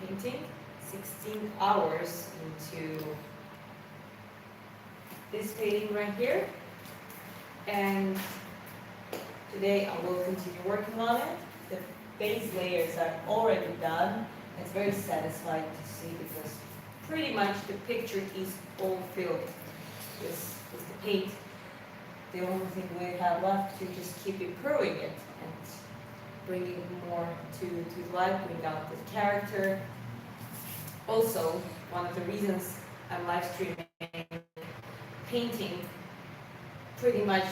painting 16 hours into this painting right here, and today I will continue working on it. The base layers are already done. It's very satisfying to see because pretty much the picture is all filled with the paint. The only thing we have left to just keep improving it and bringing more to life, bring out the character. Also, one of the reasons I'm live streaming painting pretty much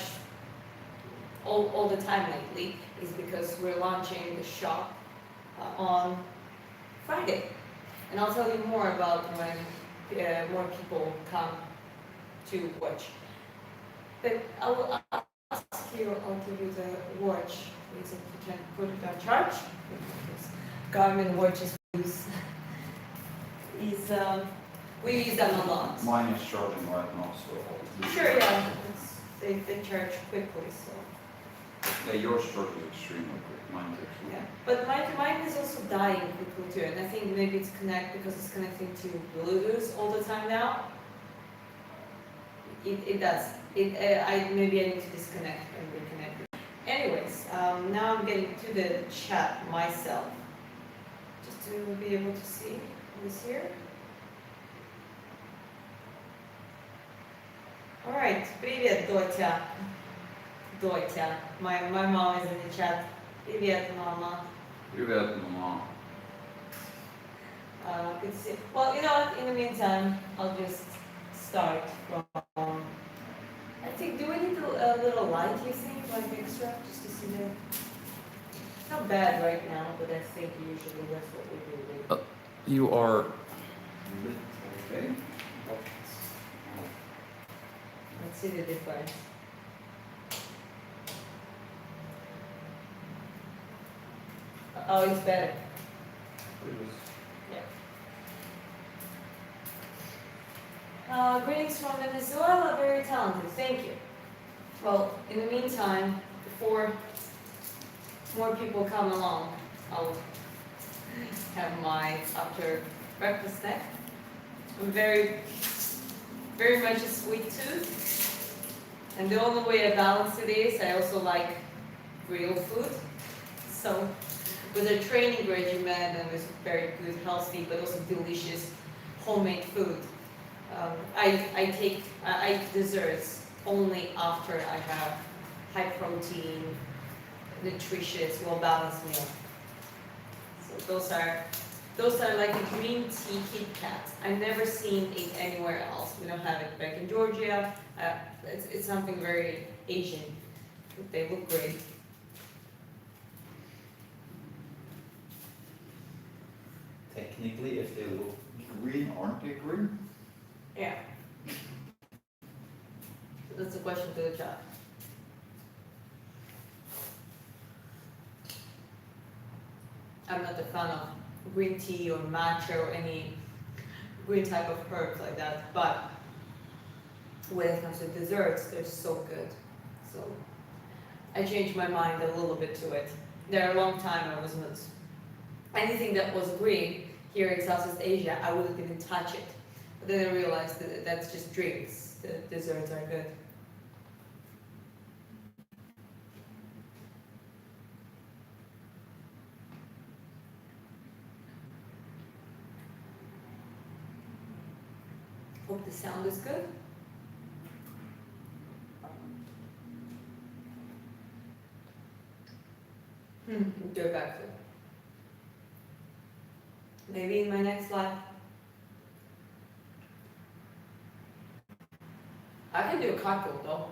all the time lately is because we're launching the shop on Friday. And I'll tell you more about when more people come to watch. But I will ask you, I'll give you the watch. Please, if you can put it on charge. Garmin watches we use them a lot. Mine is charging right now, so. Sure, yeah. They charge quickly, so. Yeah, yours charges extremely quick. Mine takes. Yeah, but mine is also dying quickly too, and I think maybe it's because it's connecting to Bluetooth all the time now. It does. Maybe I need to disconnect and reconnect. Anyways, now I'm getting to the chat myself, just to be able to see who's here. All right, привет, Дотя. Дотя. My mom is in the chat. Привет, mama. Привет, mama. Good to see. Well, you know what? In the meantime, I'll just start from. I think. Do we need a little light? You think, like extra, just to see the. Not bad right now, but I think usually that's what we do. You are. Okay. Let's see the difference. Oh, it's better. Yeah. Greetings from Venezuela, very talented, thank you. Well, in the meantime, before more people come along, I'll have my after breakfast snack. I'm very much a sweet tooth, and the only way I balance it is I also like real food. So with a training regimen and with very good, healthy, but also delicious homemade food, I eat desserts only after I have high protein, nutritious, well balanced meal. So those are like a green tea Kit Kats. I've never seen it anywhere else. We don't have it back in Georgia. It's something very Asian. They look great. Technically, if they look green, aren't they green? Yeah. So that's a question to the chat. I'm not a fan of green tea or matcha or any green type of herbs like that, but when it comes to desserts, they're so good. So I changed my mind a little bit to it. There are a long time I wasn't anything that was green here in Southeast Asia, I wouldn't even touch it. But then I realized that that's just drinks. The desserts are good. Hope the sound is good. Go back to it. Maybe in my next life. I can do a cocktail though.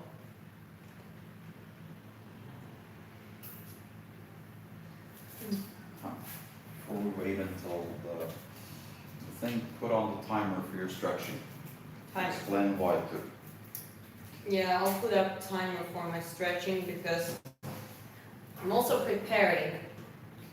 Before we wait until the thing, put on the timer for your stretching. Timer. Explain why too. Yeah, I'll put up timer for my stretching because I'm also preparing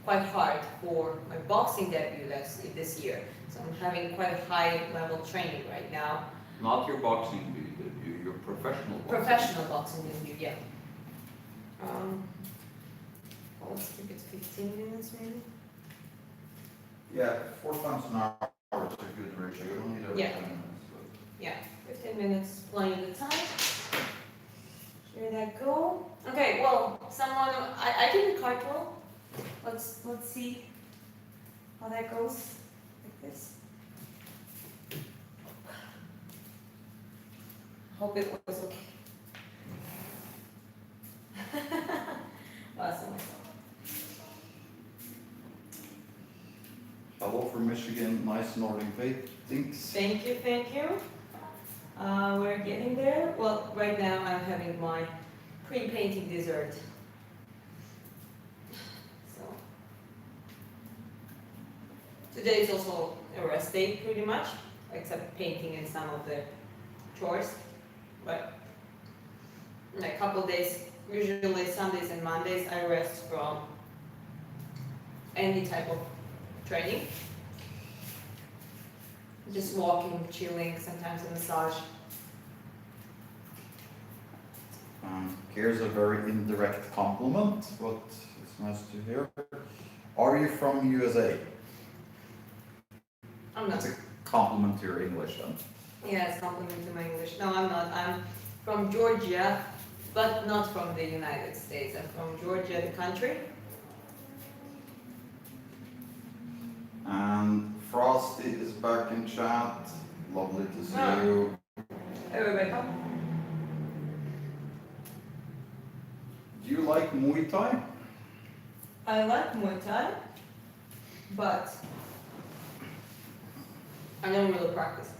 quite hard for my boxing debut this year. So I'm having quite a high level training right now. Not your boxing debut, your professional boxing. Professional boxing debut, yeah. Well, let's keep it 15 minutes maybe. Yeah, 4 times an hour is a good ratio, you don't need every Yeah. 10 minutes. But Yeah, 15 minutes, plenty of time. Here that go. Okay, well, someone, I did a cartwheel. Let's see how that goes, like this. Hope it was okay. Awesome. hello from Michigan, nice northern things. Thank you. We're getting there. Well, right now I'm having my pre-painting dessert. So today is also a rest day pretty much, except painting and some of the chores. But in a couple of days, usually Sundays and Mondays, I rest from any type of training. Just walking, chilling, sometimes a massage. Here's a very indirect compliment, but it's nice to hear. Are you from USA? I'm not. That's a compliment to your English then. Yeah, it's compliment to my English. No, I'm not. I'm from Georgia, but not from the United States. I'm from Georgia, the country. And Frosty is back in chat. Lovely to see Ah. you. Hey, Rebecca. Do you like Muay Thai? I like Muay Thai, but I don't really practice.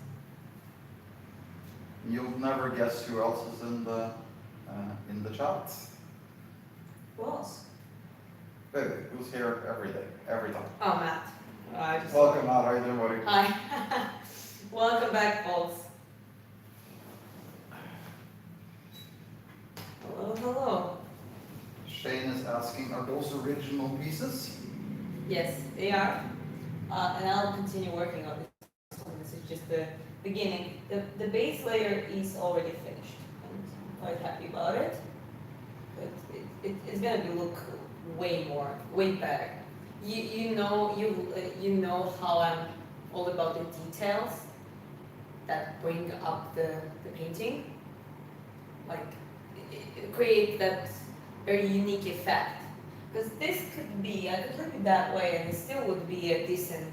You'll never guess who else is in the chat. Who else? Baby, who's here every day, every time. Oh, Matt. I just. Welcome, Matt. How you doing, buddy? Hi. Welcome back, folks. Hello. Shane is asking, are those original pieces? Yes, they are. And I'll continue working on this. This is just the beginning. The base layer is already finished. I'm quite happy about it. But it's gonna look way better. You know how I'm all about the details that bring up the painting. Like create that very unique effect. Because this could be, I could look at it that way and it still would be a decent,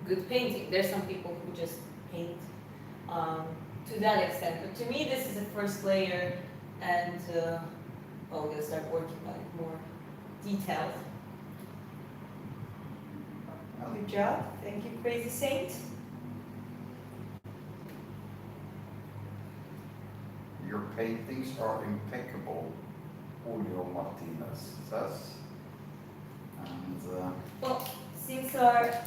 good painting. There's some people who just paint to that extent. But to me, this is the first layer and well, we're gonna start working on it more detailed. Good job. Thank you, Crazy Saint. Your paintings are impeccable, Julio Martinez says. And Well, since there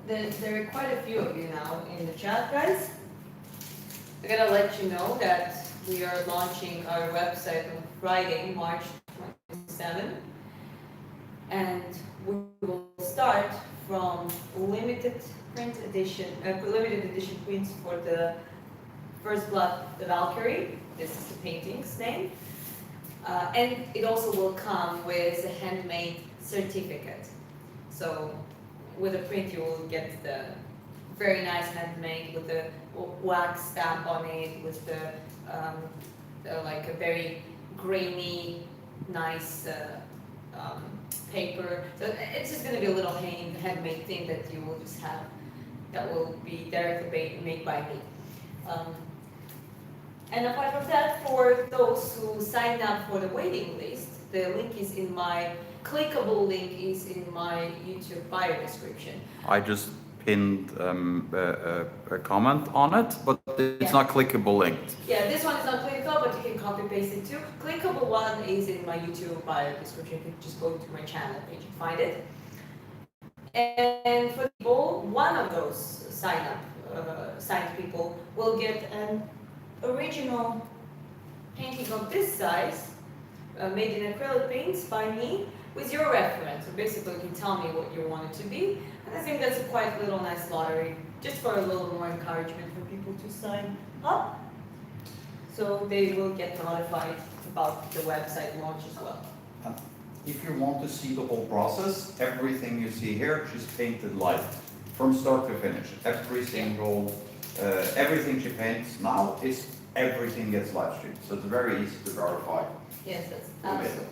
are quite a few of you now in the chat, guys, I gotta let you know that we are launching our website on Friday, March 27th, and we will start from limited edition prints for the First Blood, the Valkyrie. This is the painting's name. And it also will come with a handmade certificate. So with a print you will get the very nice handmade with the wax stamp on it, with the like a very grainy, nice paper. So it's just going to be a little handmade thing that you will just have, that will be directly made by me. And apart from that, for those who signed up for the waiting list, the link is in my, clickable link is in my YouTube bio description. I just pinned a comment on it, but it's Yeah. not clickable linked. Yeah, this one is not clickable, but you can copy paste it too. Clickable one is in my YouTube bio description. You can just go to my channel page and find it. And for people, one of those signed people will get an original painting of this size, made in acrylic paints by me, with your reference. So basically you can tell me what you want it to be. And I think that's a quite little nice lottery, just for a little more encouragement for people to sign up. So they will get notified about the website launch as well. if you want to see the whole process, everything you see here, she's painted live, from start to finish. Every single, everything she paints now is everything gets live streamed, so it's very easy to verify. Yes, that's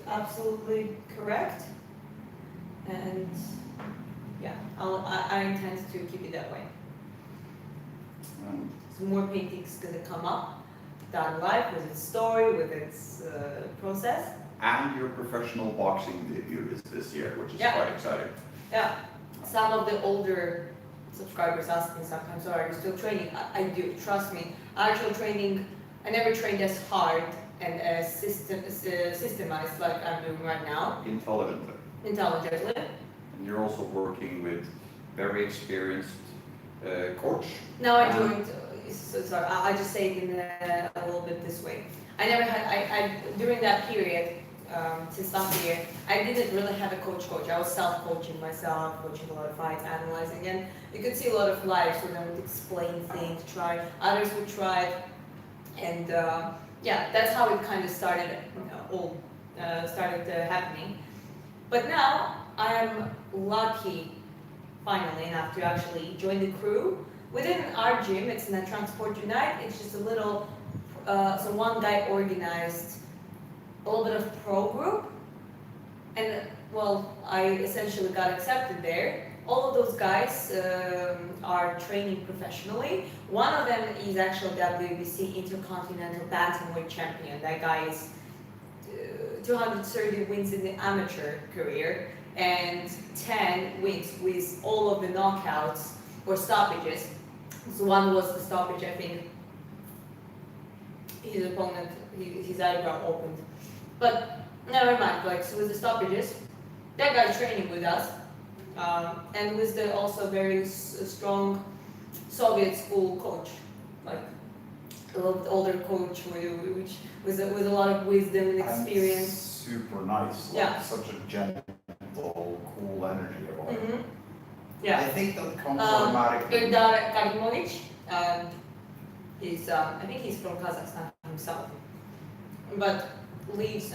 absolutely correct. And yeah, I intend to keep it that way. So more paintings gonna come up, done live with its story, with its process. And your professional boxing debut is this year, which is quite exciting. Yeah, some of the older subscribers ask me sometimes, "So are you still training?" I do, trust me. Actual training, I never trained as hard and as systemized like I'm doing right now. Intelligently. And you're also working with very experienced coach. Now I joined, sorry, I'll just say it in a little bit this way. I never had, during that period, since last year, I didn't really have a coach. I was self-coaching myself, coaching a lot of fights, analyzing, and you could see a lot of lives where I would explain things, try, others would try, and yeah, that's how it kind of started, happening. But now, I am lucky, finally enough, to actually join the crew. Within our gym, it's in a Transport Unite, it's just a little, so one guy organized a little bit of pro group, and well, I essentially got accepted there. All of those guys are training professionally. One of them is actually WBC Intercontinental Bantamweight champion. That guy is 230 wins in the amateur career and 10 wins with all of the knockouts or stoppages. So one was the stoppage, I think his opponent, his eyebrow opened. But never mind, like, so with the stoppages, that guy's training with us, and with the also very strong Soviet school coach, like a little bit older coach, which with a lot of wisdom and experience. And super nice, like such a gentle, cool energy about it. Yeah. I think that comes automatically. Ildar Karimovic, he's, I think he's from Kazakhstan himself, but lives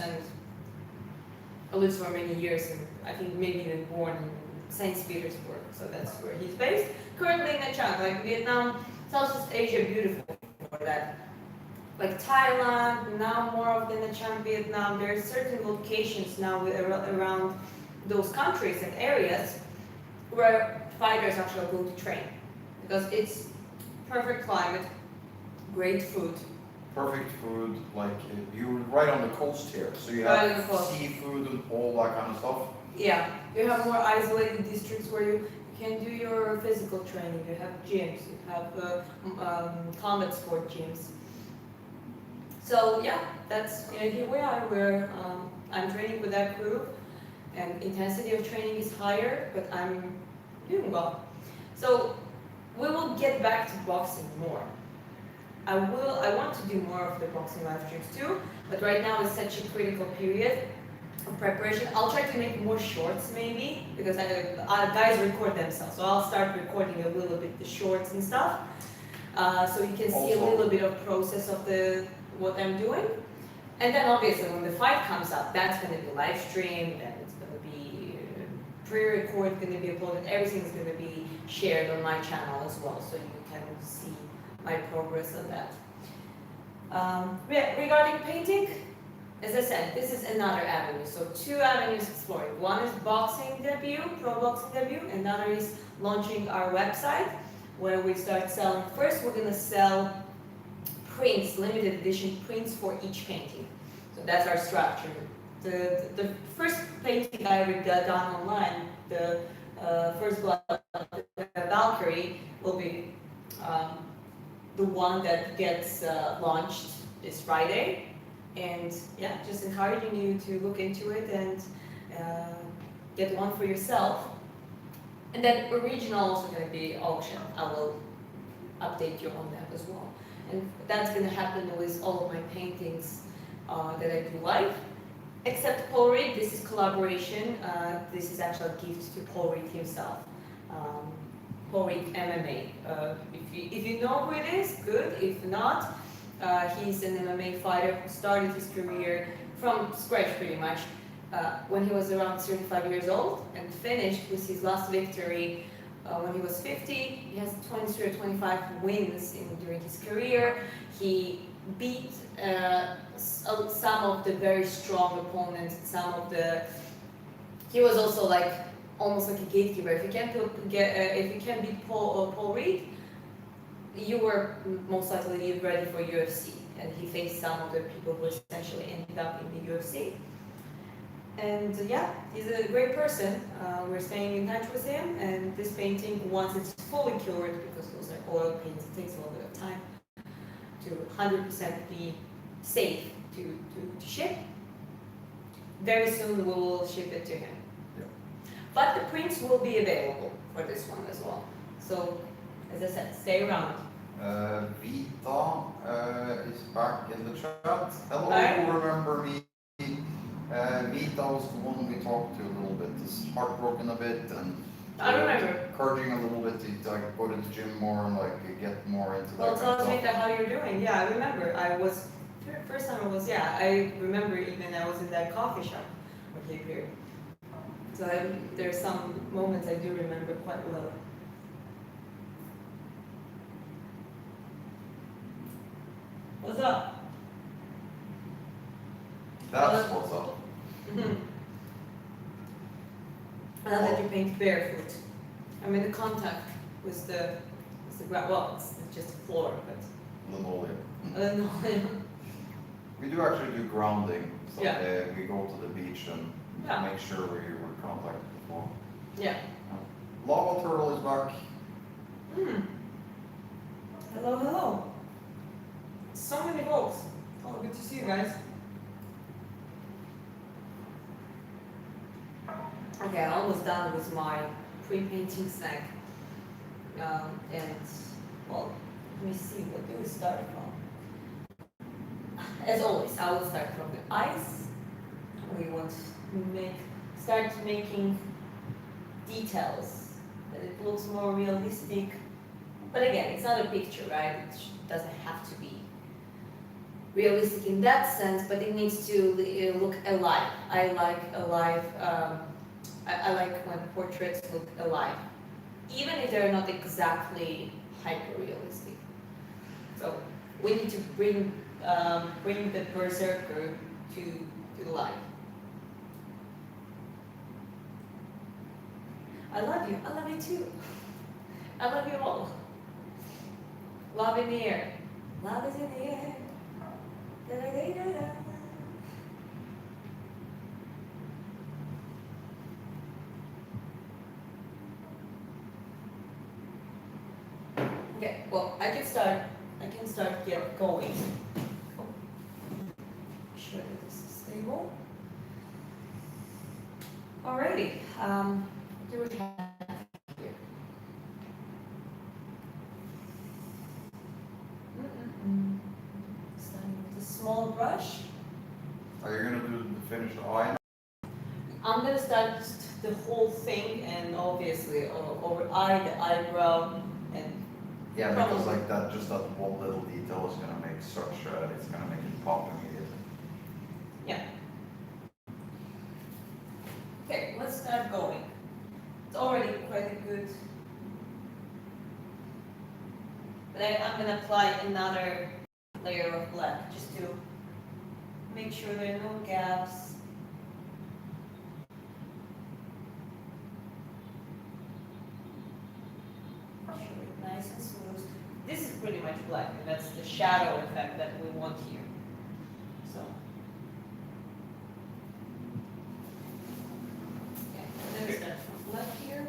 for many years, and I think maybe even born in St. Petersburg, so that's where he's based. Currently in a chunk, like Vietnam, Southeast Asia, beautiful for that. Like Thailand, now more of in the chunk Vietnam, there are certain locations now around those countries and areas where fighters actually go to train, because it's perfect climate, great food. Perfect food, like you're right on the coast here, so you have seafood and all that kind of stuff. Yeah, you have more isolated districts where you can do your physical training, you have gyms, you have combat sport gyms. So yeah, that's, here we are, where I'm training with that group, and intensity of training is higher, but I'm doing well. So we will get back to boxing more. I want to do more of the boxing live streams too, but right now it's such a critical period of preparation. I'll try to make more shorts maybe, because guys record themselves, so I'll start recording a little bit the shorts and stuff, so you can see a little bit of process of what I'm doing. And then obviously when the fight comes up, that's going to be live streamed, and it's going to be pre-recorded, going to be uploaded, everything's going to be shared on my channel as well, so you can see my progress on that. Regarding painting, as I said, this is another avenue. So 2 avenues explored. One is boxing debut, pro boxing debut, and another is launching our website, where we start selling. First, we're gonna sell prints, limited edition prints for each painting. So that's our structure. The first painting I ever done online, the first blood, Valkyrie, will be the one that gets launched this Friday. And yeah, just encouraging you to look into it and get one for yourself. And then original also going to be auction. I will update you on that as well. And that's going to happen with all of my paintings that I do live. Except Paul Reed, this is collaboration. This is actually a gift to Paul Reed himself. Paul Reed MMA. If you know who it is, good. If not, he's an MMA fighter who started his career from scratch pretty much when he was around 35 years old, and finished with his last victory when he was 50. He has 23 or 25 wins during his career. He beat some of the very strong opponents, he was also like almost like a gatekeeper. If you can't beat Paul Reed, you were most likely ready for UFC. And he faced some of the people who essentially ended up in the UFC. And yeah, he's a great person. We're staying in touch with him, and this painting, once it's fully cured, because those are oil paints, it takes a little bit of time to 100% be safe to ship. Very soon we will ship it to him. Yeah. But the prints will be available for this one as well. So, as I said, stay around. Vita is back in the chat. Hello, Hi. remember me? Vita was the one we talked to a little bit. Is heartbroken a bit and I remember. encouraging a little bit to like go to the gym more and like get more into Well, that tell kind us, of Vita, how you're doing. Yeah, I remember. First time I remember even I was in that coffee shop with Cape here. So there's some moments I do remember quite well. What's up? That's what's up. I love that you paint barefoot. I mean, the contact with the ground. Well, it's just a floor, Linoleum. but no. We do actually do grounding. So Yeah. we go to the beach and Yeah. make sure we're contacted before. Yeah. Lava turtle is back. Hello, hello. So many folks. Oh, good to see you guys. Okay, I'm almost done with my pre-painting snack. And, well, let me see, what do we start from? As always, I will start from the eyes. We want to start making details, that it looks more realistic. But again, it's not a picture, right? It doesn't have to be realistic in that sense, but it needs to look alive. I like alive. I like when portraits look alive, even if they're not exactly hyper-realistic. So we need to bring the Berserker to life. I love you. I love you too. I love you all. Love in the air. Love is in the air. Da-da-da-da-da. Okay, well, I can start get going. Make sure that this is stable. Alrighty, what do we have here? Starting with a small brush. Are you gonna do the finish eye? I'm gonna start the whole thing, and obviously over the eyebrow, and Yeah, because like that, just that one little detail is gonna make such, it's gonna make it pop immediately. yeah. Okay, let's start going. It's already quite a good. But I'm gonna apply another layer of black just to make sure there are no gaps. Make sure it's nice and smooth. This is pretty much black, and that's the shadow effect that we want here. So. Okay, and then we start from left here.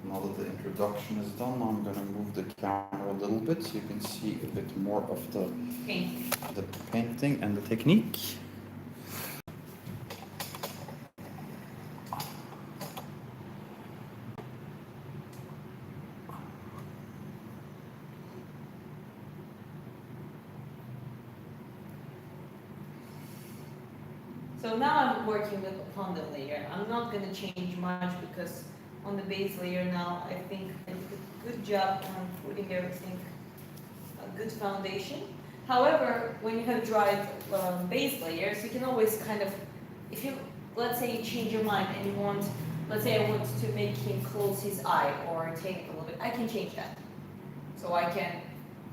Now that the introduction is done, I'm gonna move the camera a little bit so you can see a bit more of the painting and the technique. So now I'm working upon the layer. I'm not going to change much because on the base layer now, I think I did a good job on putting everything, a good foundation. However, when you have dried base layers, you can always kind of if you, let's say you change your mind and you want, let's say I want to make him close his eye or take it a little bit, I can change that. So I can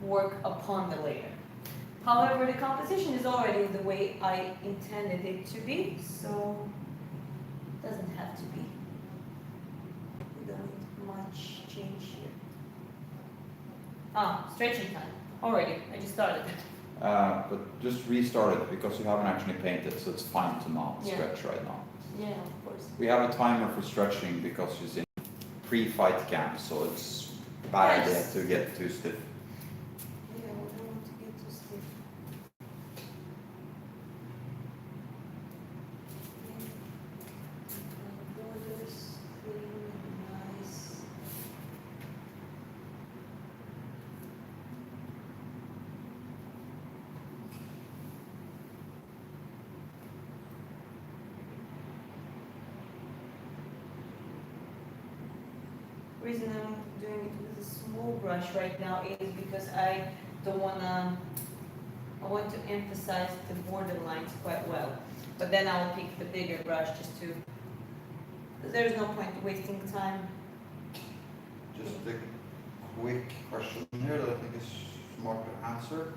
work upon the layer. However, the composition is already the way I intended it to be, so it doesn't have to be. We don't need much change here. Ah, stretching time. Already, I just started. But just restart it because you haven't actually painted, so it's fine to not Yeah. stretch right now. Yeah, of course. We have a timer for stretching because she's in pre-fight camp, so it's a bad idea Yes. to get too stiff. Yeah, we don't want to get too stiff. Borders, clean, nice. The reason I'm doing it with a small brush right now is because I don't wanna, I want to emphasize the border lines quite well. But then I'll pick the bigger brush just to, there's no point wasting time. Just a quick question here that I think is smart to answer.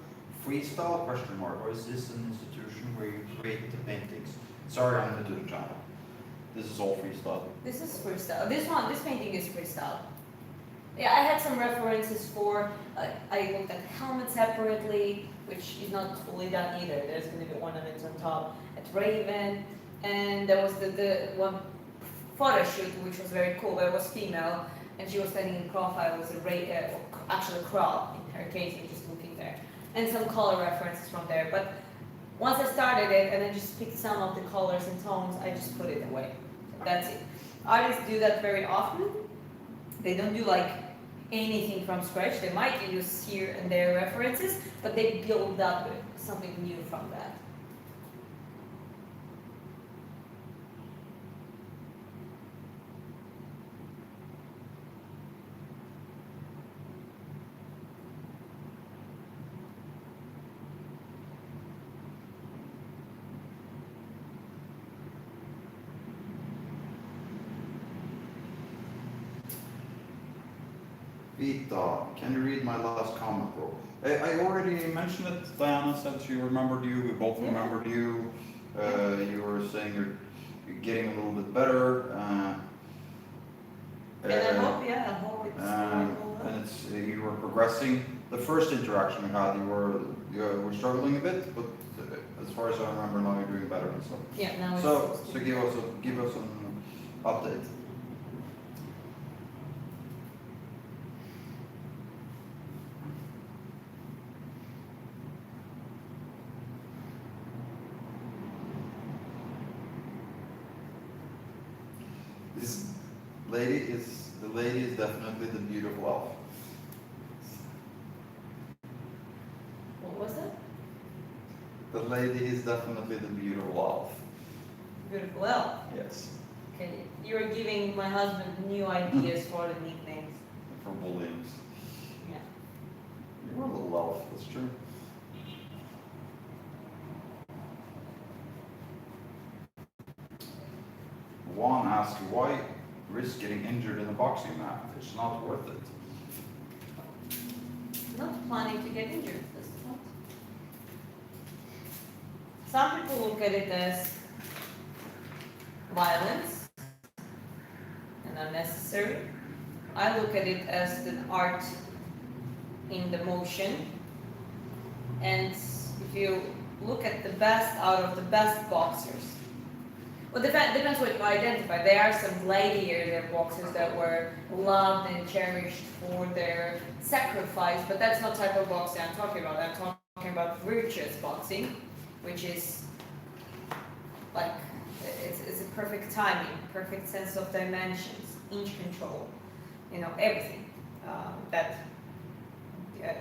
Freestyle question mark, or is this an institution where you create the paintings? Sorry, I'm new to the channel. This is all freestyle. This is freestyle. This painting is freestyle. Yeah, I had some references for, I looked at helmet separately, which is not fully done either. There's going to be ornaments on top at Raven, and there was the one photo shoot which was very cool, but it was female, and she was standing in profile with actually a crow in her case, and just looking there, and some color references from there. But once I started it and I just picked some of the colors and tones, I just put it away. That's it. Artists do that very often. They don't do like anything from scratch. They might use here and there references, but they build up something new from that. Vita, can you read my last comment, bro? I already mentioned it. Diana said she remembered you. We both Yeah. remembered you. You were saying you're getting a little bit better. And I hope, yeah, I hope it's and it's you were progressing. The first interaction we had, you were struggling a bit, but as far as I remember, now you're doing better and stuff. yeah, now it's So supposed to be. give us an update. This lady is definitely the beautiful elf. What was that? The lady is definitely the beautiful elf. Beautiful elf. Yes. Okay, you're giving my husband new ideas for the nicknames. For bullies. Yeah. You're a little elf, that's true. Juan asked, why risk getting injured in a boxing match? It's not worth it. Not planning to get injured, that's the point. Some people look at it as violence and unnecessary. I look at it as an art in the motion. And if you look at the best out of the best boxers, well, depends what you identify. There are some gladiator boxers that were loved and cherished for their sacrifice, but that's not the type of boxing I'm talking about. I'm talking about virtuous boxing, which is like, it's a perfect timing, perfect sense of dimensions, inch control, you know, everything that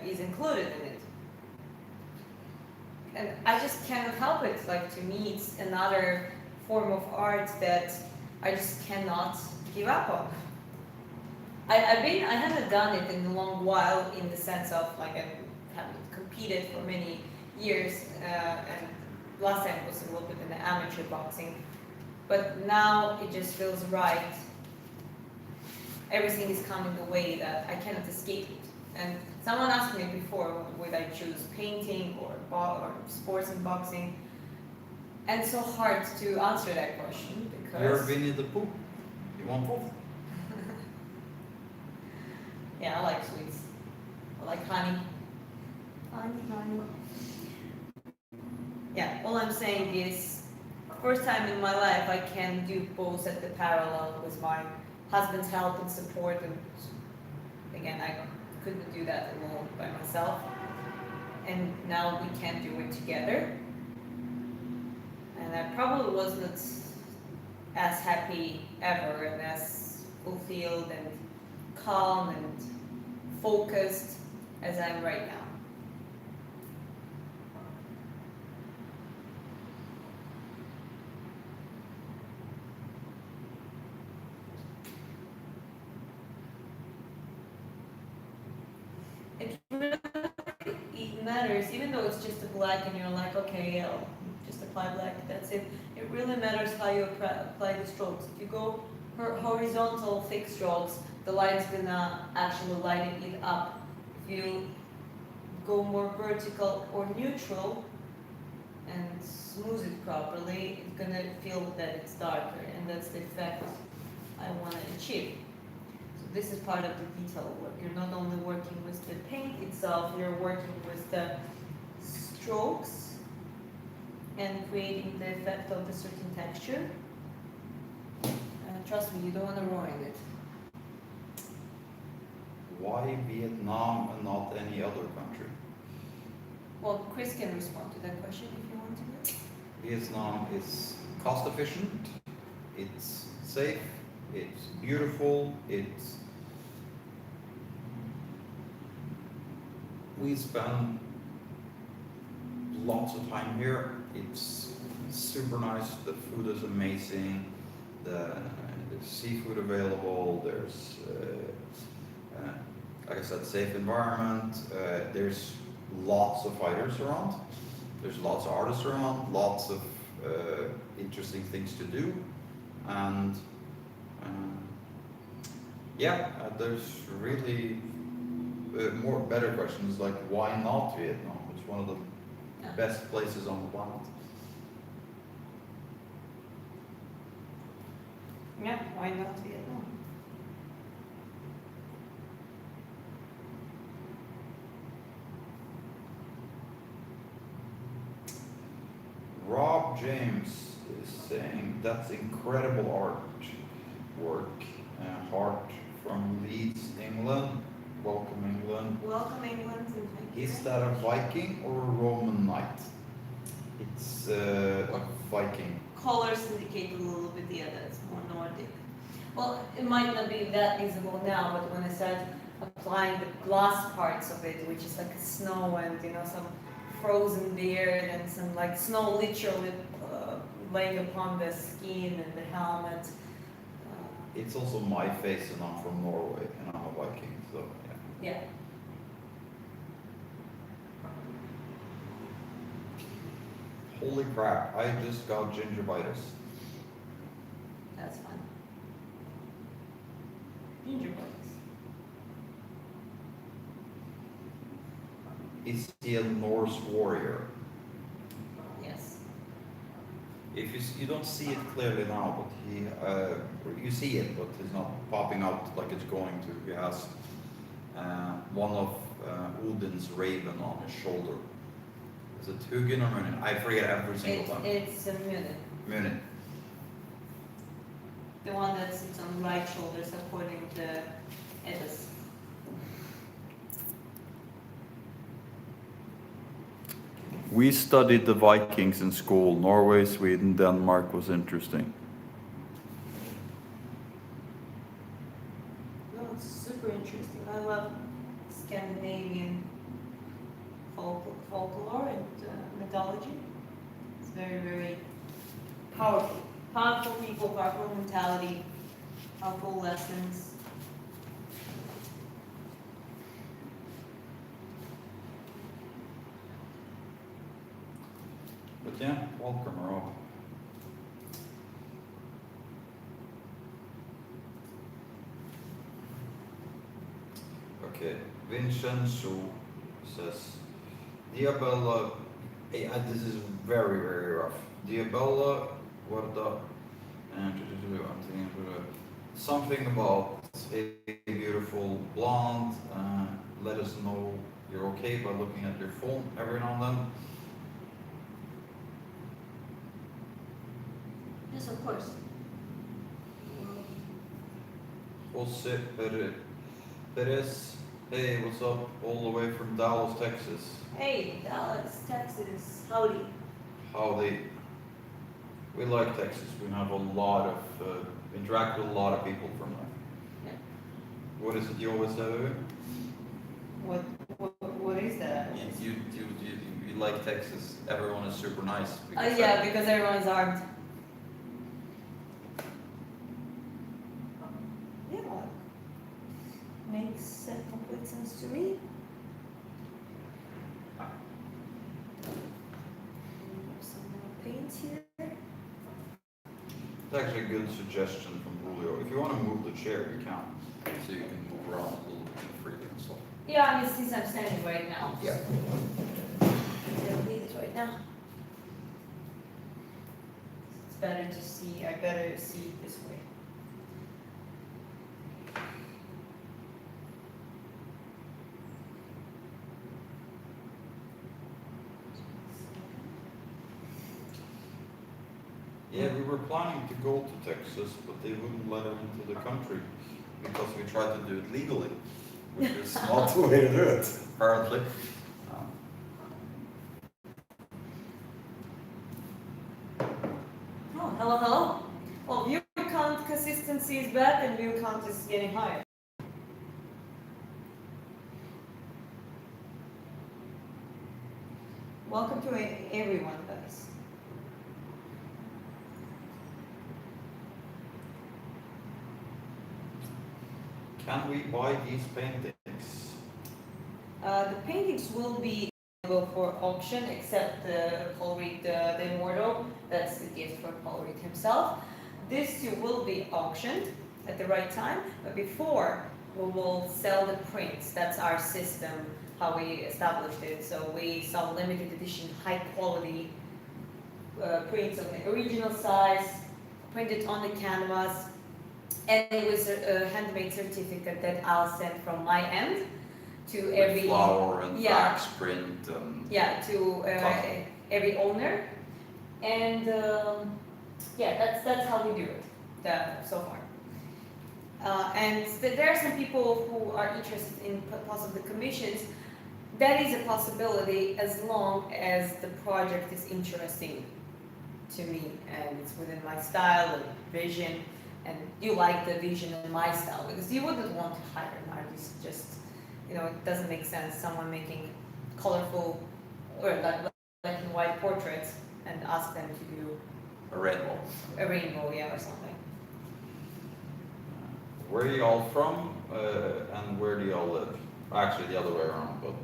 is included in it. And I just cannot help it. Like, to me, it's another form of art that I just cannot give up on. I haven't done it in a long while, in the sense of like I haven't competed for many years, and last time it was a little bit in the amateur boxing, but now it just feels right. Everything is coming the way that I cannot escape it. And someone asked me before, would I choose painting or sports and boxing? And it's so hard to answer that question because... You're Winnie the Pooh. You want both? Yeah, I like sweets. I like honey. Honey. Yeah, all I'm saying is, first time in my life I can do both at the parallel with my husband's help and support, and again, I couldn't do that alone by myself. And now we can do it together. And I probably wasn't as happy ever and as fulfilled and calm and focused as I am right now. It matters, even though it's just a black and you're like, okay, I'll just apply black, that's it. It really matters how you apply the strokes. If you go horizontal thick strokes, the light's gonna actually lighten it up. If you go more vertical or neutral and smooth it properly, it's gonna feel that it's darker, and that's the effect I want to achieve. So this is part of the detail work. You're not only working with the paint itself, you're working with the strokes and creating the effect of a certain texture. Trust me, you don't want to ruin it. Why Vietnam and not any other country? Well, Chris can respond to that question if you want to. Vietnam is cost efficient, it's safe, it's beautiful, we spend lots of time here. It's super nice, the food is amazing, the seafood available, there's like I said, safe environment, there's lots of fighters around, there's lots of artists around, lots of interesting things to do, and there's really more better questions like why not Vietnam? It's one of the best places on the planet. Yeah, why not Vietnam? Rob James is saying that's incredible artwork. Heart from Leeds, England. Welcome, England. Welcome, England. And thank you. Is that a Viking or a Roman knight? It's a Viking. Colors indicate a little bit, yeah, that's more Nordic. Well, it might not be that visible now, but when I start applying the glass parts of it, which is like snow and some frozen beard and some like snow literally laying upon the skin and the helmet. It's also my face, and I'm from Norway, and I'm a Viking, so yeah. Yeah. Holy crap, I just got gingivitis. That's fun. Gingivitis. Is he a Norse warrior? Yes. If you don't see it clearly now, but you see it, but it's not popping out like it's going to. He has one of Odin's raven on his shoulder. Is it Hugin or Munin? I forget every single time. It's a Munin. Munin. The one that sits on the right shoulders according to Edda's. We studied the Vikings in school. Norway, Sweden, Denmark was interesting. No, it's super interesting. I love Scandinavian folklore and mythology. It's very, very powerful. Powerful people, powerful mentality, powerful lessons. But yeah, welcome, Rob. Okay, Vincenzo says, Diabella, this is very, very rough. Diabella, guarda, and I'm thinking something about a beautiful blonde. Let us know you're okay by looking at your phone every now and then. Yes, of course. Jose Perez, hey, what's up? All the way from Dallas, Texas. Hey, Dallas, Texas, howdy. Howdy. We like Texas. We have a lot of, interact with a lot of people from there. Yeah. What is it you always say? What is that? You like Texas. Everyone is super nice. Yeah, because everyone's armed. Yeah, makes complete sense to me. Some more paint here. It's actually a good suggestion from Julio. If you want to move the chair, you can. So you can move around a little bit freely and stuff. Yeah, I mean, since I'm standing right now. Yeah. I don't need it right now. It's better to see, I better see it this way. Yeah, we were planning to go to Texas, but they wouldn't let us into the country because we tried to do it legally, which is not the way to do it, apparently. Oh, hello, hello. Well, view count consistency is bad and view count is getting higher. Welcome to everyone, guys. Can we buy these paintings? The paintings will be available for auction except Paul Reed, the Immortal. That's the gift for Paul Reed himself. This too will be auctioned at the right time, but before we will sell the prints. That's our system, how we established it. So we sell limited edition, high quality prints of the original size, printed on the canvas, and it was a handmade certificate that I'll send from my end to every With flower and yeah. wax print and to every owner, and yeah, that's how we do it so far. And there are some people who are interested in possible commissions. That is a possibility as long as the project is interesting to me and it's within my style and vision, and you like the vision and my style, because you wouldn't want to hire an artist just, it doesn't make sense, someone making colorful or black and white portraits and ask them to do a rainbow. Yeah, or something. Where are y'all from, and where do y'all live? Actually, the other way around, but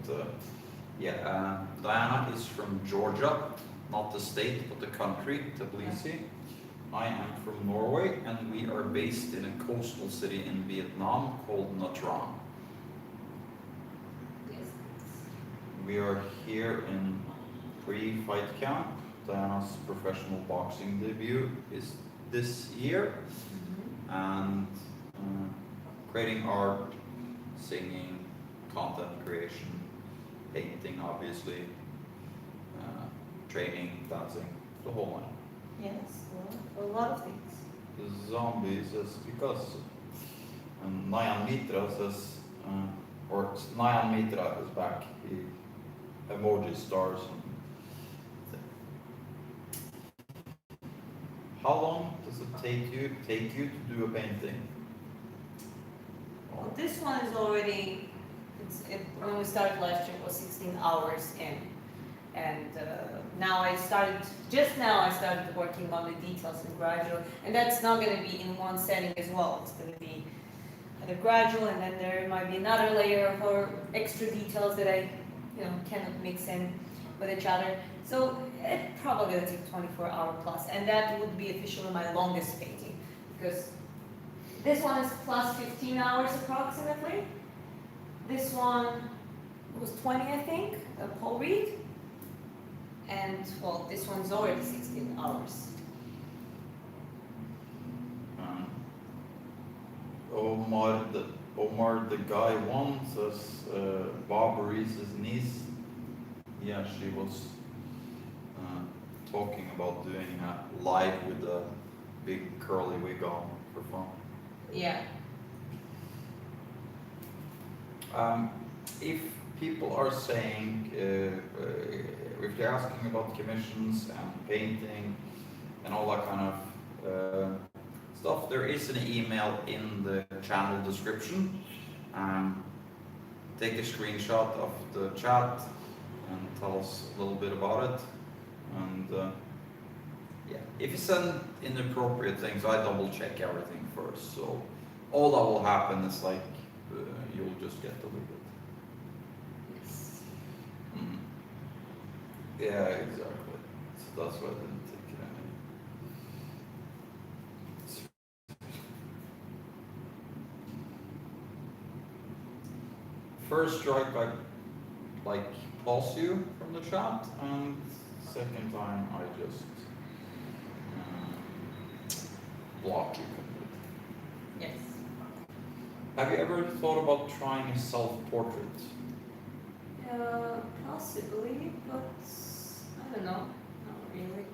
Diana is from Georgia, not the state, but the country, Tbilisi. I am from Norway, and we are based in a coastal city in Vietnam called Nha Trang. Yes. We are here in pre-fight camp. Diana's professional boxing debut is this year, and creating art, singing, content creation, painting, obviously, training, dancing, the whole line. Yes, well, a lot of things. The zombie says Picasso, and Nayan Mitra says, or Nayan Mitra is back. He emoji stars. How long does it take you to do a painting? Well, this one is already, when we started last year, it was 16 hours in. And just now I started working on the details and gradual, and that's not going to be in one setting as well. It's going to be at a gradual, and then there might be another layer of extra details that I cannot mix in. with each other. So it probably will take 24 hour plus, and that would be officially my longest painting, because this one is plus 15 hours approximately. This one was 20, I think, Paul Reed. And well, this one's already 16 hours. Omar, the guy one says Bob Reese's niece. Yeah, she was talking about doing a live with a big curly wig on for fun. Yeah. If people are saying, if they're asking about commissions and painting and all that kind of stuff, there is an email in the channel description. Take a screenshot of the chat and tell us a little bit about it. And yeah, if you send inappropriate things, I double check everything first. So all that will happen is like you'll just get deleted. Yes. Yeah, exactly. So that's why I didn't take it any. First strike I like pulse you from the chat, and second time I just block you completely. Yes. Have you ever thought about trying a self-portrait? Possibly, but I don't know. Not really.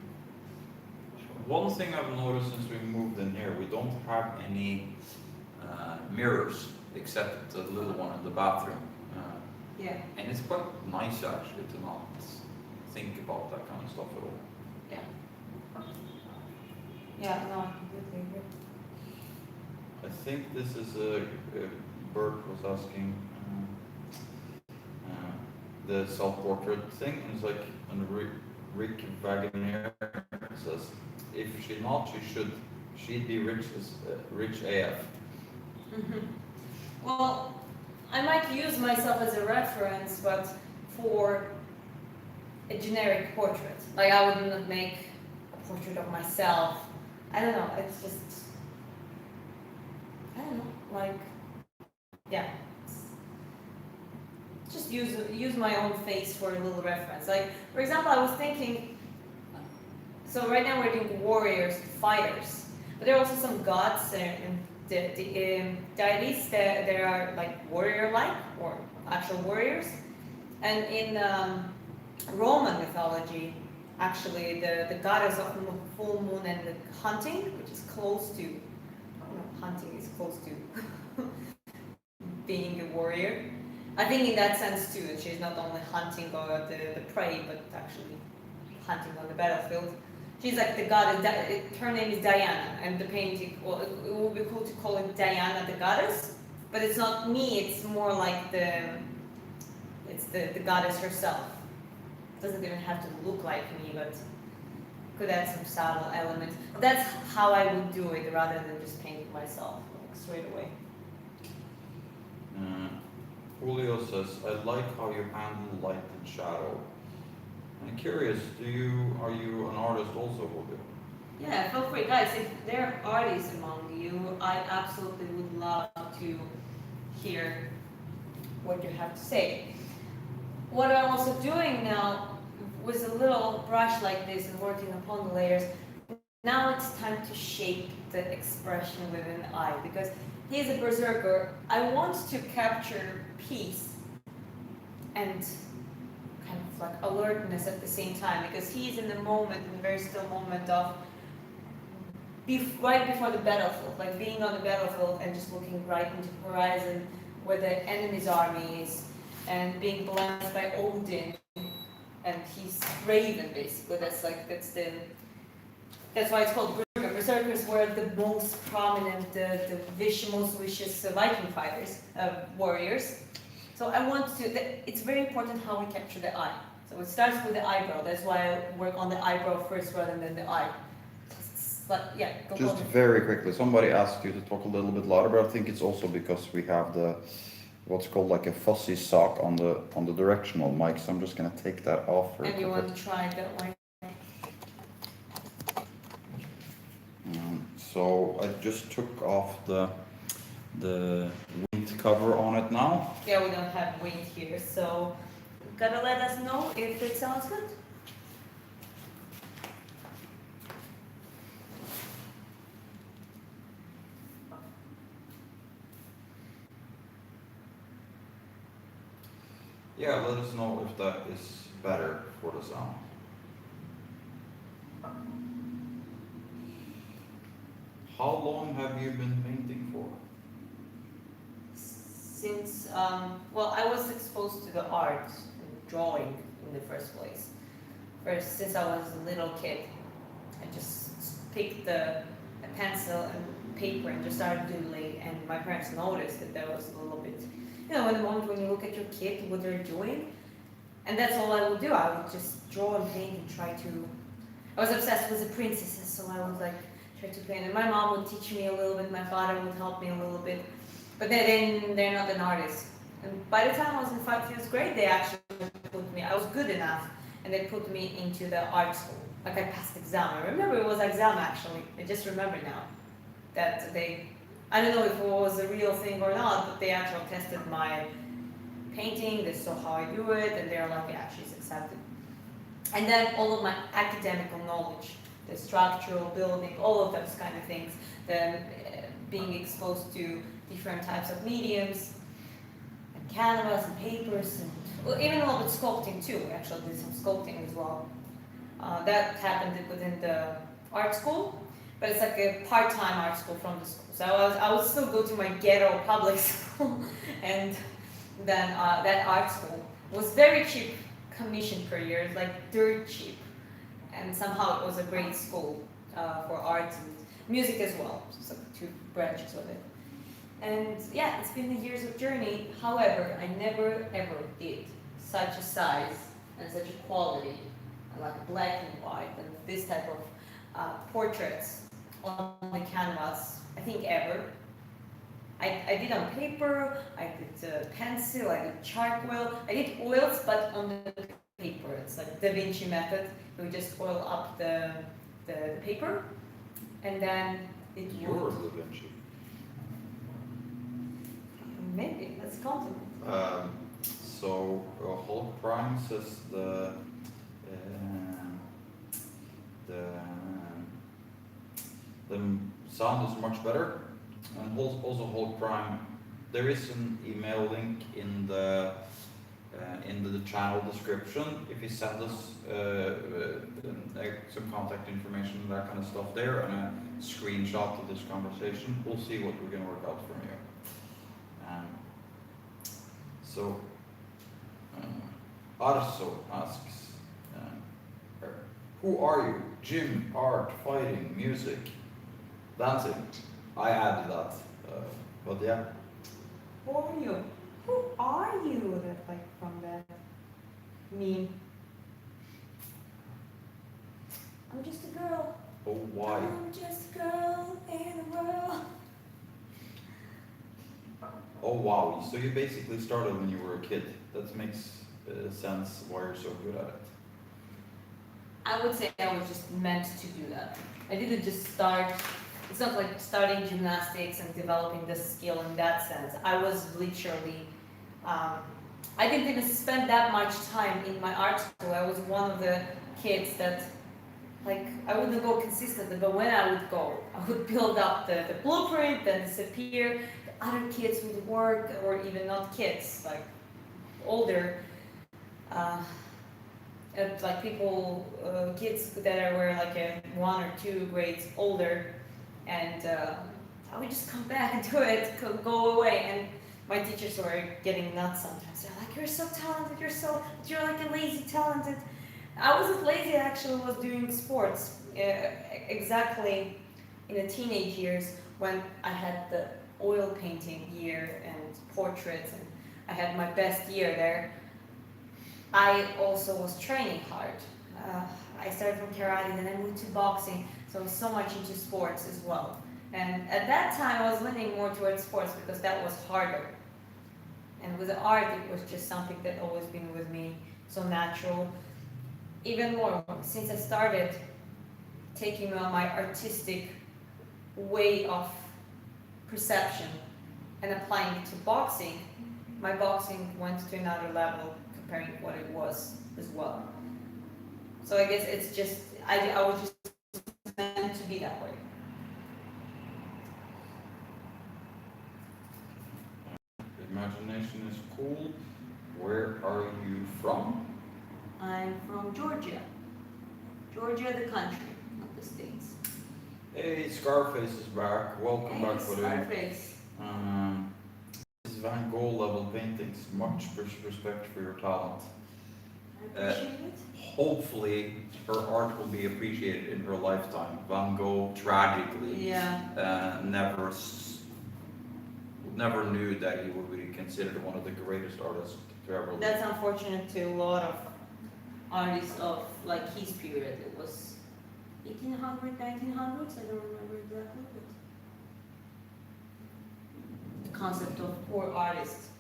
One thing I've noticed since we moved in here, we don't have any mirrors except the little one in the bathroom. Yeah. And it's quite nice actually to not think about that kind of stuff at all. Yeah. Yeah, no, I completely agree. I think this is Bert was asking the self-portrait thing, and it's like, and Rick Wagoner says, if she's not, she'd be rich AF. Well, I might use myself as a reference, but for a generic portrait. Like, I would not make a portrait of myself. I don't know, it's just, I don't know, like, yeah. Just use my own face for a little reference. Like, for example, I was thinking, so right now we're doing warriors, fighters, but there are also some gods and the deities that are like warrior-like, or actual warriors. And in Roman mythology, actually, the goddess of full moon and the hunting, which is close to, hunting is close to being a warrior. I think in that sense too, she's not only hunting or the prey, but actually hunting on the battlefield. She's like the goddess, her name is Diana, and the painting, well, it would be cool to call it Diana the goddess, but it's not me, it's more like it's the goddess herself. It doesn't even have to look like me, but could add some subtle elements. That's how I would do it, rather than just painting myself like straight away. Julio says, I like how you handle light and shadow. I'm curious, are you an artist also, Julio? Yeah, feel free. Guys, if there are artists among you, I absolutely would love to hear what you have to say. What I'm also doing now, with a little brush like this and working upon the layers, now it's time to shape the expression within the eye, because he's a berserker. I want to capture peace and kind of like alertness at the same time, because he's in the moment, in the very still moment of right before the battlefield, like being on the battlefield and just looking right into the horizon where the enemy's army is, and being blessed by Odin, and he's Raven basically. That's why it's called Berserker. Berserkers were the most prominent, the most vicious Viking fighters, warriors. So I want to, it's very important how we capture the eye. So it starts with the eyebrow. That's why I work on the eyebrow first rather than the eye. But yeah, go Just on. very quickly, somebody asked you to talk a little bit louder, but I think it's also because we have the what's called like a fuzzy sock on the directional mic, so I'm just gonna take that off. And you want to try that one? So I just took off the wind cover on it now. Yeah, we don't have wind here, so gotta let us know if it sounds good. Yeah, let us know if that is better for the sound. How long have you been painting for? Since, well, I was exposed to the art and drawing in the first place. First, since I was a little kid, I just picked a pencil and paper and just started doodling, and my parents noticed that there was a little bit, you know, in the moment when you look at your kid, what they're doing, and that's all I would do. I would just draw and paint and try to, I was obsessed with the princesses, so I would like try to paint, and my mom would teach me a little bit, my father would help me a little bit, but they're not an artist. And by the time I was in 5th grade, they actually put me, I was good enough, and they put me into the art school. Like I passed the exam. I remember it was exam actually. I just remember now that they, I don't know if it was a real thing or not, but they actually tested my painting, they saw how I do it, and they're like, yeah, she's accepted. And then all of my academical knowledge, the structural building, all of those kind of things, then being exposed to different types of mediums, and canvas and papers, and well, even a little bit sculpting too. We actually did some sculpting as well. That happened within the art school, but it's like a part-time art school from the school. So I would still go to my ghetto public school, and then that art school was very cheap commission per year, it's like dirt cheap, and somehow it was a great school for art and music as well. So it's like 2 branches of it. And yeah, it's been a years of journey. However, I never ever did such a size and such a quality, and like black and white and this type of portraits on the canvas, I think ever. I did on paper, I did pencil, I did charcoal, I did oils, but on the paper. It's like Da Vinci method. You just oil up the paper, and then it You're would. Da Vinci. Maybe, that's a compliment. So Hulk Prime says the sound is much better, and also Hulk Prime. There is an email link in the channel description. If you send us some contact information and that kind of stuff there, and a screenshot of this conversation, we'll see what we're gonna work out from you. So Arso asks, who are you? Gym, art, fighting, music, dancing. I added that, but yeah. Who are you? Who are you? That like from that meme. I'm just a girl. Oh, why? I'm just a girl in the world. Oh wow, so you basically started when you were a kid. That makes sense why you're so good at it. I would say I was just meant to do that. I didn't just start, it's not like starting gymnastics and developing the skill in that sense. I was literally, I didn't even spend that much time in my art school. I was one of the kids that, like, I wouldn't go consistently, but when I would go, I would build up the blueprint, then disappear. The other kids would work, or even not kids, like older, like people, kids that were like 1 or 2 grades older, and I would just come back and do it, go away, and my teachers were getting nuts sometimes. They're like, you're so talented, you're like a lazy talented. I wasn't lazy, I actually was doing sports, exactly in the teenage years when I had the oil painting year and portraits, and I had my best year there. I also was training hard. I started from karate, then I moved to boxing, so I was so much into sports as well. And at that time I was leaning more towards sports because that was harder. And with the art, it was just something that always been with me, so natural. Even more, since I started taking on my artistic way of perception and applying it to boxing, my boxing went to another level comparing what it was as well. So I guess it's just, I was just meant to be that way. Imagination is cool. Where are you from? I'm from Georgia. Georgia, the country, not the States. Hey, Scarface is back. Welcome back, buddy. Scarface. This is Van Gogh level paintings. Much respect for your talent. I appreciate it. Hopefully, her art will be appreciated in her lifetime. Van Gogh tragically Yeah. never knew that he would be considered one of the greatest artists to ever live. That's unfortunate to a lot of artists of like his period. It was 1800, 1900s, I don't remember exactly, but the concept of poor artists.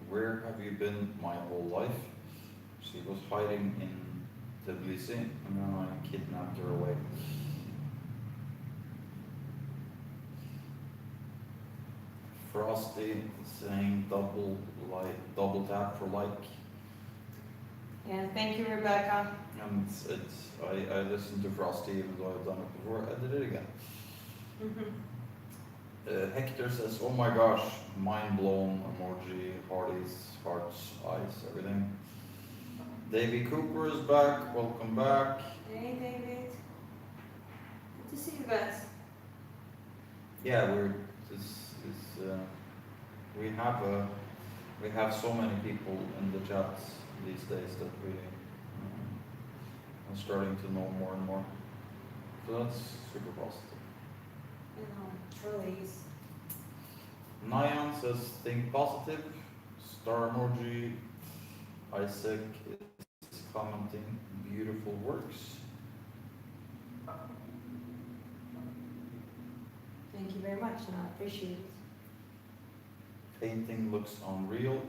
Where have you been my whole life? She was hiding in Tbilisi, and then I kidnapped her away. Frosty saying double tap for like. Yeah, thank you, Rebecca. And I listened to Frosty even though I've done it before. I did it again. Hector says, "Oh my gosh, mind blown!" Emoji, hearts, eyes, everything. Davey Cooper is back. Welcome back. Hey, David. Good to see you guys. Yeah, we have so many people in the chats these days that we are starting to know more and more. So that's super positive. You know, truly is. Nyan says, "Think positive." Star emoji. Isaac is commenting, "Beautiful works." Thank you very much, and I appreciate it. Painting looks unreal.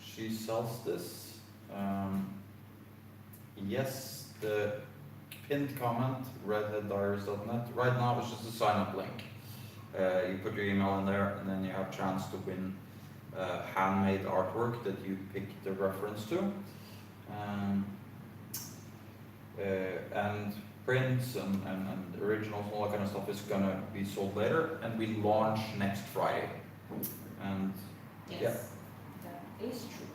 She sells this. Yes, the pinned comment, redheaddiaries.net. Right now it's just a sign-up link. You put your email in there, and then you have a chance to win handmade artwork that you pick the reference to. And prints and originals and all that kind of stuff is gonna be sold later, and we launch next Friday. And Yes, yeah. that is true.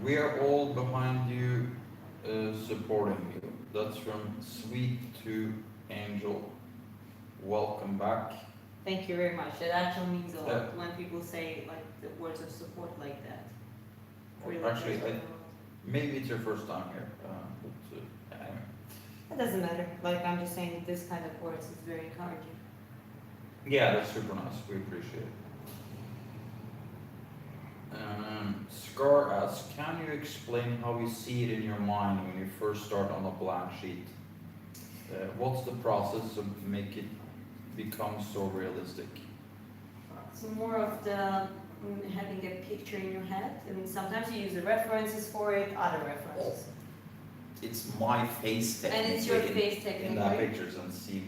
We are all behind you, supporting you. That's from Sweet to Angel. Welcome back. Thank you very much. That actually means a lot Yeah. when people say like the words of support like that. Really Actually, does mean a lot. maybe it's your first time here. Anyway. It doesn't matter. Like I'm just saying, this kind of words is very encouraging. Yeah, that's super nice. We appreciate it. Scar asks, "Can you explain how you see it in your mind when you first start on a blank sheet? What's the process to make it become so realistic?" So more of the having a picture in your head. I mean, sometimes you use the references for it, other references. It's my face technically. And it's your face in technically. that pictures and see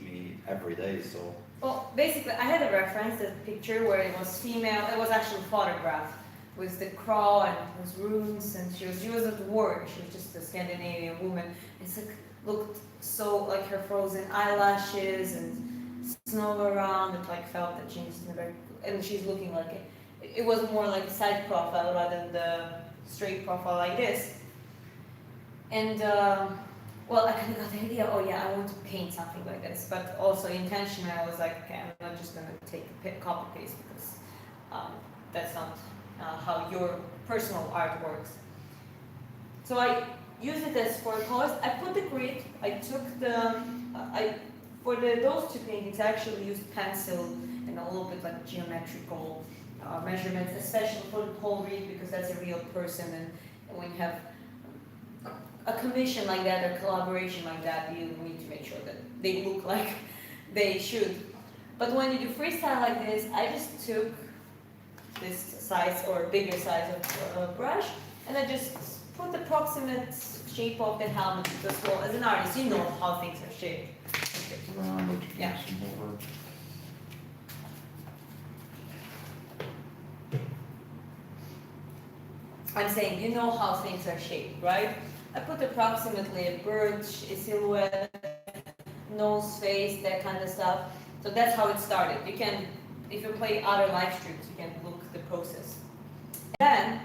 me every day. So Well, basically, I had a reference, a picture where it was female. It was actually photographed with the crow and it was runes, and she was at war. She was just a Scandinavian woman. It's like looked so like her frozen eyelashes and snow around. It like felt that she's never, and she's looking like it. It was more like a side profile rather than the straight profile like this. And well, I kind of got the idea, oh yeah, I want to paint something like this, but also intentionally I was like, okay, I'm not just going to take a copy paste because that's not how your personal art works. So I use it as for colors. I put the grid, I took the, for those two paintings I actually used pencil and a little bit like geometrical measurements, especially for the pole read, because that's a real person, and when you have a commission like that or collaboration like that, you need to make sure that they look like they should. But when you do freestyle like this, I just took this size or bigger size of brush, and I just put the approximate shape of the helmet, because well, as an artist, you know how things are shaped. Yeah. I'm saying, you know how things are shaped, right? I put approximately a bird, a silhouette, nose, face, that kind of stuff. So that's how it started. You can, if you play other live streams, you can look the process. Then,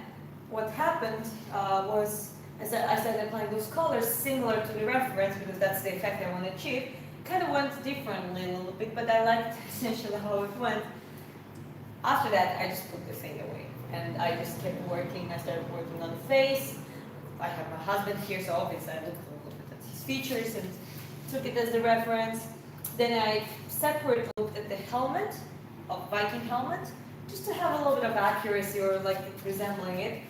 what happened was, as I started applying those colors similar to the reference, because that's the effect I want to achieve, kind of went differently a little bit, but I liked essentially how it went. After that, I just put the thing away, and I just kept working. I started working on the face. I have my husband here, so obviously I looked a little bit at his features and took it as the reference. Then I separately looked at the helmet, of Viking helmet, just to have a little bit of accuracy or like resembling it.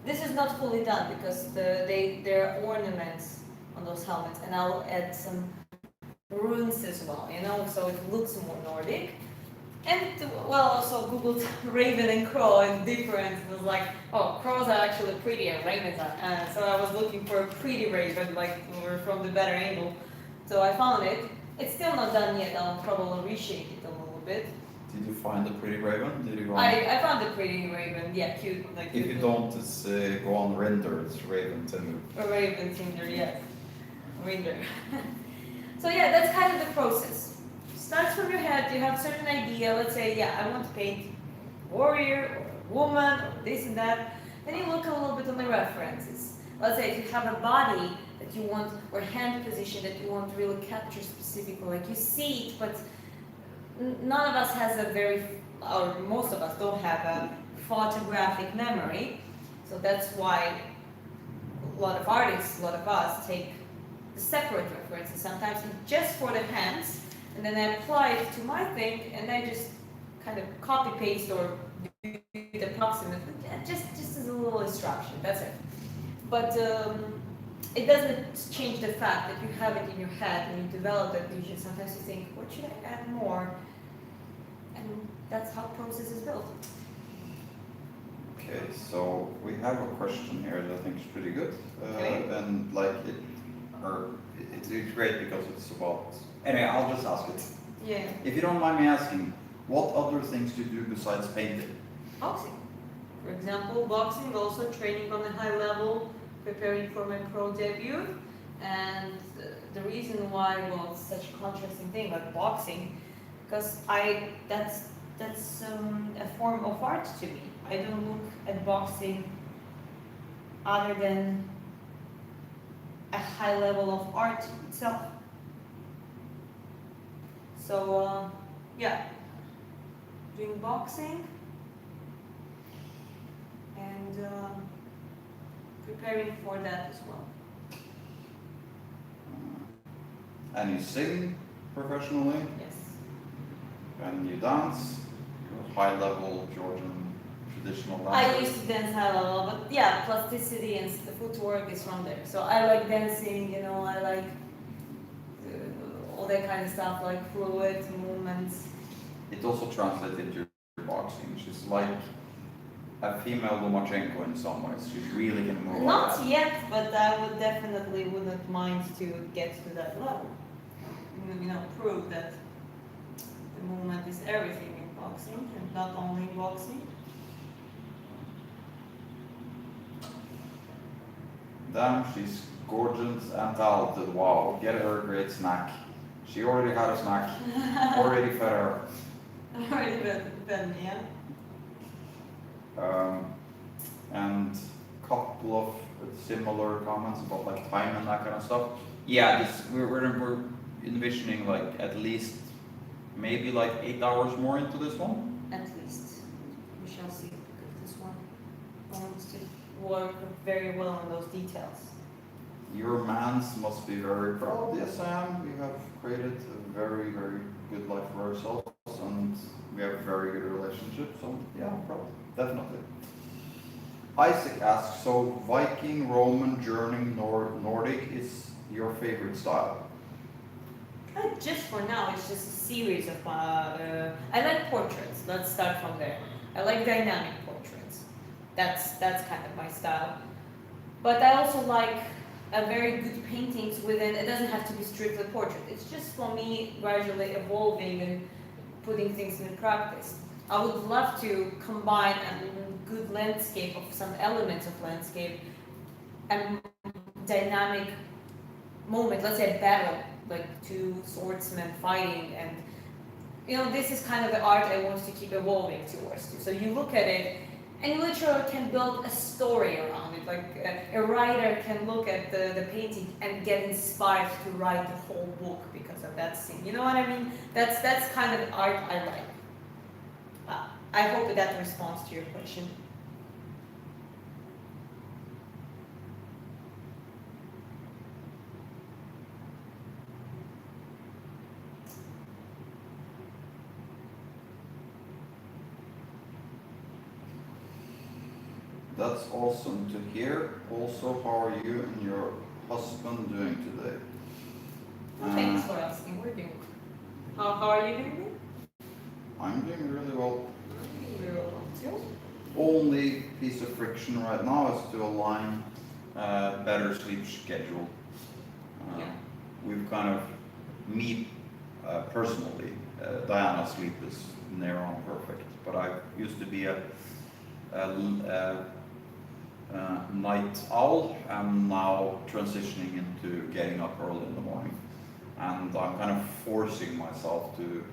This is not fully done because there are ornaments on those helmets, and I'll add some runes as well, you know, so it looks more Nordic. And well, also googled raven and crow and difference. It was like, oh, crows are actually pretty and ravens are. So I was looking for a pretty raven, like from the better angle. So I found it. It's still not done yet. I'll probably reshape it a little bit. Did you find the pretty raven? Did you go on? I found the pretty raven. Yeah, cute. Like If you don't, it's go on render. It's Raven Tinder. a raven tinder, yes. Render. So yeah, that's kind of the process. Starts from your head, you have a certain idea, let's say, yeah, I want to paint a warrior or a woman or this and that. Then you look a little bit on the references. Let's say if you have a body that you want, or hand position that you want to really capture specifically, like you see it, but none of us has a very, or most of us don't have a photographic memory. So that's why a lot of artists, a lot of us take the separate references, sometimes just for the hands, and then I apply it to my thing, and I just kind of copy paste or do it approximately, just as a little instruction. That's it. But it doesn't change the fact that you have it in your head and you develop that vision. Sometimes you think, what should I add more? And that's how process is built. Okay, so we have a question here that I think is pretty good, Okay. and like it's great because it's about. Anyway, I'll just ask it. Yeah. If you don't mind me asking, what other things do you do besides painting? Boxing. For example, boxing, also training on a high level, preparing for my pro debut. And the reason why, well, it's such a contrasting thing like boxing, because that's a form of art to me. I don't look at boxing other than a high level of art itself. So, yeah, doing boxing and preparing for that as well. And you sing professionally, Yes. and you dance, you're high level Georgian traditional dance. I used to dance high level, but yeah, plasticity and the footwork is from there. So I like dancing, you know, I like all that kind of stuff, like fluid movements. It also translates into boxing. She's like a female Lomachenko in some ways. She's really gonna move Not like that. yet, but I would definitely wouldn't mind to get to that level. You know, prove that the movement is everything in boxing and not only in boxing. Damn, she's gorgeous and talented. Wow, get her a great snack. She already had a snack. Already fed her. Already been, yeah. And couple of similar comments about like time and that kind of stuff. Yeah, we're envisioning like at least maybe like 8 hours more into this one. At least. We shall see, because this one wants to work very well on those details. Your mans must be very proud. Yes, I am. We have created a very, very good life for ourselves, and We have a very good relationship, so yeah, probably, definitely. Isaac asks, so Viking, Roman, German, Nordic is your favorite style? Just for now, it's just a series of. I like portraits. Let's start from there. I like dynamic portraits. That's kind of my style. But I also like a very good paintings within. It doesn't have to be strictly portrait. It's just for me gradually evolving and putting things in practice. I would love to combine a good landscape of some elements of landscape and dynamic moment. Let's say a battle, like two swordsmen fighting, and this is kind of the art I want to keep evolving towards too. So you look at it and you literally can build a story around it. Like a writer can look at the painting and get inspired to write the whole book because of that scene. You know what I mean? That's kind of art I like. I hope that responds to your question. That's awesome to hear. Also, how are you and your husband doing today? Thanks for asking. We're doing. How are you doing? I'm doing really well. I'm doing really well too. Only piece of friction right now is to align better sleep schedule. Yeah. We've kind of, me personally, Diana's sleep is near on perfect, but I used to be a night owl. I'm now transitioning into getting up early in the morning, and I'm kind of forcing myself to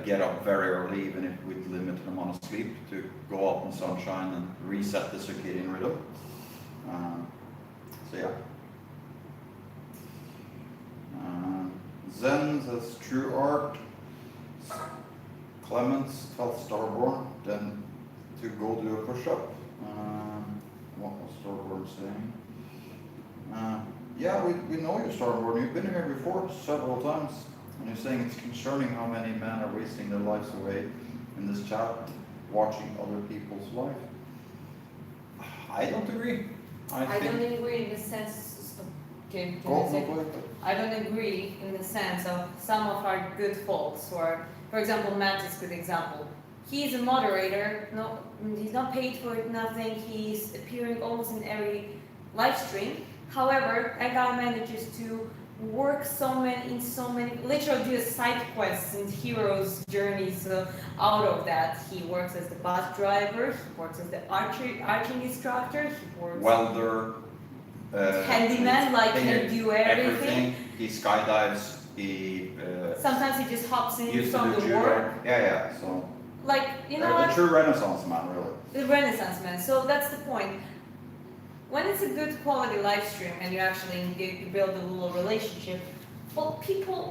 get up very early, even if with limited amount of sleep, to go out in sunshine and reset the circadian rhythm. So yeah. Zen says true art. Clemens tells Starborn then to go do a push-up. What was Starborn saying? Yeah, we know you, Starborn. You've been here before several times. And you're saying it's concerning how many men are wasting their lives away in this chat, watching other people's life. I don't agree. I don't agree in the sense. Can I say? I don't agree in the sense of some of our good folks who are, for example, Matt is a good example. He's a moderator. No, he's not paid for it. Nothing. He's appearing almost in every live stream. However, that guy manages to work literally do side quests and heroes journeys out of that. He works as the bus driver, he works as the arching instructor, he works welder, handyman, like can do everything. He skydives, he sometimes he just hops in used from to do the work. Yeah, so like the true Renaissance man, really. The Renaissance man. So that's the point. When it's a good quality live stream and you actually you build a little relationship, well,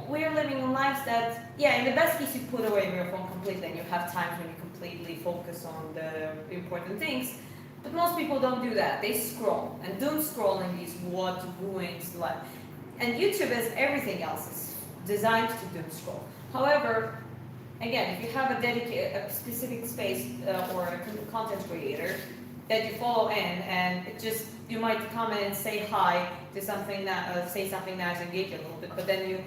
we're living in lives that, yeah, in the best case you put away your phone completely and you have times when you completely focus on the important things, but most people don't do that. They scroll, and doom scrolling is what ruins life. And YouTube, as everything else, is designed to doom scroll. However, again, if you have a specific space or a content creator that you follow in, and you might come in and say hi to something that say something nice, engage a little bit, but then you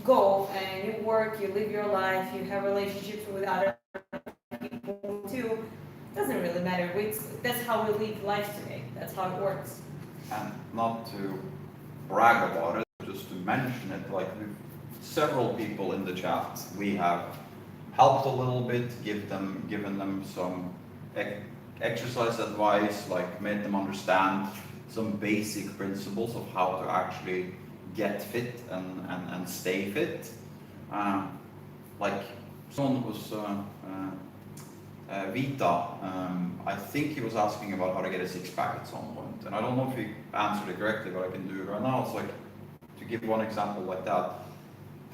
go and you work, you live your life, you have relationships with other people too. It doesn't really matter. That's how we live life today. That's how it works. And not to brag about it, just to mention it, like several people in the chat, we have helped a little bit, given them some exercise advice, like made them understand some basic principles of how to actually get fit and stay fit. Like someone was Vita, I think he was asking about how to get a six-pack at some point, and I don't know if he answered it correctly, but I can do it right now. It's like, to give one example like that,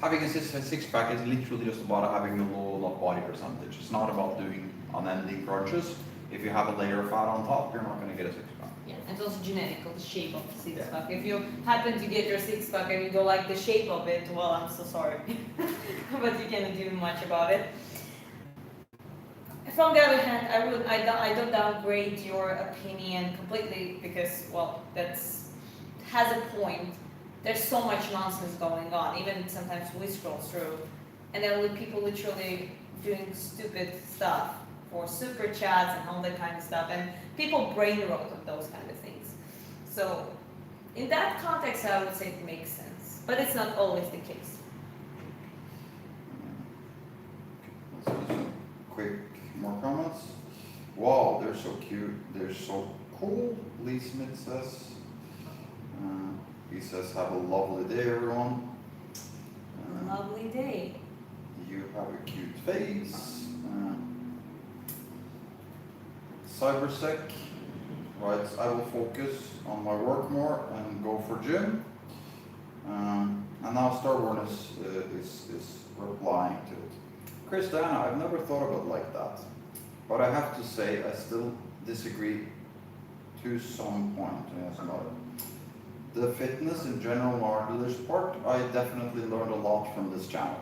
having a six-pack is literally just about having a low body percentage. It's not about doing unending crunches. If you have a layer of fat on top, you're not going to get a six-pack. Yeah, and it's also genetic of the shape of the six-pack. If you happen to get your six-pack and you don't like the shape of it, well, I'm so sorry. But you cannot do much about it. from the other hand, I don't downgrade your opinion completely because, well, that's has a point. There's so much nonsense going on. Even sometimes we scroll through, and there are people literally doing stupid stuff for super chats and all that kind of stuff, and people brain rot on those kind of things. So, in that context, I would say it makes sense, but it's not always the case. Let's do some quick more comments. Wow, they're so cute. They're so cool. Lee Smith says. He says, have a lovely day, everyone. Lovely day. You have a cute face. Cybersec writes, I will focus on my work more and go for gym. And now Starborn is replying to it. Christiana, I've never thought of it like that. But I have to say, I still disagree to some point. Yes, about it. The fitness in general marvelous part, I definitely learned a lot from this channel.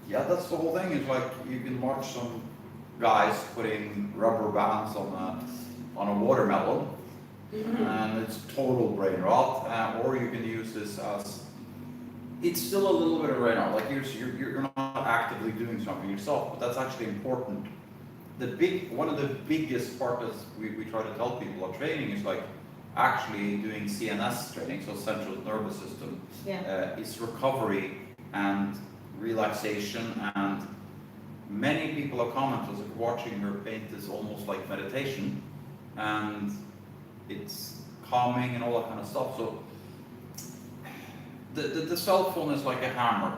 Yeah, that's the whole thing, is like you can watch some guys putting rubber bands on a watermelon, and it's total brain rot, or you can use this as, it's still a little bit of brain rot, like you're not actively doing something yourself, but that's actually important. One of the biggest parts we try to tell people of training is like, actually doing CNS training, so central nervous system, is recovery and relaxation, and many people have commented like watching her paint is almost like meditation, and it's calming and all that kind of stuff. So the cell phone is like a hammer.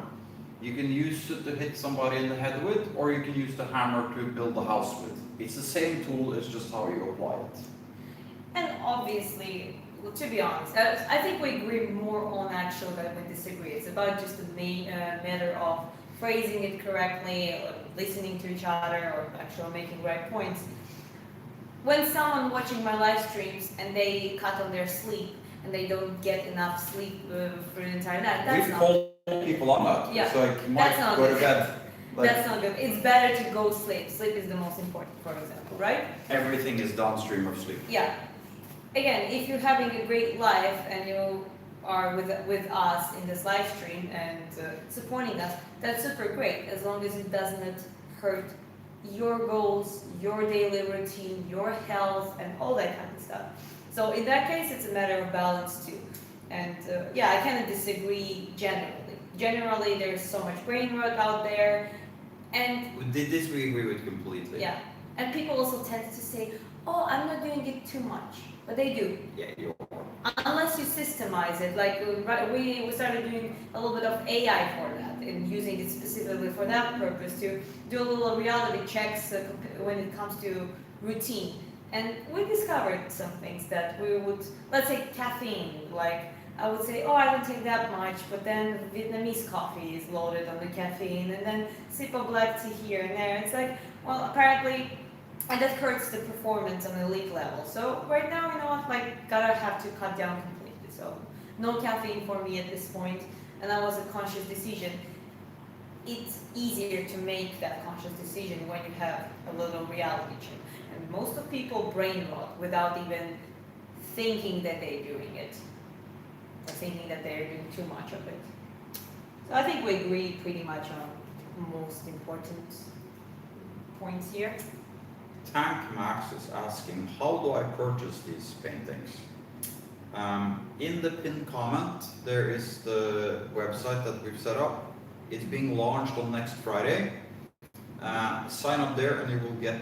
You can use it to hit somebody in the head with, or you can use the hammer to build a house with. It's the same tool, it's just how you apply it. And obviously, well, to be honest, I think we agree more on actual than we disagree. It's about just the matter of phrasing it correctly, or listening to each other, or actually making right points. When someone watching my live streams and they cut on their sleep and they don't get enough sleep for the entire night, that's We've called people on that. Yeah, It's like, you might that's not go to good. bed. Like, that's not good. It's better to go sleep. Sleep is the most important, for example, right? everything is downstream of sleep. Yeah. Again, if you're having a great life and you are with us in this live stream and supporting us, that's super great, as long as it doesn't hurt your goals, your daily routine, your health, and all that kind of stuff. So in that case, it's a matter of balance too. And yeah, I kind of disagree generally. Generally, there's so much brain rot out there, and This we agree with completely. yeah, and people also tend to say, "Oh, I'm not doing it too much," but they do. Yeah, you are. Unless you systemize it, like we started doing a little bit of AI for that and using it specifically for that purpose to do a little reality checks when it comes to routine. And we discovered some things that we would, let's say caffeine, like I would say, oh, I don't take that much, but then Vietnamese coffee is loaded on the caffeine, and then sip of black tea here and there. It's like, well, apparently, and that hurts the performance on the elite level. So right now, you know what, like, gotta have to cut down completely. So no caffeine for me at this point, and that was a conscious decision. It's easier to make that conscious decision when you have a little reality check. And most of people brain rot without even thinking that they're doing it, or thinking that they're doing too much of it. So I think we agree pretty much on most important points here. Tank Max is asking, how do I purchase these paintings? In the pinned comment, there is the website that we've set up. It's being launched on next Friday. Sign up there and you will get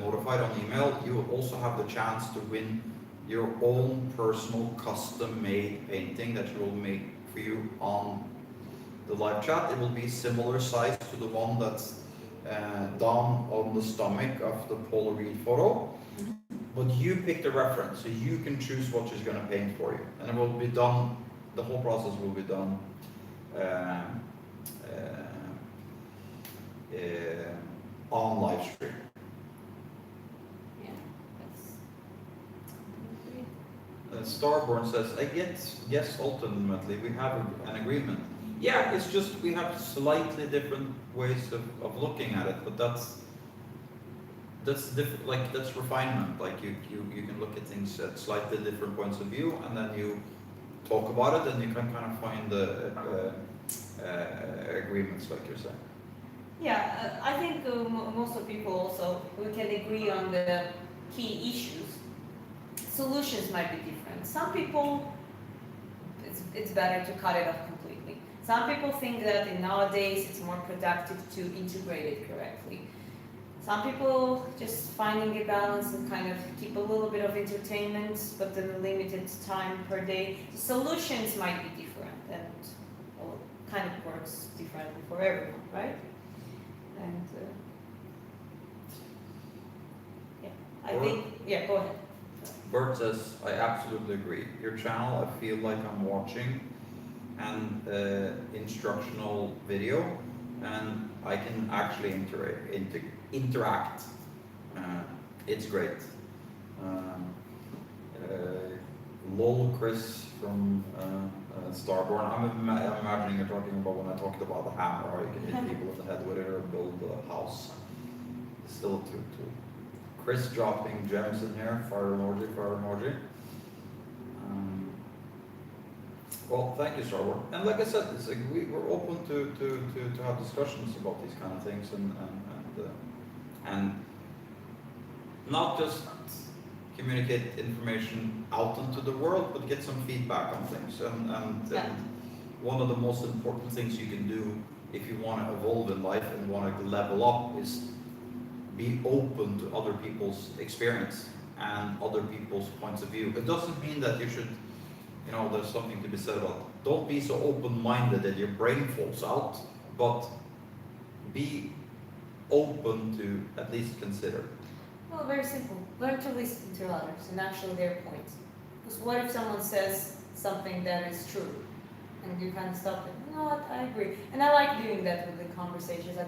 notified on email. You will also have the chance to win your own personal custom-made painting that you will make for you on the live chat. It will be similar size to the one that's down on the stomach of the Polaroid photo. But you pick the reference, so you can choose what she's going to paint for you. And it will be done, the whole process will be done on live stream. Yeah, that's Starborn says, I guess ultimately we have an agreement. Yeah, it's just we have slightly different ways of looking at it, but that's like that's refinement. Like you can look at things at slightly different points of view, and then you talk about it, and you can kind of find the agreements, like you're saying. Yeah, I think most of people also, we can agree on the key issues. Solutions might be different. Some people, it's better to cut it off completely. Some people think that in nowadays it's more productive to integrate it correctly. Some people just finding a balance and kind of keep a little bit of entertainment, but then a limited time per day. The solutions might be different and well, kind of works differently for everyone, right? And yeah, I think, yeah, go ahead. Bert says, I absolutely agree. Your channel, I feel like I'm watching an instructional video, and I can actually interact. It's great. Lol Chris from Starborn. I'm imagining you're talking about when I talked about the hammer, how you can hit people in the head with it or build a house. It's still a tool. Chris dropping gems in here. Fire emoji, fire emoji. Well, thank you, Starborn. And like I said, it's like we're open to have discussions about these kind of things and not just communicate information out into the world, but get some feedback on things. And one of the most important things you can do if you want to evolve in life and want to level up is be open to other people's experience and other people's points of view. It doesn't mean that you should, you know, there's something to be said about, don't be so open-minded that your brain falls out, but be open to at least consider. Well, very simple. Learn to listen to others and actually their points. Because what if someone says something that is true, and you kind of stop it? You know what? I agree. And I like doing that with the conversations. Like,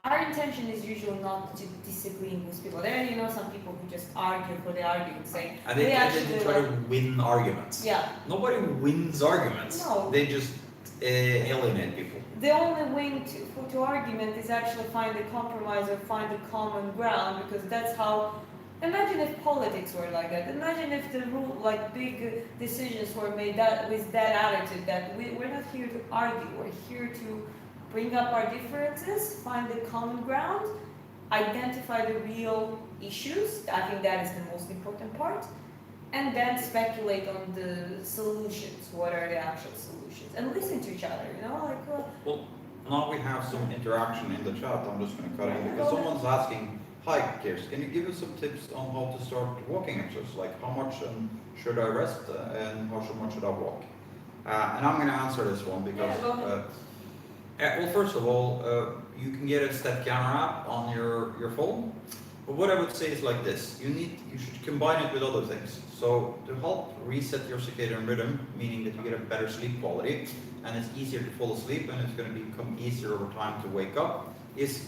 our intention is usually not to disagree with people. There, you know, some people who just argue for the argument's sake. And they try to win arguments. Yeah. Nobody wins arguments. No. They just alienate people. The only way to argument is actually find a compromise or find a common ground, because that's how. Imagine if politics were like that. Imagine if the rule, like big decisions were made that with that attitude that we're not here to argue. We're here to bring up our differences, find the common ground, identify the real issues. I think that is the most important part, and then speculate on the solutions. What are the actual solutions? And listen to each other. You know, like. Well, now we have some interaction in the chat. I'm just going to cut in because someone's asking, hi, Kirs, can you give us some tips on how to start walking exercise? Like how much should I rest and how much should I walk? And I'm going to answer this one because, well, first of all, you can get a step counter app on your phone. But what I would say is like this: you should combine it with other things. So to help reset your circadian rhythm, meaning that you get a better sleep quality and it's easier to fall asleep and it's going to become easier over time to wake up, is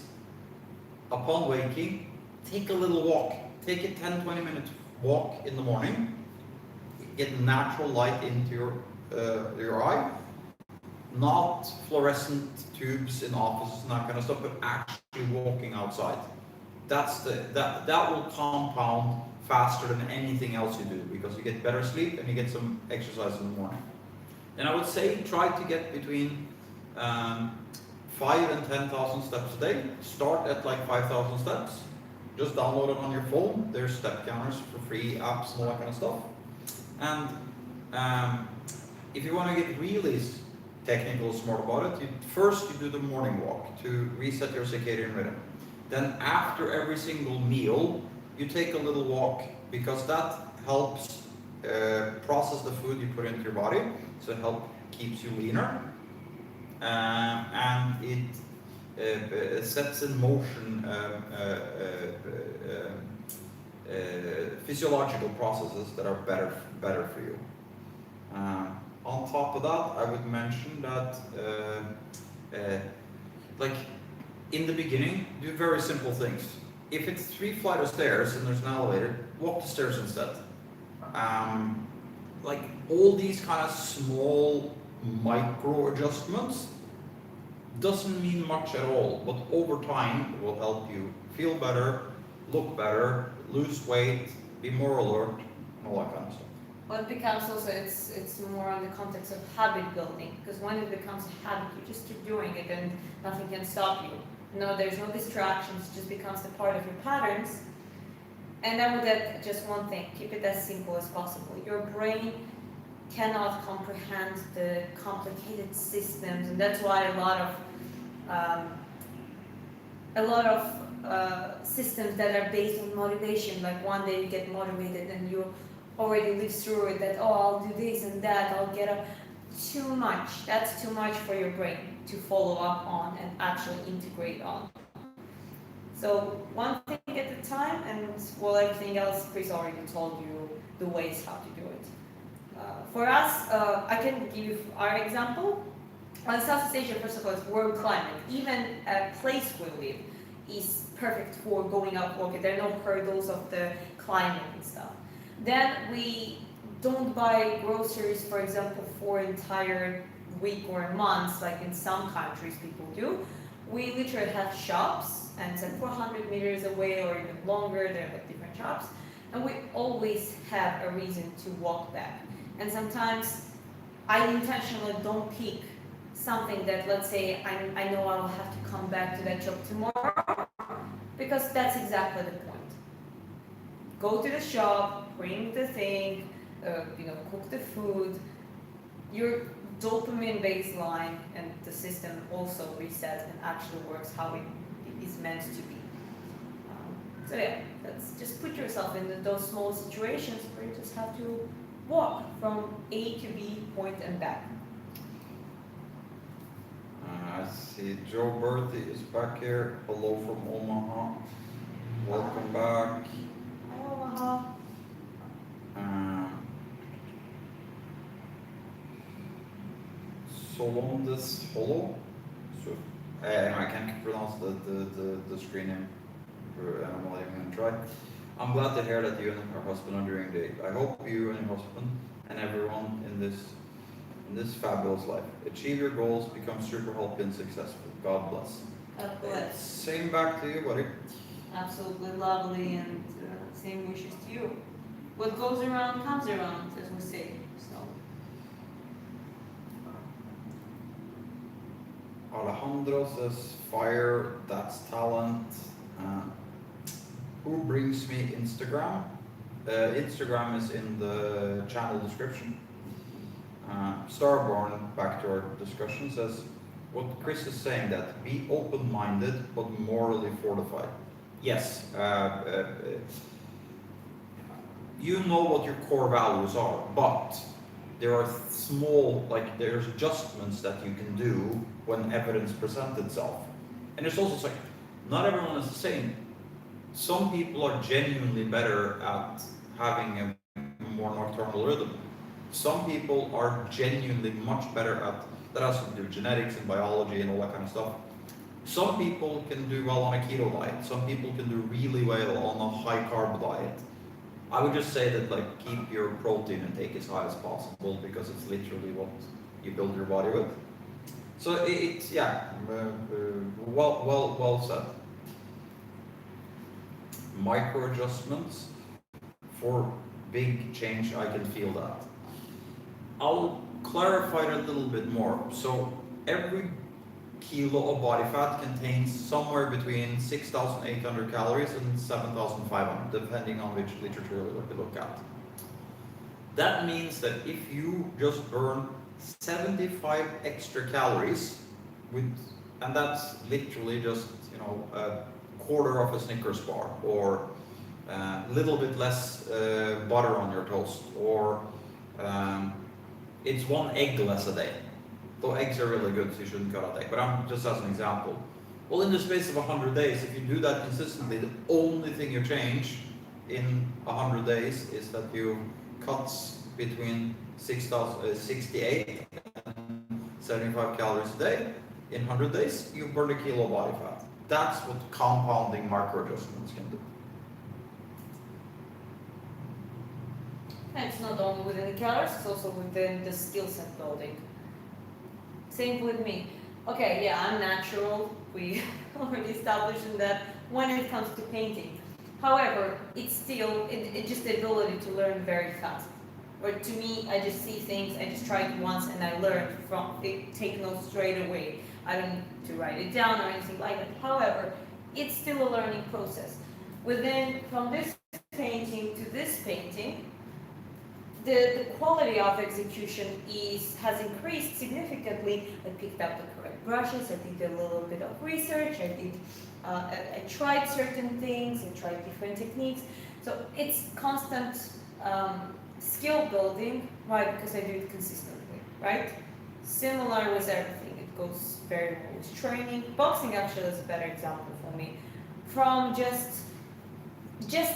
upon waking, take a little walk. Take a 10-20 minute walk in the morning. Get natural light into your eye. Not fluorescent tubes in offices and that kind of stuff, but actually walking outside. That will compound faster than anything else you do, because you get better sleep and you get some exercise in the morning. And I would say try to get between 5 and 10,000 steps a day. Start at like 5,000 steps. Just download it on your phone. There's step counters for free, apps and all that kind of stuff. And if you want to get really technical, smart about it, first you do the morning walk to reset your circadian rhythm. Then after every single meal, you take a little walk, because that helps process the food you put into your body, so it keeps you leaner, and it sets in motion physiological processes that are better for you. On top of that, I would mention that like in the beginning, do very simple things. If it's 3 flights of stairs and there's an elevator, walk the stairs instead. Like all these kind of small micro adjustments doesn't mean much at all, but over time it will help you feel better, look better, lose weight, be more alert, and all that kind of stuff. Well, it becomes also, it's more on the context of habit building, because when it becomes a habit, you just keep doing it and nothing can stop you. No, there's no distractions, it just becomes the part of your patterns. And then with that, just one thing, keep it as simple as possible. Your brain cannot comprehend the complicated systems, and that's why a lot of systems that are based on motivation, like one day you get motivated and you already live through it, that, oh, I'll do this and that, I'll get up. Too much. That's too much for your brain to follow up on and actually integrate on. So one thing at a time, and well, everything else Chris already told you the ways how to do it. For us, I can give our example. On Southeast Asia, first of all, it's world climate. Even a place we live is perfect for going out walking. There are no hurdles of the climate and stuff. Then we don't buy groceries, for example, for an entire week or months, like in some countries people do. We literally have shops, and it's like 400 meters away or even longer, there are like different shops, and we always have a reason to walk back. And sometimes I intentionally don't pick something that, let's say, I know I will have to come back to that shop tomorrow, because that's exactly the point. Go to the shop, bring the thing, cook the food. Your dopamine baseline and the system also resets and actually works how it is meant to be. So yeah, let's just put yourself in those small situations where you just have to walk from A to B point and back. I see Joe Bertie is back here. Hello from Omaha. Welcome back. Hi, Omaha. Solondis Hollow. So, I can't pronounce the screen name. I'm not even gonna try. I'm glad to hear that you and your husband are doing great. I hope you and your husband and everyone in this fabulous life achieve your goals, become super healthy and successful. God bless. God bless. Same back to you, buddy. Absolutely lovely, and same wishes to you. What goes around comes around, as we say. So. Alejandro says, fire, that's talent. Who brings me Instagram? Instagram is in the channel description. Starborn, back to our discussion, says, what Chris is saying, that be open-minded but morally fortified. Yes, you know what your core values are, but there are small, like there's adjustments that you can do when evidence presents itself. And it's also like, not everyone is the same. Some people are genuinely better at having a more nocturnal rhythm. Some people are genuinely much better at, that has to do with genetics and biology and all that kind of stuff. Some people can do well on a keto diet. Some people can do really well on a high carb diet. I would just say that, like, keep your protein intake as high as possible, because it's literally what you build your body with. So it's, yeah, well said. Micro adjustments for big change, I can feel that. I'll clarify it a little bit more. So every kilo of body fat contains somewhere between 6,800 calories and 7,500, depending on which literature you look at. That means that if you just burn 75 extra calories, and that's literally just, a quarter of a Snickers bar, or a little bit less butter on your toast, or it's one egg less a day. Though eggs are really good, so you shouldn't cut out egg. But I'm just as an example. Well, in the space of 100 days, if you do that consistently, the only thing you change in 100 days is that you cut between 68 and 75 calories a day. In 100 days, you burn a kilo of body fat. That's what compounding micro adjustments can do. And it's not only within the calories, it's also within the skill set building. Same with me. Okay, yeah, I'm natural. We already established in that when it comes to painting. However, it's still it's just the ability to learn very fast. Or to me, I just see things, I just try it once and I learn from it, take notes straight away. I don't need to write it down or anything like that. However, it's still a learning process. From this painting to this painting, the quality of execution has increased significantly. I picked up the correct brushes, I did a little bit of research, I tried certain things, I tried different techniques. So it's constant skill building, right? Because I do it consistently, right? Similar with everything, it goes very well with training. Boxing actually is a better example for me. From just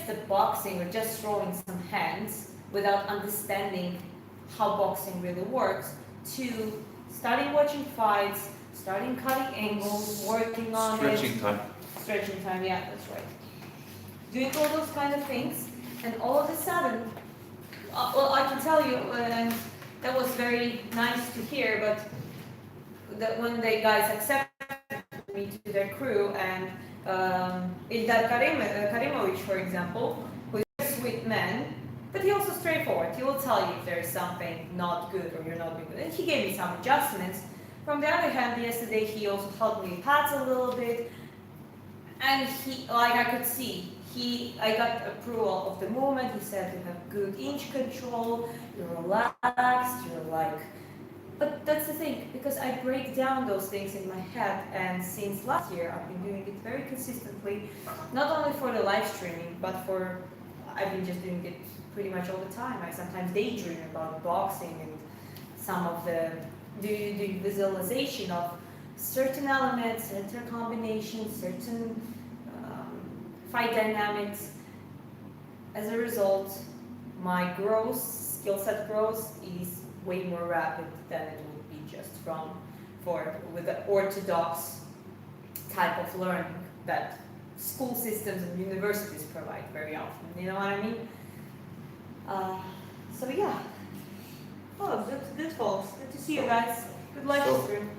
the boxing or just throwing some hands without understanding how boxing really works, to starting watching fights, starting cutting angles, working on Stretching time. Stretching time, yeah, that's right. Doing all those kind of things, and all of a sudden, well, I can tell you, that was very nice to hear, but that when the guys accepted me to their crew, and Ildar Karimovic, for example, who is a sweet man, but he also straightforward. He will tell you if there is something not good or you're not doing good. And he gave me some adjustments. From the other hand, yesterday he also helped me pads a little bit. And I could see, I got approval of the movement. He said you have good inch control, you're relaxed, you're like, but that's the thing, because I break down those things in my head, and since last year I've been doing it very consistently, not only for the live streaming, but I've been just doing it pretty much all the time. I sometimes daydream about boxing and some of the visualization of certain elements, certain combinations, certain fight dynamics. As a result, my skill set growth is way more rapid than it would be just with the orthodox type of learning that school systems and universities provide very often. You know what I mean? So yeah. Oh, good folks. Good to see you guys. Good live stream.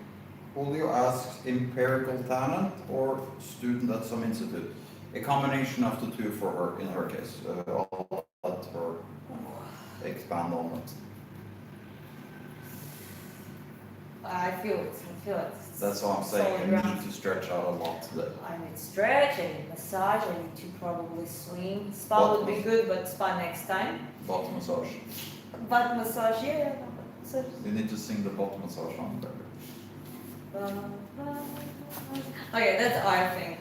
Julio asks empirical talent or student at some institute? A combination of the two for her, in her case. I'll let her expand on it. I feel it. That's what I'm saying. I need to stretch out a lot today. I need stretch, I need massage, I need to probably swing. Spa would be good, but spa next time. Butt massage. Butt massage, yeah. So, You need to sing the butt massage on there. okay, that's our thing.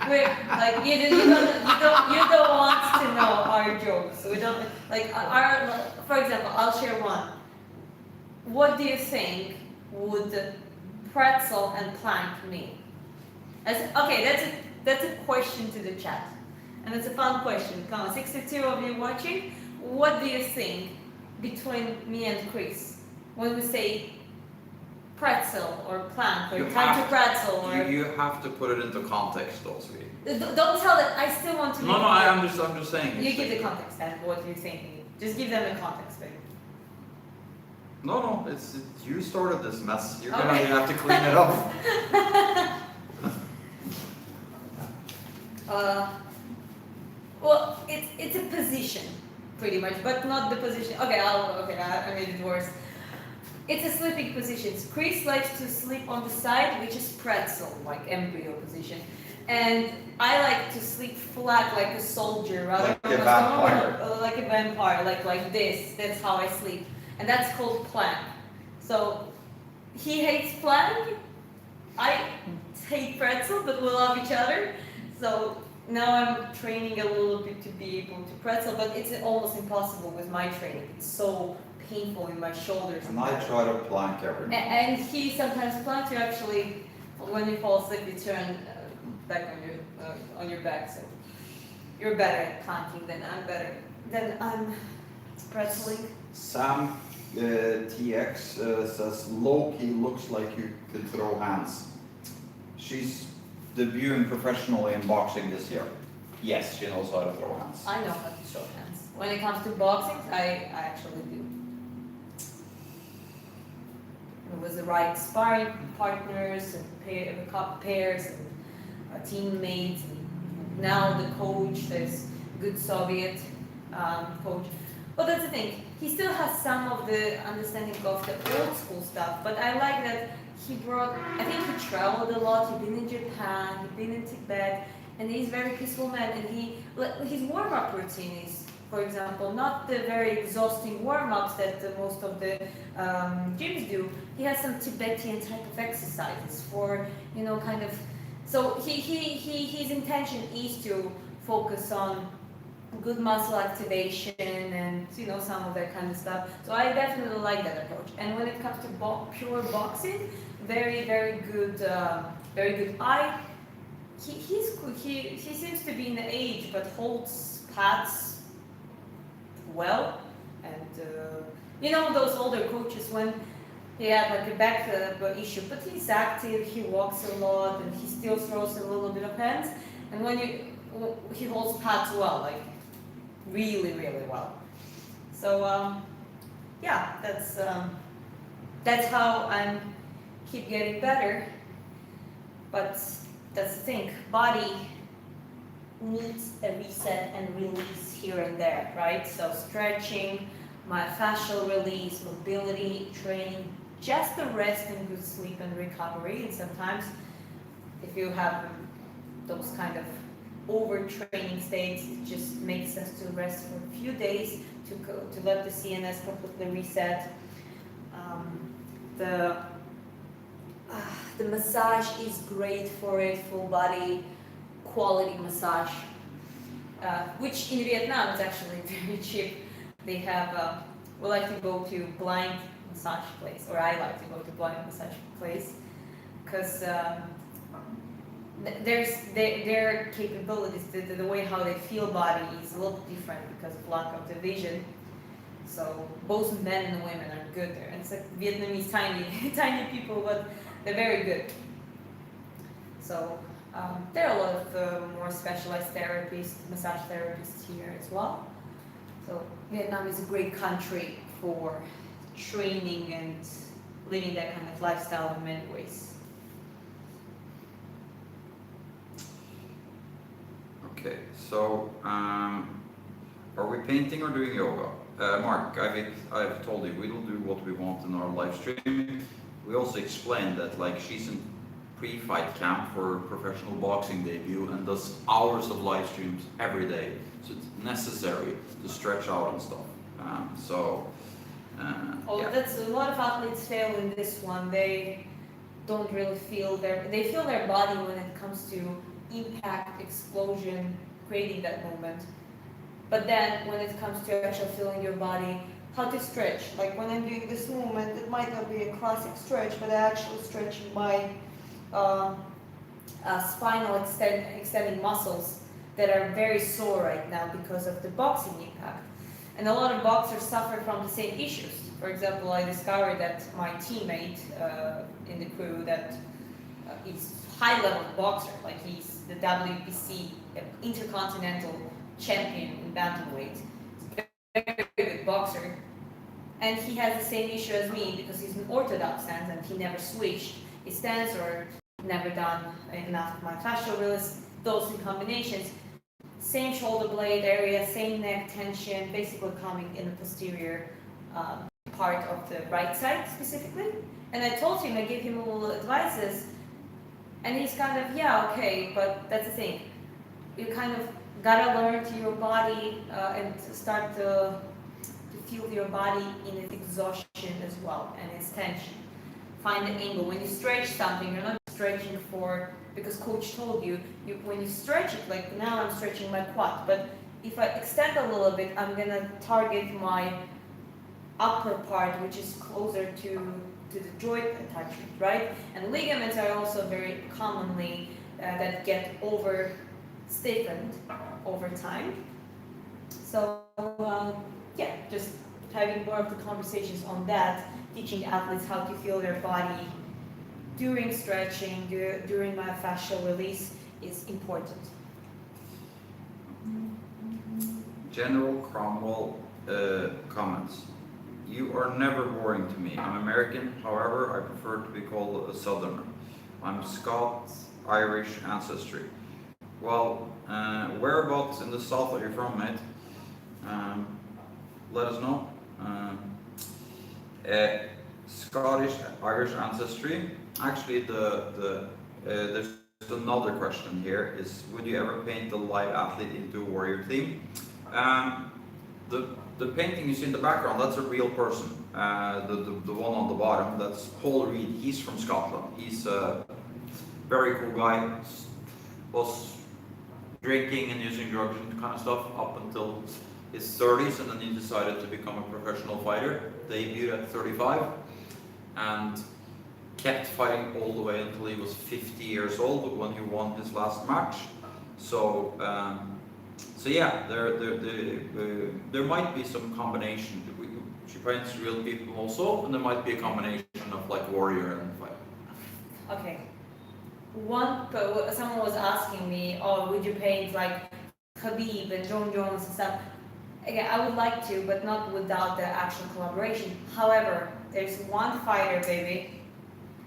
We're like you don't want to know our jokes. We don't like for example, I'll share one. What do you think would pretzel and plank mean? That's a question to the chat, and it's a fun question. Come on, 62 of you watching. What do you think between me and Chris when we say pretzel or plank or time to pretzel? Or You have to put it into context, also. don't tell them. I still want to. No, I'm just saying. You give the context and what you're thinking. Just give them the context, baby. No, it's you started this mess. You're Okay. gonna have to clean it up. Well, it's a position, pretty much, but not the position. I made it worse. It's a sleeping position. Chris likes to sleep on the side, which is pretzel, like embryo position. And I like to sleep flat like a soldier, rather Like a vampire. Like a vampire, like this. That's how I sleep. And that's called plank. So he hates plank. I hate pretzel, but we love each other. So now I'm training a little bit to be able to pretzel, but it's almost impossible with my training. It's so painful in my shoulders. And I try to plank every night. And he sometimes planks you actually, when you fall asleep, you turn back on your back. So you're better at planking than I'm pretzeling. Sam TX says Loki looks like you could throw hands. She's debuting professionally in boxing this year. Yes, she knows how to throw hands. I know how to throw hands. When it comes to boxing, I actually do. with the right sparring partners and pairs and teammates. Now the coach, there's good Soviet coach. But that's the thing, he still has some of the understanding of the old school stuff, but I like that he brought, I think he traveled a lot, he'd been in Japan, he'd been in Tibet, and he's a very peaceful man, and his warm-up routine is, for example, not the very exhausting warm-ups that most of the gyms do. He has some Tibetan type of exercises for, kind of, so his intention is to focus on good muscle activation and some of that kind of stuff. So I definitely like that approach. And when it comes to pure boxing, very good, very good eye. He seems to be in the age, but holds pads well. And those older coaches when he had like a back issue, but he's active. He walks a lot, and he still throws a little bit of hands. And when he holds pads well, like really well. So yeah, that's how I'm keep getting better. But that's the thing, body needs a reset and release here and there, right? So stretching, myofascial release, mobility training, just the rest and good sleep and recovery. And sometimes if you have those kind of overtraining states, it just makes sense to rest for a few days to let the CNS completely reset. The massage is great for it, full body quality massage, which in Vietnam is actually very cheap. They have, we like to go to blind massage place, or I like to go to blind massage place, because their capabilities, the way how they feel body is a little different because of lack of the vision. So both men and women are good there. And it's like Vietnamese tiny people, but they're very good. So there are a lot of more specialized therapists, massage therapists here as well. So Vietnam is a great country for training and living that kind of lifestyle in many ways. Okay, so are we painting or doing yoga? Mark, I've told you we'll do what we want in our live stream. We also explained that like she's in pre-fight camp for professional boxing debut and does hours of live streams every day. So it's necessary to stretch out and stuff. Yeah. That's a lot of athletes fail in this one. They don't really feel they feel their body when it comes to impact, explosion, creating that movement. But then when it comes to actually feeling your body, how to stretch. Like when I'm doing this movement, it might not be a classic stretch, but I'm actually stretching my spinal extending muscles that are very sore right now because of the boxing impact. And a lot of boxers suffer from the same issues. For example, I discovered that my teammate in the crew that is high-level boxer, like he's the WBC intercontinental champion in bantamweight, very good boxer, and he has the same issue as me because he's an orthodox stance and he never switched his stance or never done enough myofascial release, those in combinations. Same shoulder blade area, same neck tension, basically coming in the posterior part of the right side specifically. And I told him, I gave him a little advices, and he's kind of, yeah, okay, but that's the thing. You kind of gotta learn to your body and start to feel your body in its exhaustion as well and its tension. Find an angle. When you stretch something, you're not stretching because coach told you, when you stretch it, like now I'm stretching my quad, but if I extend a little bit, I'm gonna target my upper part, which is closer to the joint attachment, right? And ligaments are also very commonly that get over stiffened over time. So yeah, just having more of the conversations on that, teaching athletes how to feel their body during stretching, during myofascial release is important. General Cromwell comments. You are never boring to me. I'm American, however, I prefer to be called a Southerner. I'm Scot-Irish ancestry. Well, whereabouts in the south are you from, mate? Let us know. Scottish Irish ancestry. Actually, there's another question here. Is would you ever paint the live athlete into a warrior theme? The painting you see in the background, that's a real person. The one on the bottom, that's Paul Reed. He's from Scotland. He's a very cool guy. Was drinking and using drugs and kind of stuff up until his 30s, and then he decided to become a professional fighter. Debuted at 35 and kept fighting all the way until he was 50 years old when he won his last match. So yeah, there might be some combination. She paints real people also, and there might be a combination of like warrior and fighter. Okay. Someone was asking me, oh, would you paint like Khabib and John Jones and stuff? Again, I would like to, but not without the actual collaboration. However, there's one fighter, baby,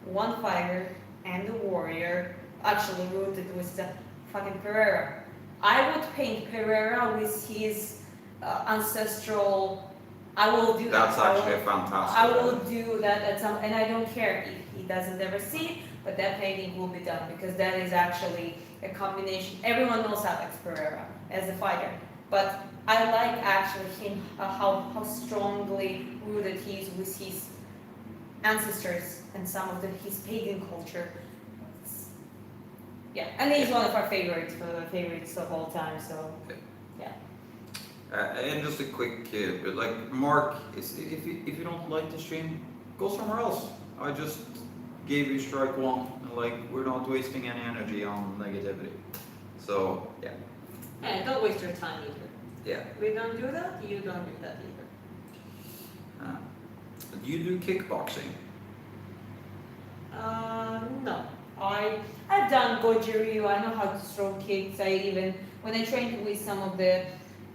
one fighter and the warrior actually rooted with the fucking Pereira. I would paint Pereira with his ancestral. I will do that. That's actually a fantastic. I will do that at some, and I don't care if he doesn't ever see it, but that painting will be done because that is actually a combination. Everyone knows Alex Pereira as a fighter, but I like actually him how strongly rooted he is with his ancestors and some of his pagan culture. Yeah, and he's one of our favorites of all time. So yeah. And just a quick, like Mark, if you don't like the stream, go somewhere else. I just gave you strike one, and like we're not wasting any energy on negativity. So yeah. And don't waste your time either. Yeah. We don't do that. You don't do that either. Do you do kickboxing? No. I've done Goju-Ryu. I know how to throw kicks. When I trained with some of the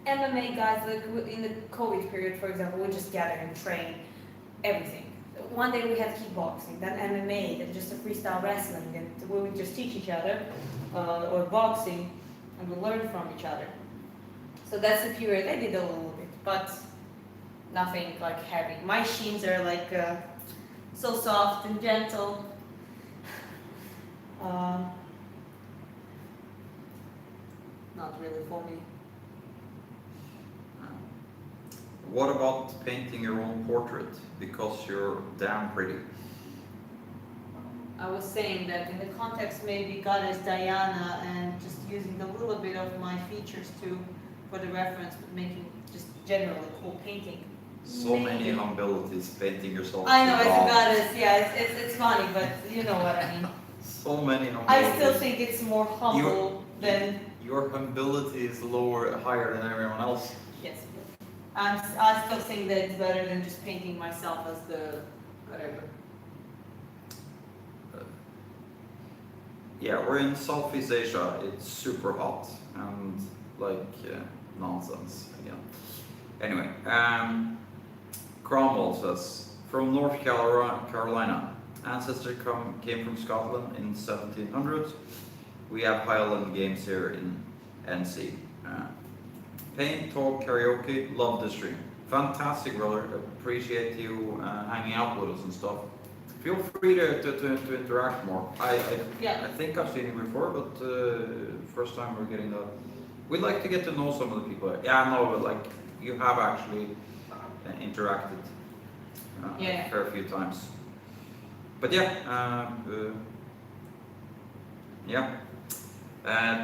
MMA guys, like in the COVID period, for example, we just gathered and trained everything. One day we had kickboxing, then MMA, then just a freestyle wrestling, and we would just teach each other, or boxing, and we learn from each other. So that's the period I did a little bit, but nothing like heavy. My shins are like so soft and gentle. Not really for me. What about painting your own portrait? Because you're damn pretty. I was saying that in the context maybe Goddess Diana and just using a little bit of my features too for the reference, but making just generally cool painting. So many abilities painting yourself. I know, it's a goddess, yeah, it's funny, but you know what I mean. So many abilities. I still think it's more humble than... Your ability is higher than everyone else. Yes. I still think that it's better than just painting myself as the whatever. Yeah, we're in Southeast Asia. It's super hot and like nonsense again. Anyway, Cromwell says from North Carolina. Ancestor came from Scotland in 1700s. We have Highland games here in NC. Paint, talk, karaoke, love the stream. Fantastic, brother. Appreciate you hanging out with us and stuff. Feel free to interact more. I think I've seen you before, but first time we're getting that. We'd like to get to know some of the people. Yeah, I know, but like you have actually interacted a fair few times. But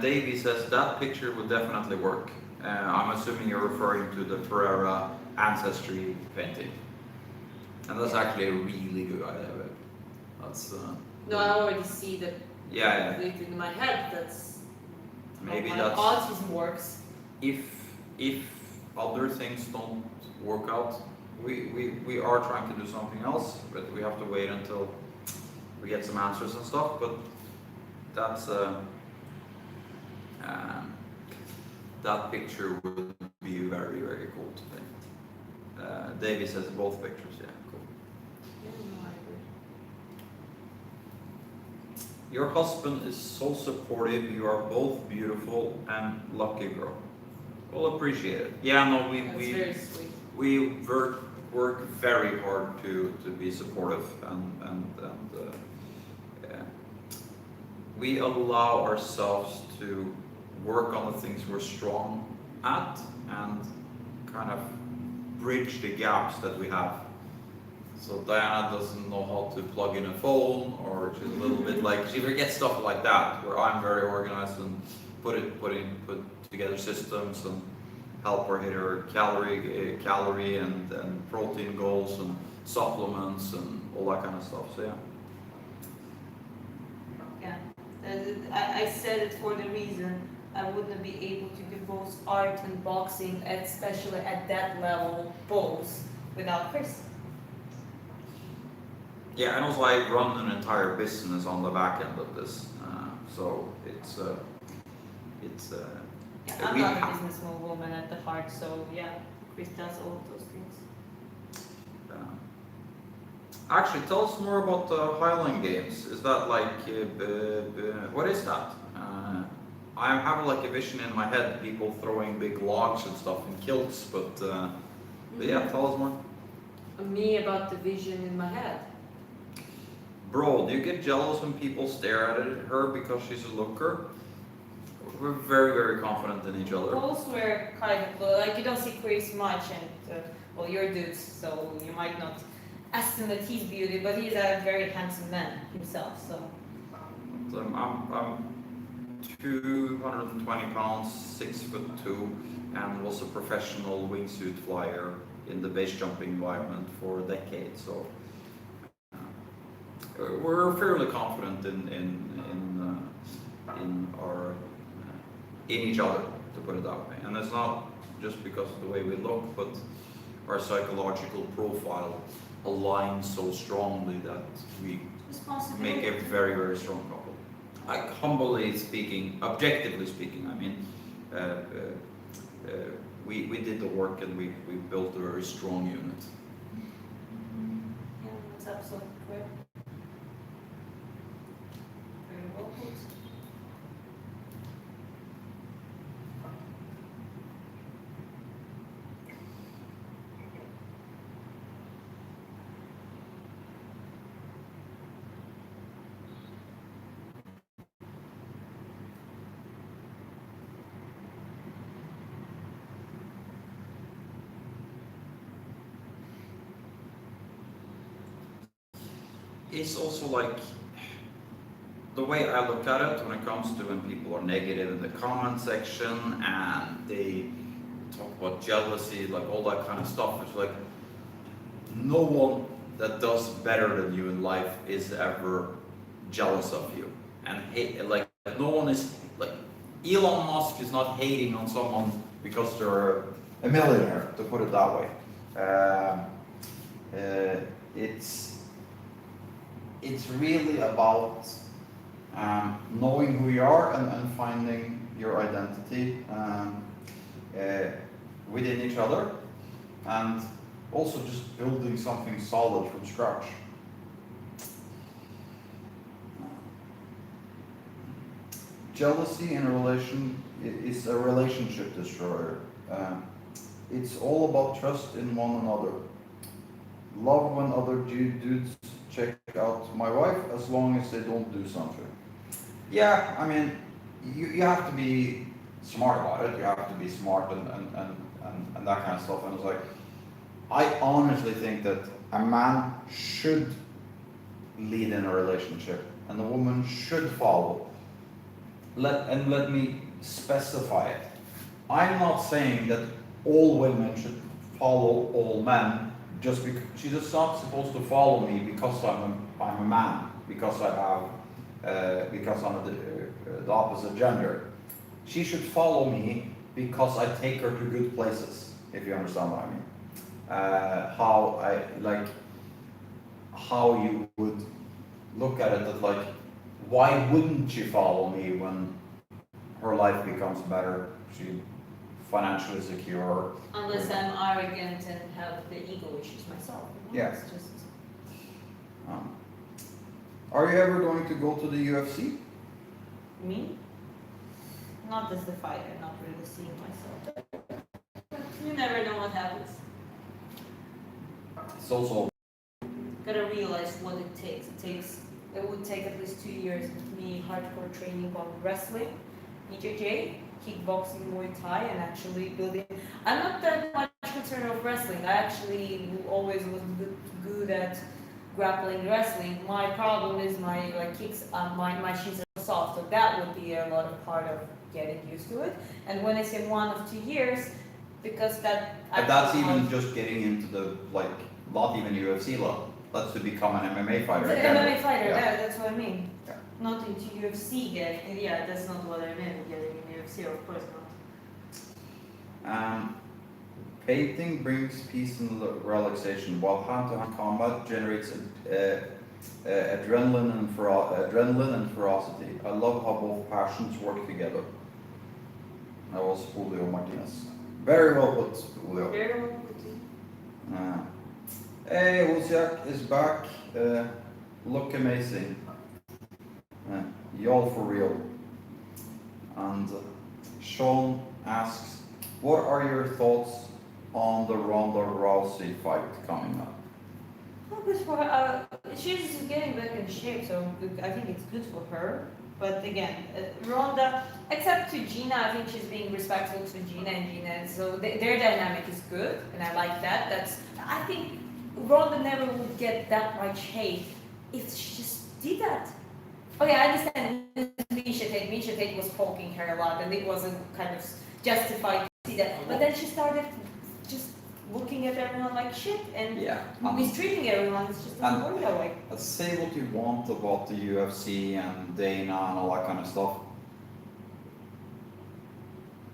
Davey says that picture would definitely work. I'm assuming you're referring to the Ferrara ancestry painting. And that's actually a really good idea. That's no, I already see that. Yeah. In my head, that's maybe how that's autism works. If other things don't work out, we are trying to do something else, but we have to wait until we get some answers and stuff. But that's that picture would be very, very cool to paint. Davey says both pictures, yeah, cool. Yeah, no, I agree. Your husband is so supportive, you are both beautiful and lucky girl. We'll appreciate it. Yeah, no, That's very sweet. we work very hard to be supportive and yeah. We allow ourselves to work on the things we're strong at and kind of bridge the gaps that we have. So Diana doesn't know how to plug in a phone, or she's a little bit like, she forgets stuff like that, where I'm very organized and put together systems and help her hit her calorie and protein goals and supplements and all that kind of stuff, so yeah. Yeah, I said it for the reason I wouldn't be able to do both art and boxing, especially at that level, both, without Chris. Yeah, and also I run an entire business on the back end of this, so it's Yeah, I'm we not a have- businesswoman at the heart, so yeah, Chris does all of those things. Actually, tell us more about the Highland Games. Is that like, what is that? I have like a vision in my head, people throwing big logs and stuff in kilts, but yeah, tell us more. Me about the vision in my head. Bro, do you get jealous when people stare at her because she's a looker? We're very, very confident in each other. Both were kind of like you don't see Chris much, and well, you're dudes, so you might not estimate his beauty, but he's a very handsome man himself. So I'm 220 pounds, 6'2", and was a professional wingsuit flyer in the base jumping environment for a decade. So we're fairly confident in each other, to put it that way. And it's not just because of the way we look, but our psychological profile aligns so strongly that we make a very, very strong couple. Like, humbly speaking, objectively speaking, I mean, we did the work and we built a very strong unit. yeah, that's absolutely correct. Very well put. It's also like, the way I look at it when it comes to when people are negative in the comment section and they talk about jealousy, like all that kind of stuff, it's like, no one that does better than you in life is ever jealous of you. And hate, like, no one is, like, Elon Musk is not hating on someone because they're a millionaire, to put it that way. It's really about knowing who you are and finding your identity within each other, and also just building something solid from scratch. Jealousy in a relation is a relationship destroyer. It's all about trust in one another. Love when other dudes check out my wife as long as they don't do something. Yeah, I mean, you have to be smart about it. You have to be smart and that kind of stuff. And it's like, I honestly think that a man should lead in a relationship and a woman should follow. Let me specify it. I'm not saying that all women should follow all men. Just because she's just not supposed to follow me because I'm a man, because I'm the opposite gender. She should follow me because I take her to good places, if you understand what I mean. How you would look at it, that like, why wouldn't she follow me when her life becomes better? She financially secure. Unless I'm arrogant and have the ego issues myself. You know? Yeah. It's just, Um, are you ever going to go to the UFC? me? Not as the fighter, not really seeing myself. But you never know what happens. It's also Gotta realize what it takes. It would take at least 2 years of me hardcore training on wrestling, BJJ, kickboxing, Muay Thai, and actually building. I'm not that much concerned of wrestling. I actually always was good at grappling wrestling. My problem is my kicks, my shins are soft, so that would be a lot of part of getting used to it. And when I say 1 or 2 years, because that. but that's actually even helps. just getting into the not even UFC level. That's to become an MMA fighter. The again. MMA fighter, Yeah. yeah, that's what I mean. Yeah. Not into UFC getting, yeah, that's not what I meant, getting in UFC, of course not. Painting brings peace and relaxation, while hand-to-hand combat generates adrenaline and ferocity. I love how both passions work together. That was Julio Martinez. Very well put, Julio. Very well put. Hey, Uziak is back. Look amazing. Y'all for real. And Sean asks, what are your thoughts on the Ronda Rousey fight coming up? Well, good for her. She's getting back in shape, so I think it's good for her. But again, Ronda, except to Gina, I think she's being respectful to Gina and Gina, so their dynamic is good, and I like that. I think Ronda never would get that much hate if she just did that. Okay, I understand Misha Tate. Misha Tate was poking her a lot, and it wasn't kind of justified to see that. But then she started just looking at everyone like shit and Yeah. mistreating everyone. It's just doesn't work that way. Say what you want about the UFC and Dana and all that kind of stuff.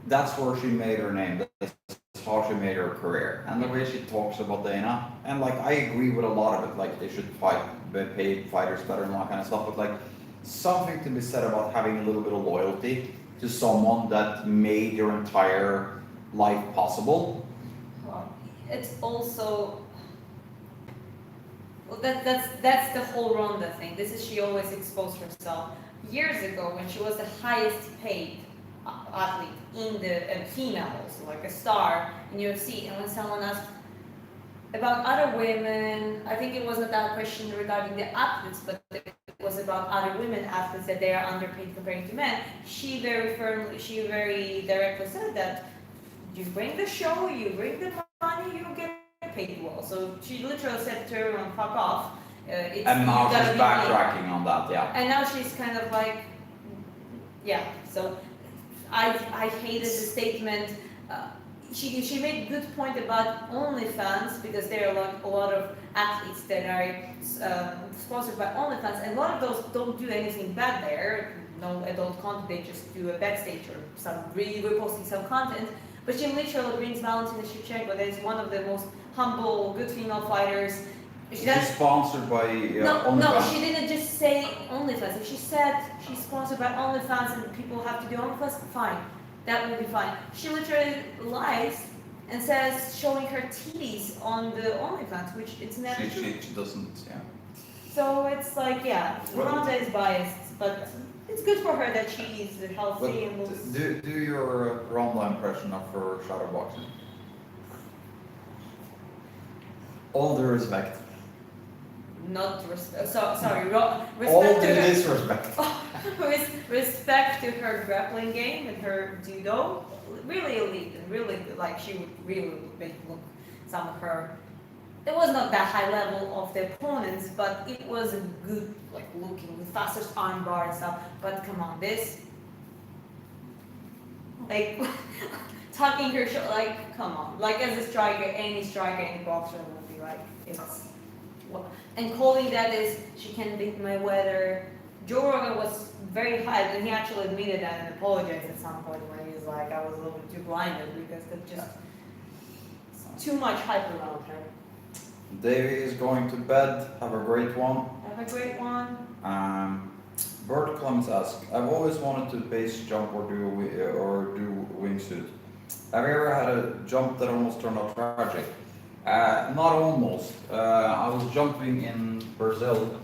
That's where she made her name. That's how she made her career. And the way she talks about Dana, and I agree with a lot of it. They should pay fighters better and all that kind of stuff. But something to be said about having a little bit of loyalty to someone that made your entire life possible. It's also well, that's the whole Ronda thing. This is she always exposed herself. Years ago, when she was the highest paid athlete in the female, also like a star in UFC, and when someone asked about other women, I think it wasn't that question regarding the athletes, but it was about other women athletes that they are underpaid compared to men. She very directly said that you bring the show, you bring the money, you get paid well. So she literally said to everyone, fuck off. And now she's backtracking on that, yeah. And now she's kind of like, yeah. So I hated the statement. She made a good point about OnlyFans, because there are a lot of athletes that are sponsored by OnlyFans, and a lot of those don't do anything bad there. No adult content, they just do a backstage or reposting some content. But she literally brings Valentina Shevchenko, that is one of the most humble, good female fighters. She's sponsored by OnlyFans. No, she didn't just say OnlyFans. If she said she's sponsored by OnlyFans and people have to do OnlyFans, fine. That would be fine. She literally lies and says showing her titties on the OnlyFans, which it's never true. She doesn't, yeah. So it's Ronda is biased, but it's good for her that she is healthy and looks. Do your Ronda impression of her shadowboxing. All due respect. Not respect. Sorry. Respect All to due her. disrespect. Respect to her grappling game and her judo. Really elite and really she would really make look some of her. It was not that high level of the opponents, but it was a good looking with fastest arm bar and stuff. But come on, this tucking her come on, as a striker, any boxer would be it's. And calling that is she can beat Mayweather. Joe Rogan was very high, and he actually admitted that and apologized at some point when he was like, I was a little bit too blinded because that's just too much hype around her. Davey is going to bed. Have a great one. Have a great one. Bert Clemens asks, I've always wanted to base jump or do wingsuit. Have you ever had a jump that almost turned out tragic? Not almost. I was jumping in Brazil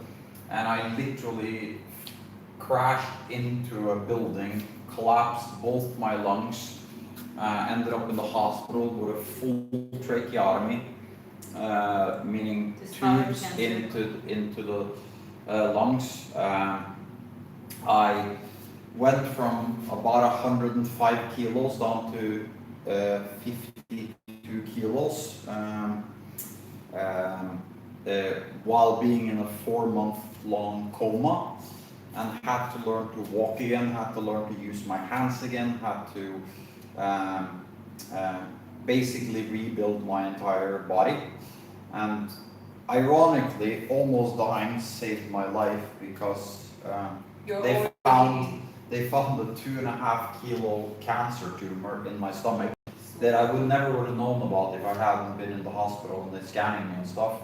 and I literally crashed into a building, collapsed both my lungs, ended up in the hospital with a full tracheotomy, meaning This bowel tubes cancer. into the lungs. I went from about 105 kilos down to 52 kilos while being in a 4-month-long coma, and had to learn to walk again, had to learn to use my hands again, had to basically rebuild my entire body. And ironically, almost dying saved my life because they found a 2.5 kilo cancer tumor in my stomach that I would never would have known about if I hadn't been in the hospital and they scanning me and stuff.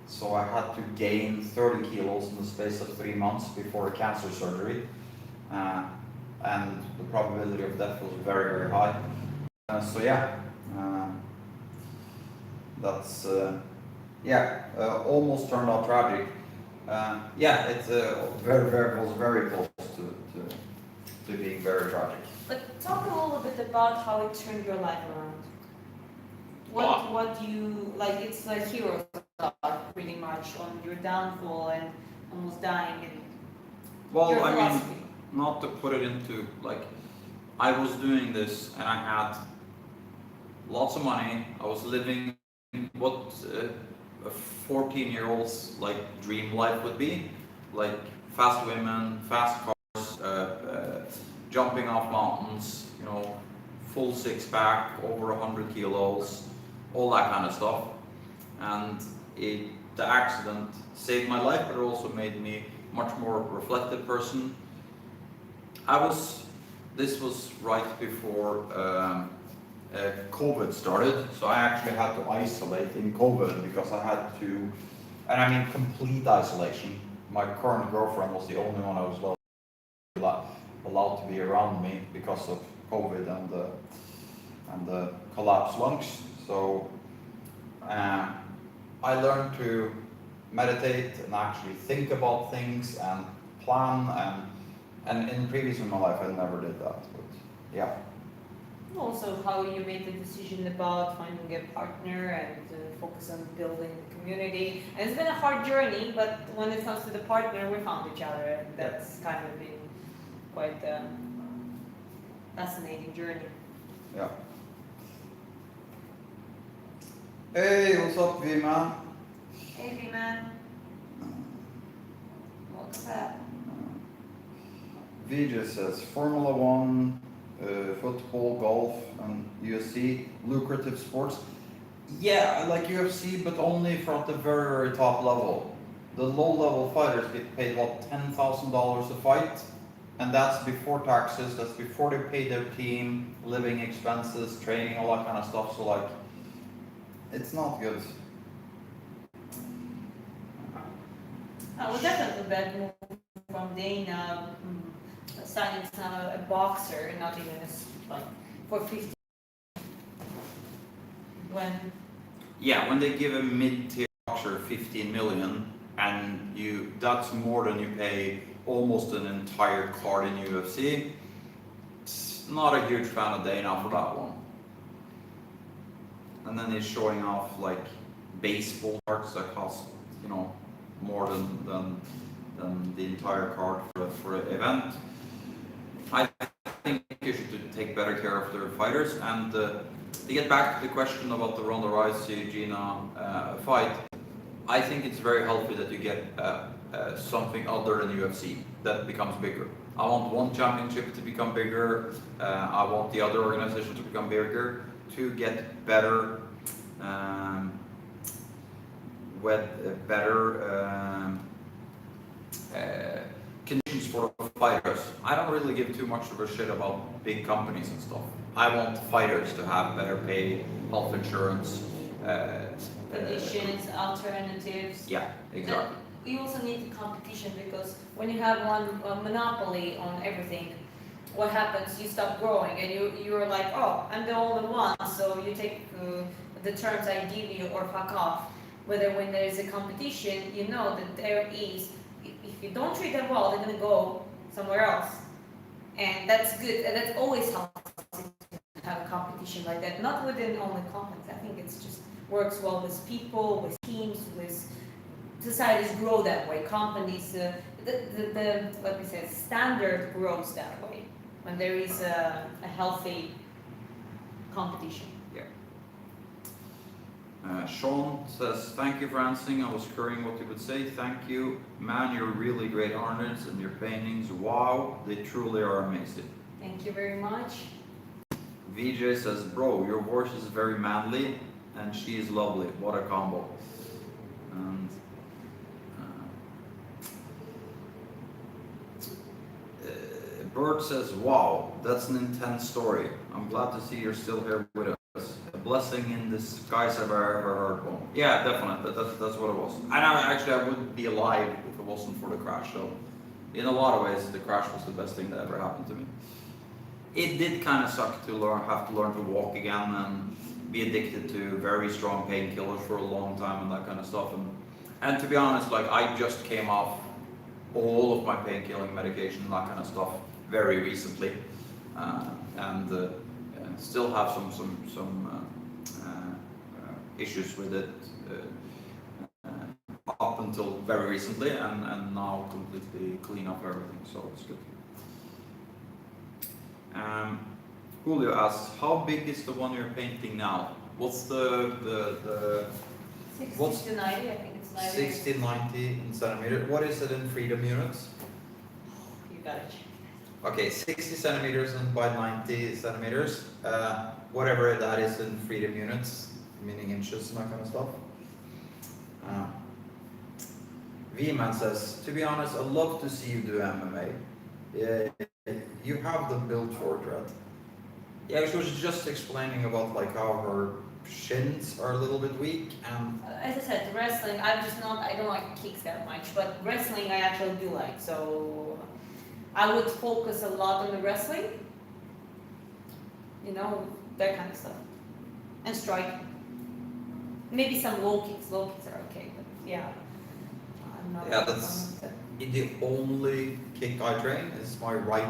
So I had to gain 30 kilos in the space of 3 months before a cancer surgery, and the probability of death was very, very high. So yeah, that's almost turned out tragic. Yeah, it's was very close to being very tragic. But talk a little bit about how it turned your life around. What you like? It's a hero stuff, pretty much, on your downfall and almost dying. And Well, your I mean, philosophy. not to put it into like, I was doing this and I had lots of money. I was living what a 14-year-old's like dream life would be, like fast women, fast cars, jumping off mountains, you know, full six-pack, over 100 kilos, all that kind of stuff. And the accident saved my life, but it also made me much more reflective person. This was right before COVID started, so I actually had to isolate in COVID because I had to, and I mean complete isolation. My current girlfriend was the only one I was allowed to be around me because of COVID and the collapsed lungs. So I learned to meditate and actually think about things and plan, and in previous in my life I never did that, but yeah. Also, how you made the decision about finding a partner and focus on building the community. And it's been a hard journey, but when it comes to the partner, we found each other, and that's kind of been quite a fascinating journey. Yeah. Hey, what's up, V-Man? Hey, V-Man. Welcome back. V just says Formula One, football, golf, and UFC, lucrative sports. Yeah, I like UFC, but only from the very, very top level. The low-level fighters get paid about $10,000 a fight, and that's before taxes. That's before they pay their team, living expenses, training, all that kind of stuff. So like, it's not good. I was definitely bad move from Dana signing a boxer, not even like for 50. When they give a mid-tier boxer 15 million, and that's more than you pay almost an entire card in UFC. It's not a huge fan of Dana for that one. And then he's showing off like baseball cards that cost, more than the entire card for an event. I think you should take better care of their fighters. And to get back to the question about the Ronda Rousey Gina fight, I think it's very healthy that you get something other than UFC that becomes bigger. I want one championship to become bigger. I want the other organization to become bigger to get better, conditions for the fighters. I don't really give too much of a shit about big companies and stuff. I want fighters to have better pay, health insurance, Conditions, alternatives. yeah, exactly. We also need the competition, because when you have one monopoly on everything, what happens? You stop growing, and you're like, oh, I'm the only one, so you take the terms I give you or fuck off. Whether when there is a competition, you know that there is, if you don't treat them well, they're gonna go somewhere else, and that's good. And that's always helps to have a competition like that. Not within only companies. I think it's just works well with people, with teams, with societies grow that way. Companies, the what we say, standard grows that way when there is a healthy competition. Sean says, thank you for answering. I was curious what you would say. Thank you. Man, you're really great artists and your paintings, wow, they truly are amazing. Thank you very much. VJ says, bro, your voice is very manly and she is lovely. What a combo. And Bert says, wow, that's an intense story. I'm glad to see you're still here with us. A blessing in disguise if I ever heard one. Yeah, definitely. That's what it was. And I wouldn't be alive if it wasn't for the crash. So, in a lot of ways, the crash was the best thing that ever happened to me. It did kind of suck to have to learn to walk again and be addicted to very strong painkillers for a long time and that kind of stuff. And to be honest, like I just came off all of my painkilling medication and that kind of stuff very recently, and still have some issues with it up until very recently, and now completely clean up everything, so it's good. Julio asks, how big is the one you're painting now? What's the 60 to 90, I think it's 90. 60, 90 in centimeters? What is it in freedom units? You got it. Okay, 60 centimeters and by 90 centimeters. Whatever that is in freedom units, meaning inches and that kind of stuff. V-Man says, to be honest, I'd love to see you do MMA. You have the build for it, right? Yeah, she was just explaining about like how her shins are a little bit weak and... As I said, wrestling, I don't like kicks that much, but wrestling I actually do like, so I would focus a lot on the wrestling, you know, that kind of stuff, and striking. Maybe some low kicks are okay, but yeah, I'm not... Yeah, that's the only kick I train is my right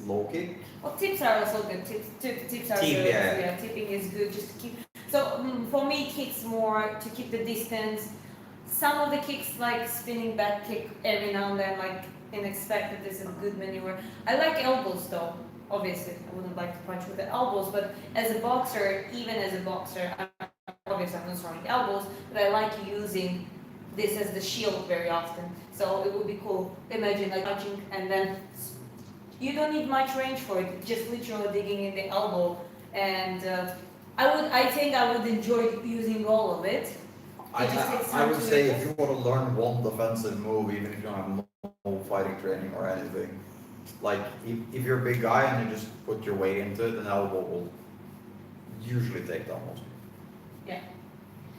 low kick. Well, tips are also good. Tips are good. Yeah, tipping is good. Just to keep. So for me, kicks more to keep the distance. Some of the kicks, like spinning back kick every now and then, like unexpected, is a good maneuver. I like elbows though. Obviously, I wouldn't like to punch with the elbows, but as a boxer, obviously I'm not throwing elbows, but I like using this as the shield very often. So it would be cool. Imagine like punching and then you don't need much range for it. Just literally digging in the elbow, and I think I would enjoy using all of it. I would say if you want to learn one defensive move, even if you don't have no fighting training or anything, like if you're a big guy and you just put your weight into it, an elbow will usually take down most. Yeah.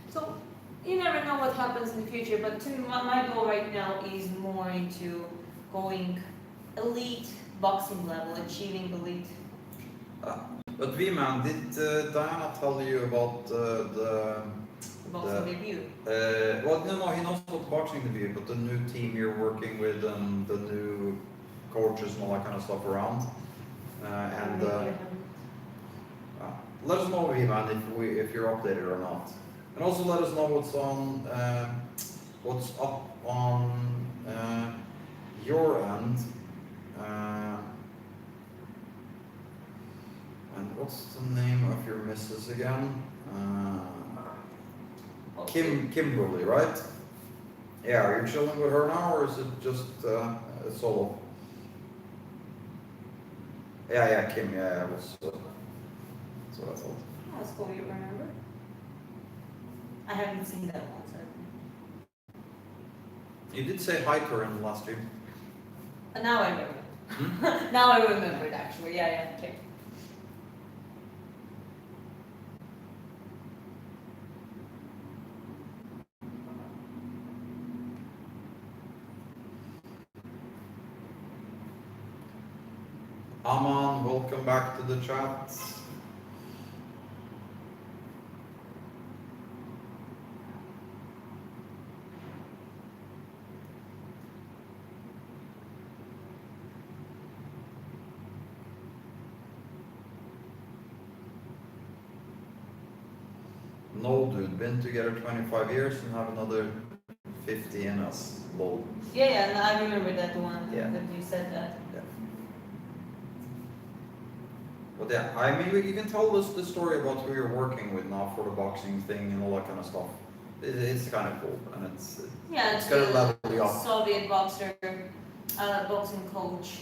So you never know what happens in the future, but my goal right now is more into going elite boxing level, achieving elite. But V-Man, did Diana tell you about the boxing debut? Well, no, he knows about the boxing debut, but the new team you're working with and the new coaches and all that kind of stuff around. Let us know, V-Man, if you're updated or not. And also let us know what's up on your end. And what's the name of your missus again? Kimberly, right? Yeah, are you chilling with her now, or is it just a solo? Yeah, Kim, yeah, it was, that's what I thought. That's cool, you remember? I haven't seen that one, so. You did say hi to her in the last stream. Now I remember. Now I remember it actually, yeah, okay. Aman, welcome back to the chat. No, dude, been together 25 years and have another 50 in us. Lol. Yeah, no, I remember that one, Yeah. that you said that. Yeah. But yeah, I mean, you can tell us the story about who you're working with now for the boxing thing and all that kind of stuff. It's kind of cool, and Yeah, it's gonna level you a up. Soviet boxing coach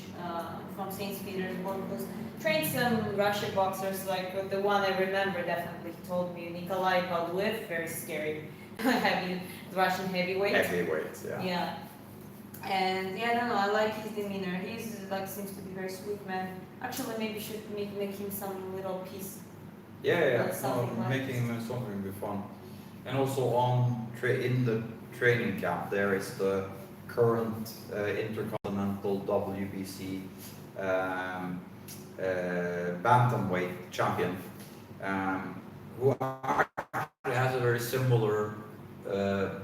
from St. Petersburg who's trained some Russian boxers, like the one I remember definitely, he told me, Nikolai Pavlov, very scary, heavy, Russian heavyweight. Heavyweight, yeah. Yeah. And yeah, I don't know, I like his demeanor. He's like, seems to be very sweet man. Actually, maybe should make him some little piece. Yeah. Like something like Making something would be fun. And also in the training camp, there is the current intercontinental WBC bantamweight champion, who actually has a very similar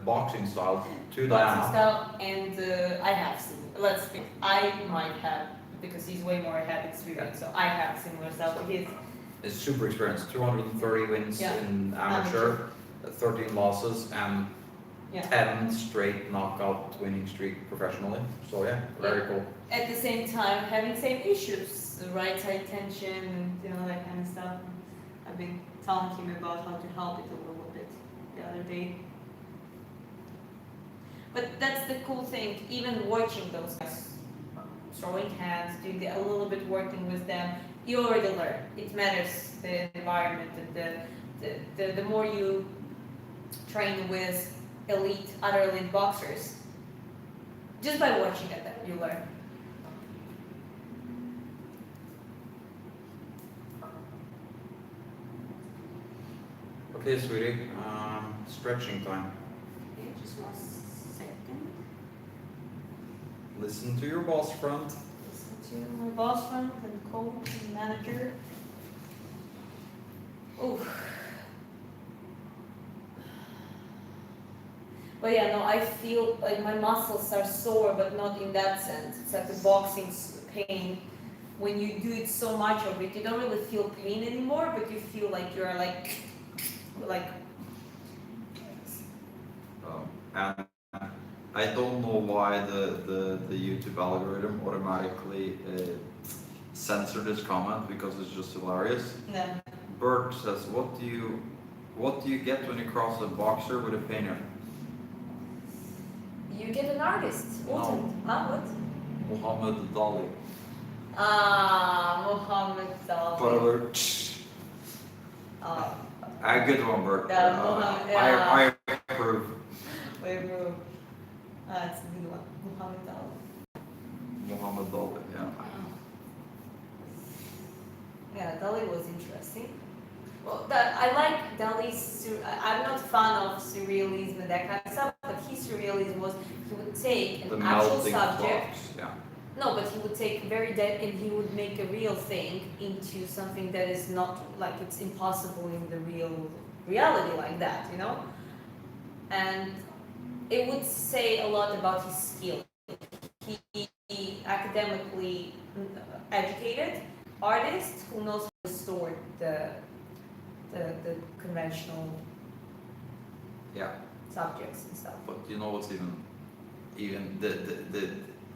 boxing style to boxing Diana. style, and I have seen. Let's be. I might have, because he's way more had experience, so I have similar style to his. Is super experienced, 230 wins Yeah. in amateur, 13 losses, and Yeah. 10 straight knockout winning streak professionally. So yeah, very cool. At the same time, having same issues, the right side tension, and that kind of stuff. I've been telling him about how to help it a little bit the other day. But that's the cool thing, even watching those guys throwing hands, doing a little bit working with them, you already learn. It matters, the environment, and the more you train with other elite boxers, just by watching at them, you learn. Okay, sweetie, stretching time. Okay, just 1 second. Listen to your boss friend. Listen to my boss friend and coach and manager. Oof. But yeah, no, I feel like my muscles are sore, but not in that sense. It's like the boxing pain. When you do it so much of it, you don't really feel pain anymore, but you feel like you're like. And I don't know why the YouTube algorithm automatically censored this comment because it's just hilarious. No. Bert says, what do you get when you cross a boxer with a painter? You get an artist. No. What? Muhammad Dali. Muhammad Dali. But a good one, Bert. Yeah, Muhammad, yeah. I approve. Wait, bro. It's a good one. Muhammad Dali. Muhammad Dali, yeah. Yeah, Dali was interesting. Well, I like Dali's. I'm not a fan of surrealism and that kind of stuff, but his surrealism was he would take The an actual melting subject. clocks, yeah. No, but he would take very dead and he would make a real thing into something that is not like it's impossible in the reality like that, And it would say a lot about his skill. He academically educated artist who knows how to distort the conventional subjects and stuff. But you know what's even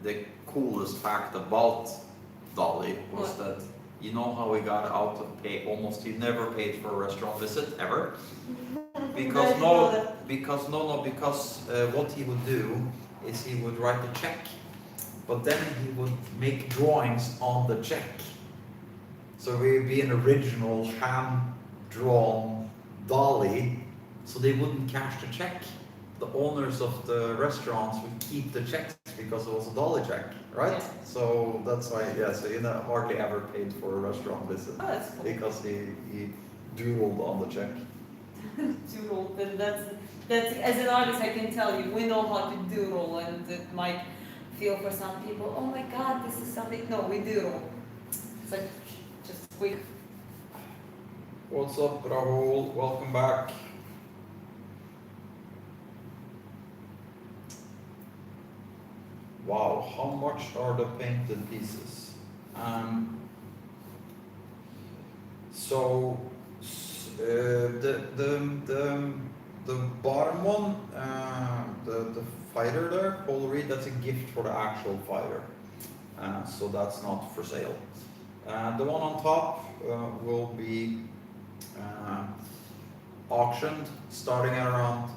the coolest fact about Dolly was What? that you know how he got out of pay he never paid for a restaurant visit ever because what he would do is he would write a check, but then he would make drawings on the check, so it would be an original hand drawn Dolly, so they wouldn't cash the check. The owners of the restaurants would keep the checks because it was a dollar check, right? Yeah. So that's why, so he hardly ever paid for a restaurant visit Oh, that's cool. because he doodled on the check. Doodle, that's as an artist I can tell you, we know how to doodle, and it might feel for some people, oh my god, this is something. No, we doodle. It's like just quick. What's up, Rahul? Welcome back. Wow, how much are the painted pieces? So the bottom one, the fighter there, Paul Reed, that's a gift for the actual fighter. So that's not for sale. The one on top will be auctioned starting at around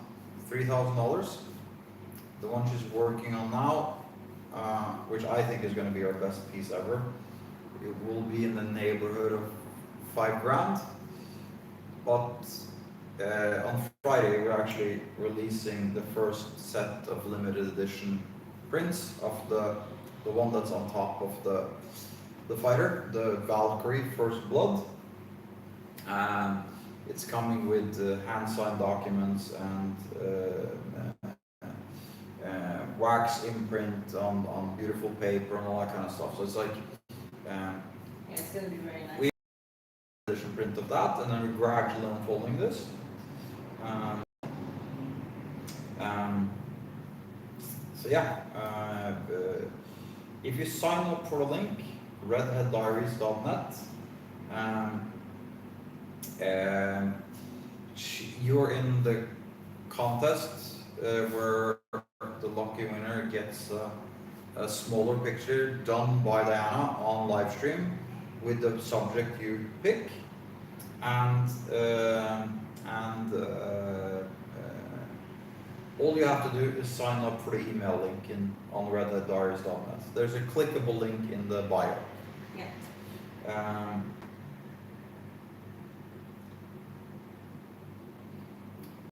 $3,000. The one she's working on now, which I think is going to be our best piece ever, it will be in the neighborhood of $5,000. But on Friday we're actually releasing the first set of limited edition prints of the one that's on top of the fighter, the Valkyrie First Blood. It's coming with hand-signed documents and wax imprint on beautiful paper and all that kind of stuff. So it's like Yeah, it's gonna be very nice. we edition print of that, and then we're gradually unfolding this. So yeah, if you sign up for the link, redheaddiaries.net, you're in the contest where the lucky winner gets a smaller picture done by Diana on live stream with the subject you pick, and all you have to do is sign up for the email link on redheaddiaries.net. There's a clickable link in the bio. Yeah.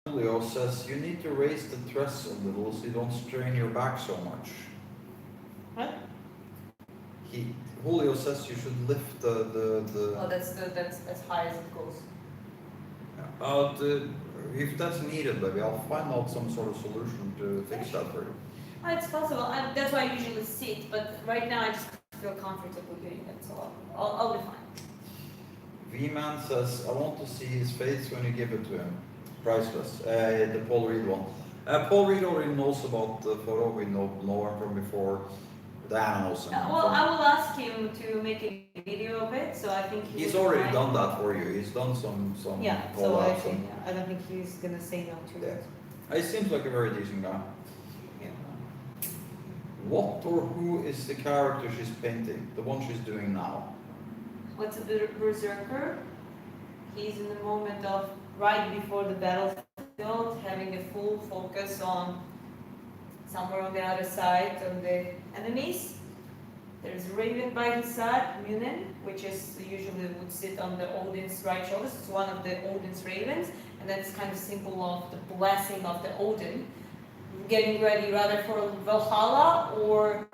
Julio says you need to raise the dress a little so you don't strain your back so much. What? Julio says you should lift the Oh, that's as high as it goes. if that's needed, maybe I'll find out some sort of solution to fix that for you. It's possible. That's why I usually sit, but right now I just feel comfortable doing it, so I'll be fine. V-Man says, I want to see his face when you give it to him. Priceless. The Paul Reed one. Paul Reed already knows about the photo. We know him from before. Diana knows him. Well, I will ask him to make a video of it, so I think He's already done that for you. He's done some Yeah, so call-outs and- I don't think he's gonna say no to it. He seems like a very decent guy. Yeah. What or who is the character she's painting? The one she's doing now? What's a Berserker? He's in the moment of right before the battlefield, having a full focus on somewhere on the other side of the enemies. There's Raven by his side, Munin, which is usually would sit on the Odin's right shoulder. It's one of the Odin's ravens, and that's kind of symbol of the blessing of the Odin. Getting ready rather for Valhalla or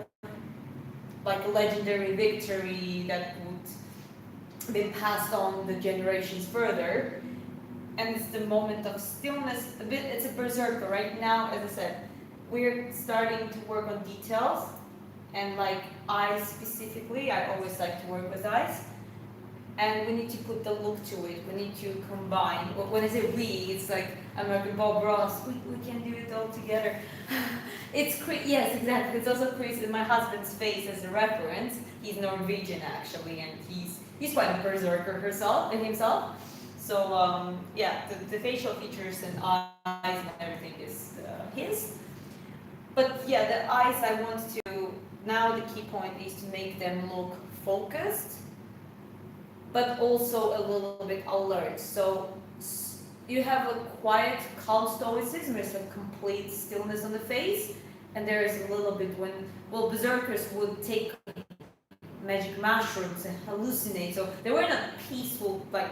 like a legendary victory that would be passed on the generations further. And it's the moment of stillness. It's a berserker right now. As I said, we're starting to work on details, and like eyes specifically. I always like to work with eyes, and we need to put the look to it. We need to combine. When I say we, it's like American Bob Ross. We can do it all together. It's yes, exactly. It's also Chris, my husband's face as a reference. He's Norwegian actually, and he's quite a berserker himself. So yeah, the facial features and eyes and everything is his. But yeah, the eyes I want to, now the key point is to make them look focused, but also a little bit alert. So you have a quiet, calm stoicism, there's a complete stillness on the face, and there is a little bit when, well, berserkers would take magic mushrooms and hallucinate, so they were not peaceful, like,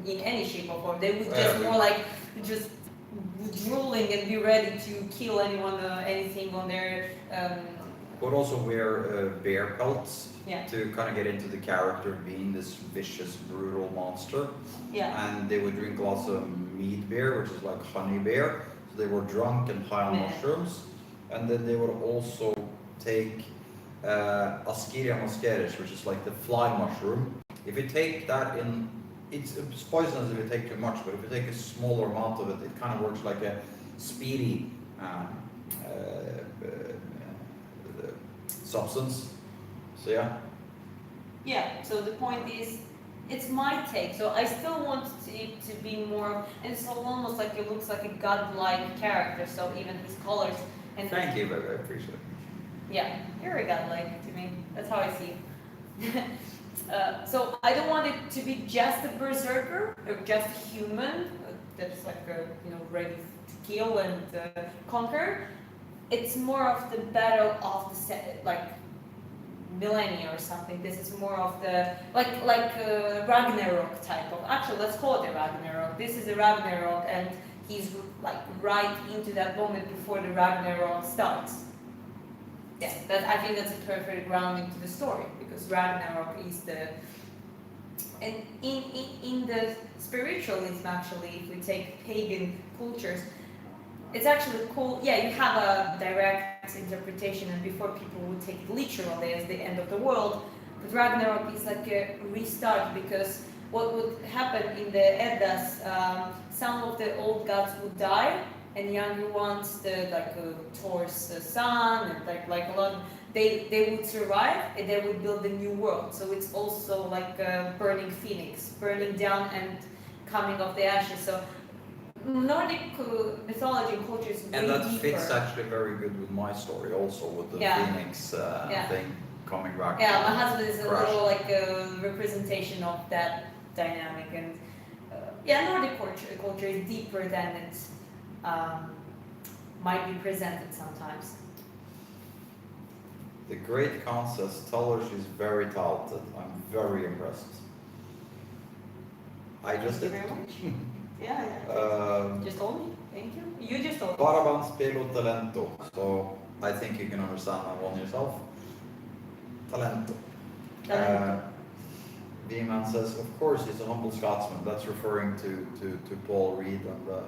in any shape or form. They would just more like just drooling and be ready to kill anyone, anything on their. Would also wear bear pelts Yeah. to kind of get into the character being this vicious, brutal monster. Yeah. And they would drink lots of mead beer, which is like honey beer. So they were drunk and high on Yeah. mushrooms. And then they would also take Askeria muscaris, which is like the fly mushroom. If you take that in, it's poisonous if you take too much, but if you take a smaller amount of it, it kind of works like a speedy substance. So yeah. Yeah, so the point is, it's my take. So I still want it to be more, and it's almost like it looks like a godlike character. So even his colors and Thank you, I appreciate it. yeah, you're a godlike to me. That's how I see it. So I don't want it to be just a berserker or just a human that's like ready to kill and conquer. It's more of the battle of the like millennia or something. This is more of the like Ragnarok type of. Actually, let's call it a Ragnarok. This is a Ragnarok, and he's like right into that moment before the Ragnarok starts. Yeah, I think that's a perfect grounding to the story, because Ragnarok is the, and in the spiritualism, actually, if we take pagan cultures, it's actually cool. Yeah, you have a direct interpretation, and before people would take it literally as the end of the world, but Ragnarok is like a restart, because what would happen in the Eddas, some of the old gods would die, and younger ones, Thor's son, and like a lot, they would survive, and they would build a new world. So it's also like a burning phoenix, burning down and coming off the ashes. So Nordic mythology and culture is way And that deeper. fits actually very good with my story also, with the Yeah. phoenix Yeah. thing coming back. Yeah, my husband is a Crash. little like a representation of that dynamic, and Nordic culture is deeper than it might be presented sometimes. The great Khan says, tell her she's very talented. I'm very impressed. I just Thank did. you very much. Yeah. Just told me. Thank you. You just told me. Paraban spelo talento. So I think you can understand that one yourself. Talento. V-Man says, of course, he's a humble Scotsman. That's referring to Paul Reed and the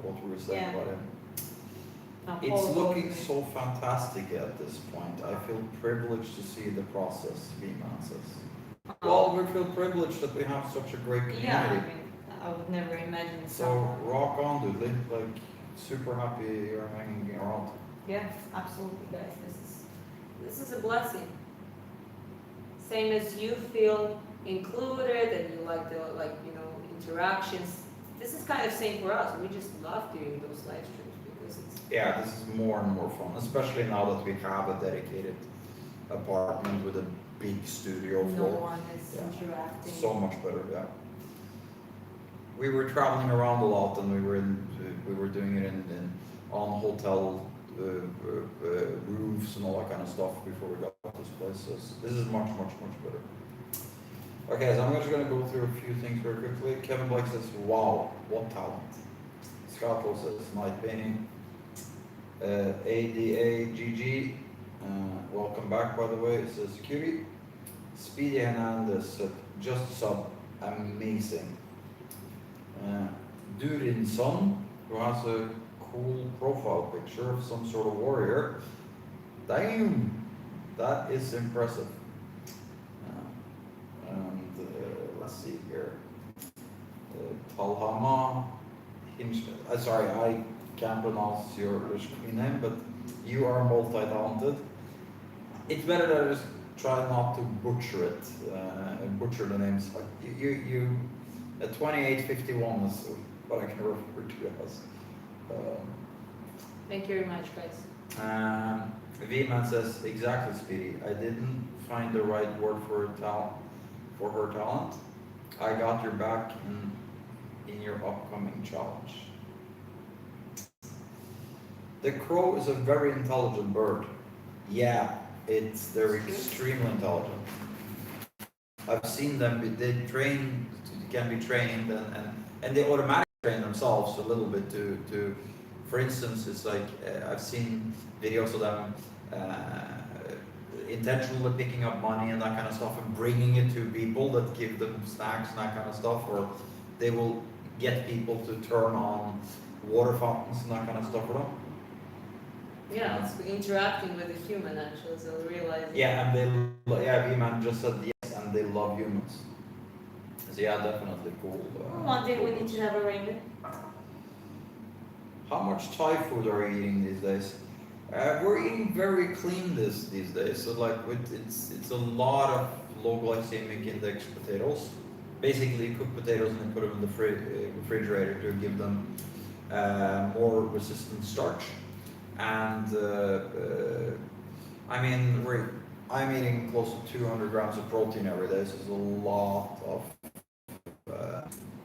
what we were saying Yeah. about him. No, It's Paul looking told me. so fantastic at this point. I feel privileged to see the process, V-Man says. Well, we feel privileged that we have such a great community. Yeah, I mean, I would never imagine So someone. rock on, dude. Like, super happy you're hanging around. Yeah, absolutely, guys. This is a blessing. Same as you feel included and you like the interactions. This is kind of same for us. We just love doing those live streams because it's Yeah, this is more and more fun, especially now that we have a dedicated apartment with a big studio no floor. one is interacting. So much better, yeah. We were traveling around a lot, and we were doing it on hotel roofs and all that kind of stuff before we got this place. So this is much better. Okay, so I'm just going to go through a few things very quickly. Kevin Blake says, "Wow, what talent!" Scott says, "Night painting." ADAGG, welcome back, by the way. It says, "Cutie." Speedy Hernandez said, "Just sub, amazing." Durin Son, who has a cool profile picture of some sort of warrior. Damn, that is impressive. Let's see here. Talhama Hinch. Sorry, I can't pronounce your screen name, but you are multi-talented. It's better that I just try not to butcher it, butcher the names. 2851 is what I can refer to as. Thank you very much, guys. V-Man says, exactly, Speedy. I didn't find the right word for her talent. I got your back in your upcoming challenge. The crow is a very intelligent bird. Yeah, they're extremely intelligent. I've seen them, they can be trained, and they automatically train themselves a little bit to for instance, it's like I've seen videos of them intentionally picking up money and that kind of stuff and bringing it to people that give them snacks and that kind of stuff, or they will get people to turn on water fountains and that kind of stuff for them. Yeah, it's interacting with a human actually, so realizing. Yeah, and V-Man just said yes, and they love humans. So yeah, definitely cool. One day we cool need books. to have a rainbow. How much Thai food are you eating these days? We're eating very clean these days. So like it's a lot of low glycemic index potatoes. Basically, you cook potatoes and then put them in the refrigerator to give them more resistant starch. And I mean, I'm eating close to 200 grams of protein every day. So it's a lot of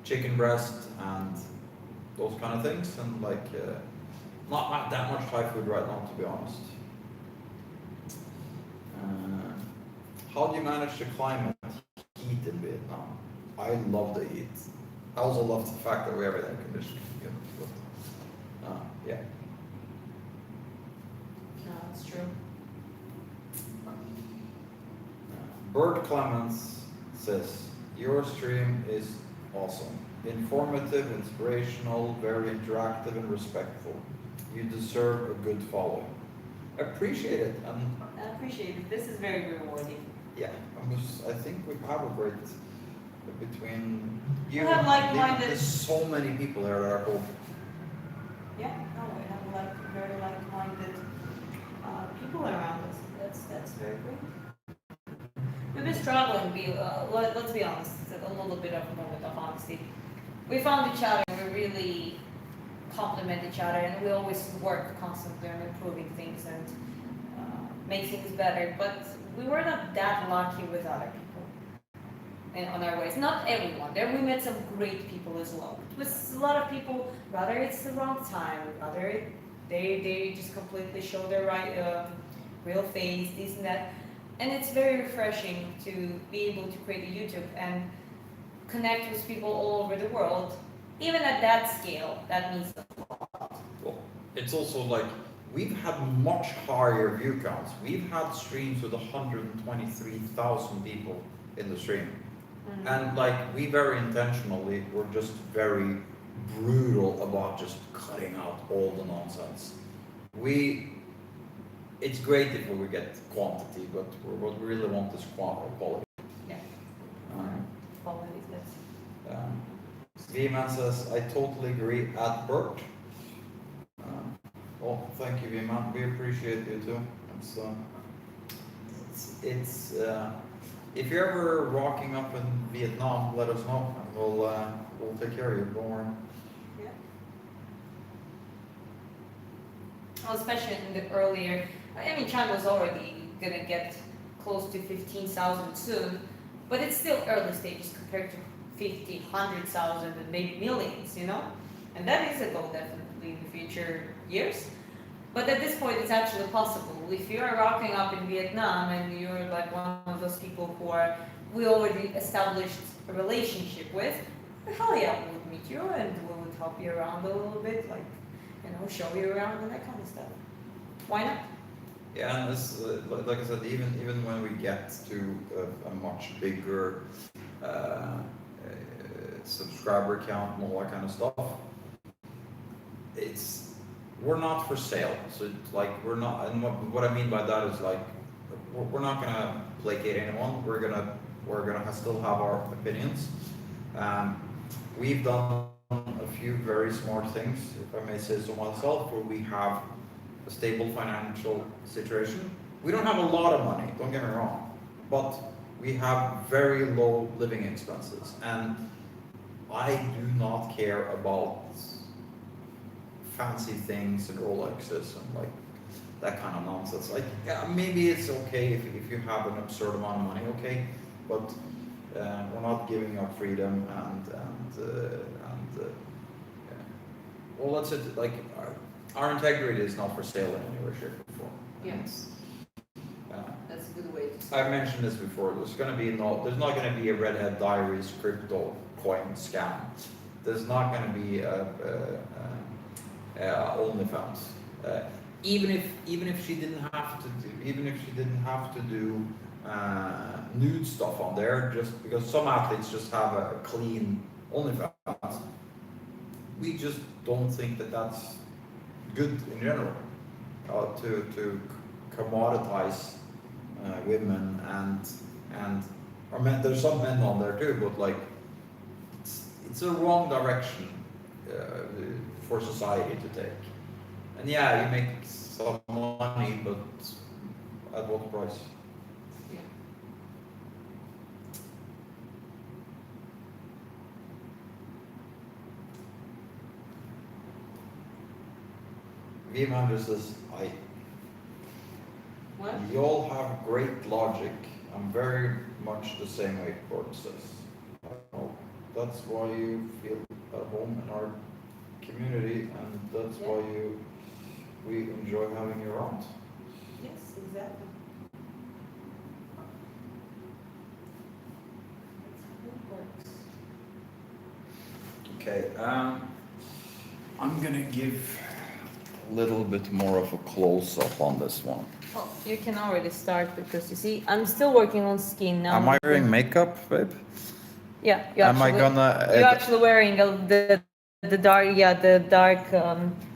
chicken breast and those kind of things, and like not that much Thai food right now, to be honest. How do you manage the climate heat in Vietnam? I love the heat. I also love the fact that we have air conditioning. Yeah. No, that's true. Bert Clemens says, your stream is awesome. Informative, inspirational, very interactive and respectful. You deserve a good following. Appreciate it. And I appreciate it. This is very rewarding. yeah, I think we have a great between you We have and like-minded- there's so many people there that are cool. Yeah, no, we have very like-minded people around us. That's very great. We've been struggling. Let's be honest. It's a little bit of a moment of honesty. We found each other. We really complement each other, and we always work constantly on improving things and make things better. But we were not that lucky with other people and on our ways. Not everyone. There we met some great people as well. With a lot of people, rather it's the wrong time, rather they just completely show their real face, this and that. And it's very refreshing to be able to create a YouTube and connect with people all over the world. Even at that scale, that means a lot. Well, it's also like we've had much higher view counts. We've had streams with 123,000 people in the stream. Mm-hmm. And like we very intentionally were just very brutal about just cutting out all the nonsense. It's great if we get quantity, but what we really want is quality. Yeah. Quality is good. V-Man says, I totally agree at Bert. Well, thank you, V-Man. We appreciate you too. It's if you're ever rocking up in Vietnam, let us know, and we'll take care of you. Don't worry. Yeah. Well, especially in the earlier, I mean, China's already gonna get close to 15,000 soon, but it's still early stages compared to 50, 100,000 and maybe millions, you know? And that is a goal definitely in the future years. But at this point, it's actually possible. If you're rocking up in Vietnam and you're like one of those people we already established a relationship with, hell yeah, we would meet you and we would help you around a little bit, like, show you around and that kind of stuff. Why not? Yeah, and this, like I said, even when we get to a much bigger subscriber count and all that kind of stuff, we're not for sale. So it's like we're not, and what I mean by that is like we're not gonna placate anyone. We're gonna still have our opinions. We've done a few very smart things, if I may say so myself, where we have a stable financial situation. We don't have a lot of money, don't get me wrong, but we have very low living expenses, and I do not care about fancy things and Rolexes and like that kind of nonsense. Like, yeah, maybe it's okay if you have an absurd amount of money, okay, but we're not giving up freedom well, let's say like our integrity is not for sale in any way, shape, or form. Yes. That's a good way to say I've mentioned this before. There's not going to be a Redhead Diaries crypto coin scam. There's not going to be OnlyFans. Even if she didn't have to do nude stuff on there, just because some athletes just have a clean OnlyFans. We just don't think that that's good in general. to commoditize women and or men, there's some men on there too, but like it's a wrong direction for society to take. And yeah, you make some money, but at what price? Yeah. Vimander says, What? you all have great logic. I'm very much the same way, Gordon says. Well, that's why you feel at home in our community, and that's why we enjoy having you around. Yes, exactly. That's how it works. Okay, I'm gonna give a little bit more of a close-up on this one. Well, you can already start because you see, I'm still working on skin now. Am I wearing makeup, babe? Yeah, Am I gonna? You're actually wearing the dark, yeah, the dark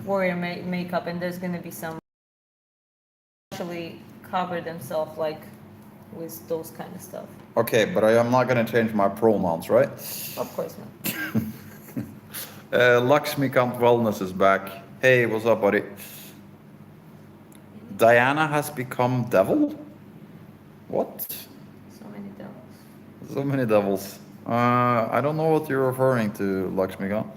warrior makeup, and there's gonna be some actually cover themselves like with those kind of stuff. Okay, but I am not gonna change my pronouns, right? Of course not. Lakshmikant Wellness is back. Hey, what's up, buddy? Diana has become devil? What? So many devils. So many devils. I don't know what you're referring to, Lakshmikant.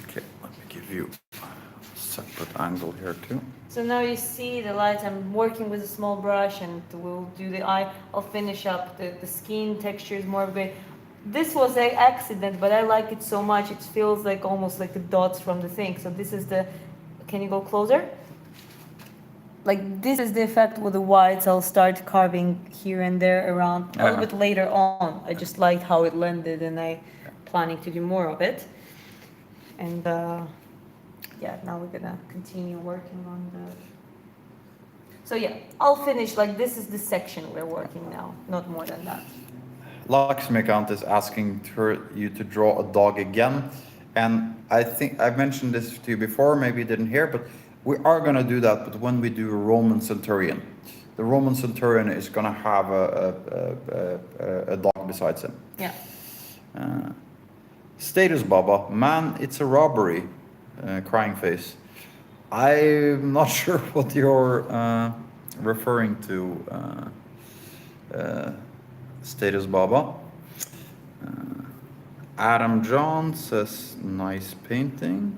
Okay, let me give you a separate angle here too. So now you see the lights. I'm working with a small brush, and we'll do the eye. I'll finish up the skin texture is more gray. This was an accident, but I like it so much. It feels like almost like the dots from the thing. So this is the. Can you go closer? Like this is the effect with the whites. I'll start carving here and there around a little bit later on. I just liked how it blended, and I planning to do more of it. And yeah, now we're gonna continue working on the. So yeah, I'll finish. Like this is the section we're working now, not more than that. Lakshmikant is asking you to draw a dog again, and I think I've mentioned this to you before, maybe you didn't hear, but we are going to do that, but when we do a Roman centurion. The Roman centurion is going to have a dog besides him. Yeah. Status Baba, man, it's a robbery, crying face. I'm not sure what you're referring to, Status Baba. Adam John says, nice painting.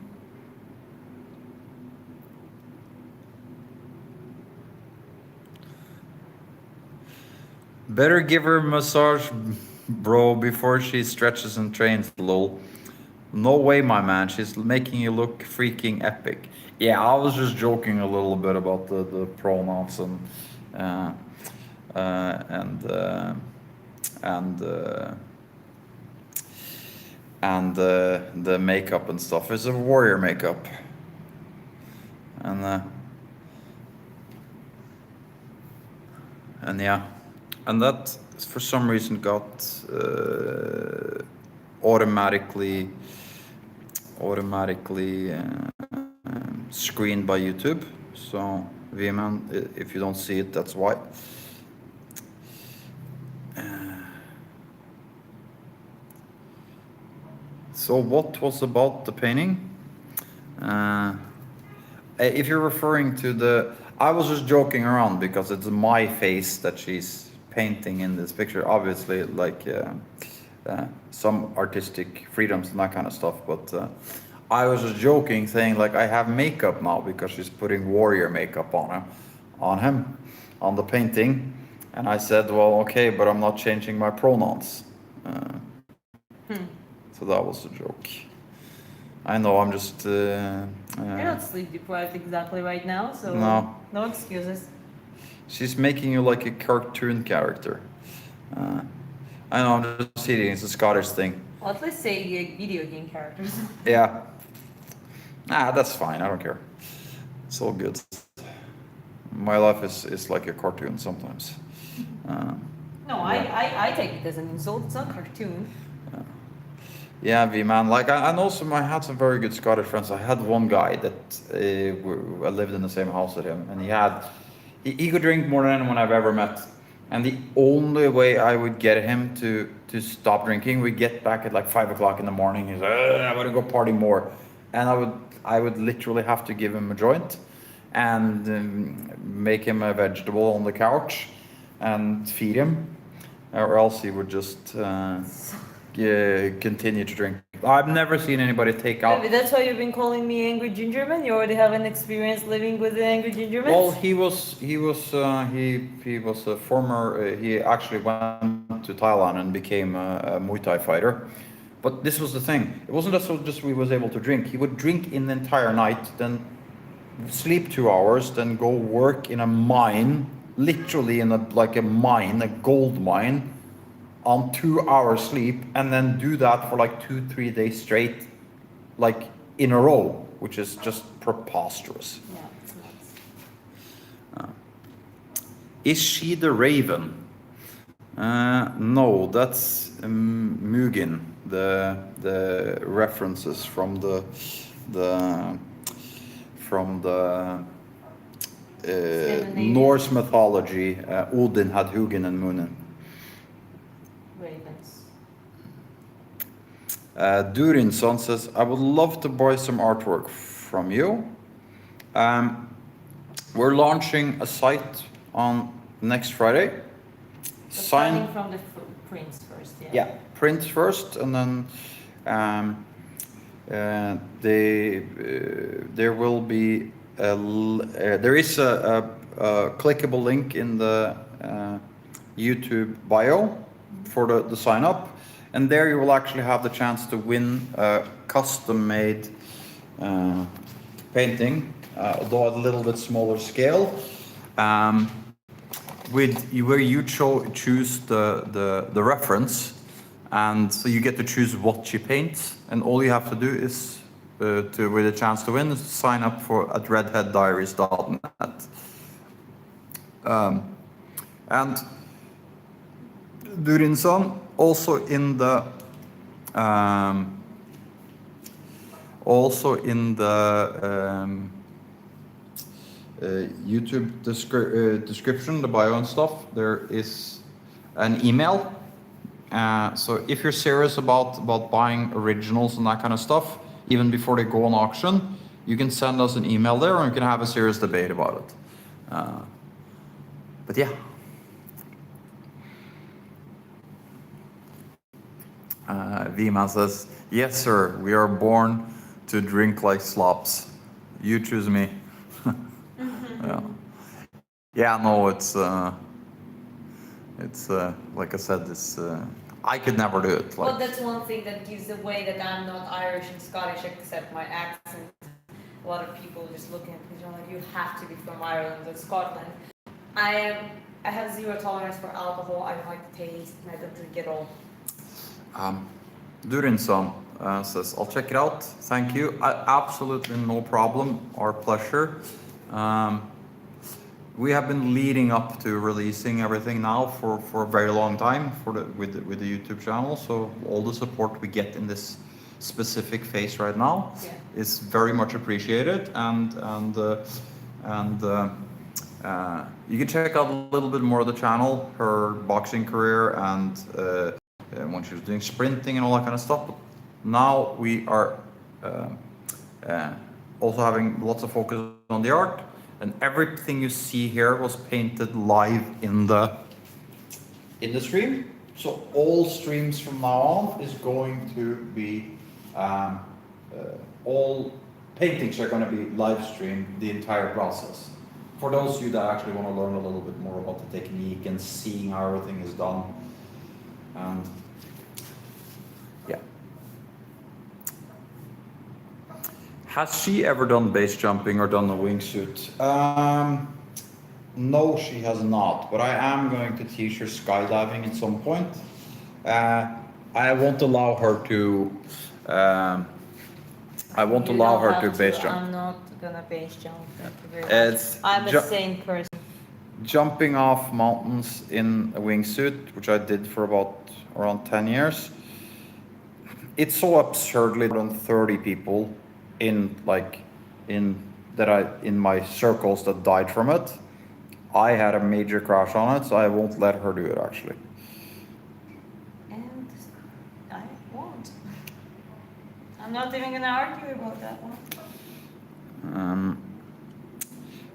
Better give her a massage, bro, before she stretches and trains, lol. No way, my man, she's making you look freaking epic. Yeah, I was just joking a little bit about the pronouns and the makeup and stuff. It's a warrior makeup. And yeah, and that for some reason got automatically screened by YouTube. So Vman, if you don't see it, that's why. So what was about the painting? If you're referring to the, I was just joking around because it's my face that she's painting in this picture. Obviously, like some artistic freedoms and that kind of stuff. But I was just joking, saying like I have makeup now because she's putting warrior makeup on him, on the painting. And I said, well, okay, but I'm not changing my pronouns. So that was a joke. I know, I'm just... You're not sleep deprived exactly right now, so no excuses. She's making you like a cartoon character. I know, I'm just kidding, it's a Scottish thing. Well, at least say video game characters. Yeah. That's fine, I don't care. It's all good. My life is like a cartoon sometimes. No, I take it as an insult, it's not a cartoon. Yeah, V man. Like I know some. I had some very good Scottish friends. I had one guy that I lived in the same house with him, and he could drink more than anyone I've ever met. And the only way I would get him to stop drinking, we get back at like 5 o'clock in the morning. He's like, I want to go party more, and I would literally have to give him a joint, and make him a vegetable on the couch, and feed him, or else he would just. Continue to drink. I've never seen anybody take out. Maybe that's why you've been calling me Angry Gingerman. You already have an experience living with the Angry Gingerman. Well, he was a former. He actually went to Thailand and became a Muay Thai fighter. But this was the thing. It wasn't just he was able to drink. He would drink in the entire night, then sleep 2 hours, then go work in a mine, literally in a mine, a gold mine, on 2 hours sleep, and then do that for like 2-3 days straight, like in a row, which is just preposterous. Yeah, it's nuts. Is she the Raven? No, that's Mugen. The references from the Norse mythology. Odin had Hugin and Munin. Ravens. Durinson says, I would love to buy some artwork from you. We're launching a site on next Friday. Starting from the prints first, yeah. Yeah, print first, and then there will be there is a clickable link in the YouTube bio for the sign up, and there you will actually have the chance to win a custom made painting, although at a little bit smaller scale, where you choose the reference, and so you get to choose what she paints, and all you have to do is with a chance to win is sign up at redheaddiaries.net. And Durinson also in the YouTube description, the bio and stuff, there is an email. So if you're serious about buying originals and that kind of stuff, even before they go on auction, you can send us an email there, and we can have a serious debate about it. But yeah. Vima says, yes sir, we are born to drink like slops. You choose me. Yeah, no, it's like I said, I could never do it. Well, that's one thing that gives away that I'm not Irish and Scottish, except my accent. A lot of people just look at me and like, you have to be from Ireland or Scotland. I have zero tolerance for alcohol. I don't like the taste, and I don't drink at all. Durinson says, I'll check it out. Thank you. Absolutely no problem. Our pleasure. We have been leading up to releasing everything now for a very long time with the YouTube channel. So all the support we get in this specific phase right now is very much appreciated. And you can check out a little bit more of the channel, her boxing career, and when she was doing sprinting and all that kind of stuff. But now we are also having lots of focus on the art, and everything you see here was painted live in the stream. So all streams from now on is going to be all paintings are going to be live streamed, the entire process. For those of you that actually want to learn a little bit more about the technique and seeing how everything is done. And yeah. Has she ever done base jumping or done a wingsuit? No, she has not, but I am going to teach her skydiving at some point. I won't allow her to base jump. I'm not gonna base jump. I'm a sane person. Jumping off mountains in a wingsuit, which I did for around 10 years. it's so absurdly more than 30 people in in my circles that died from it. I had a major crash on it, so I won't let her do it actually. And I won't. I'm not even gonna argue about that one.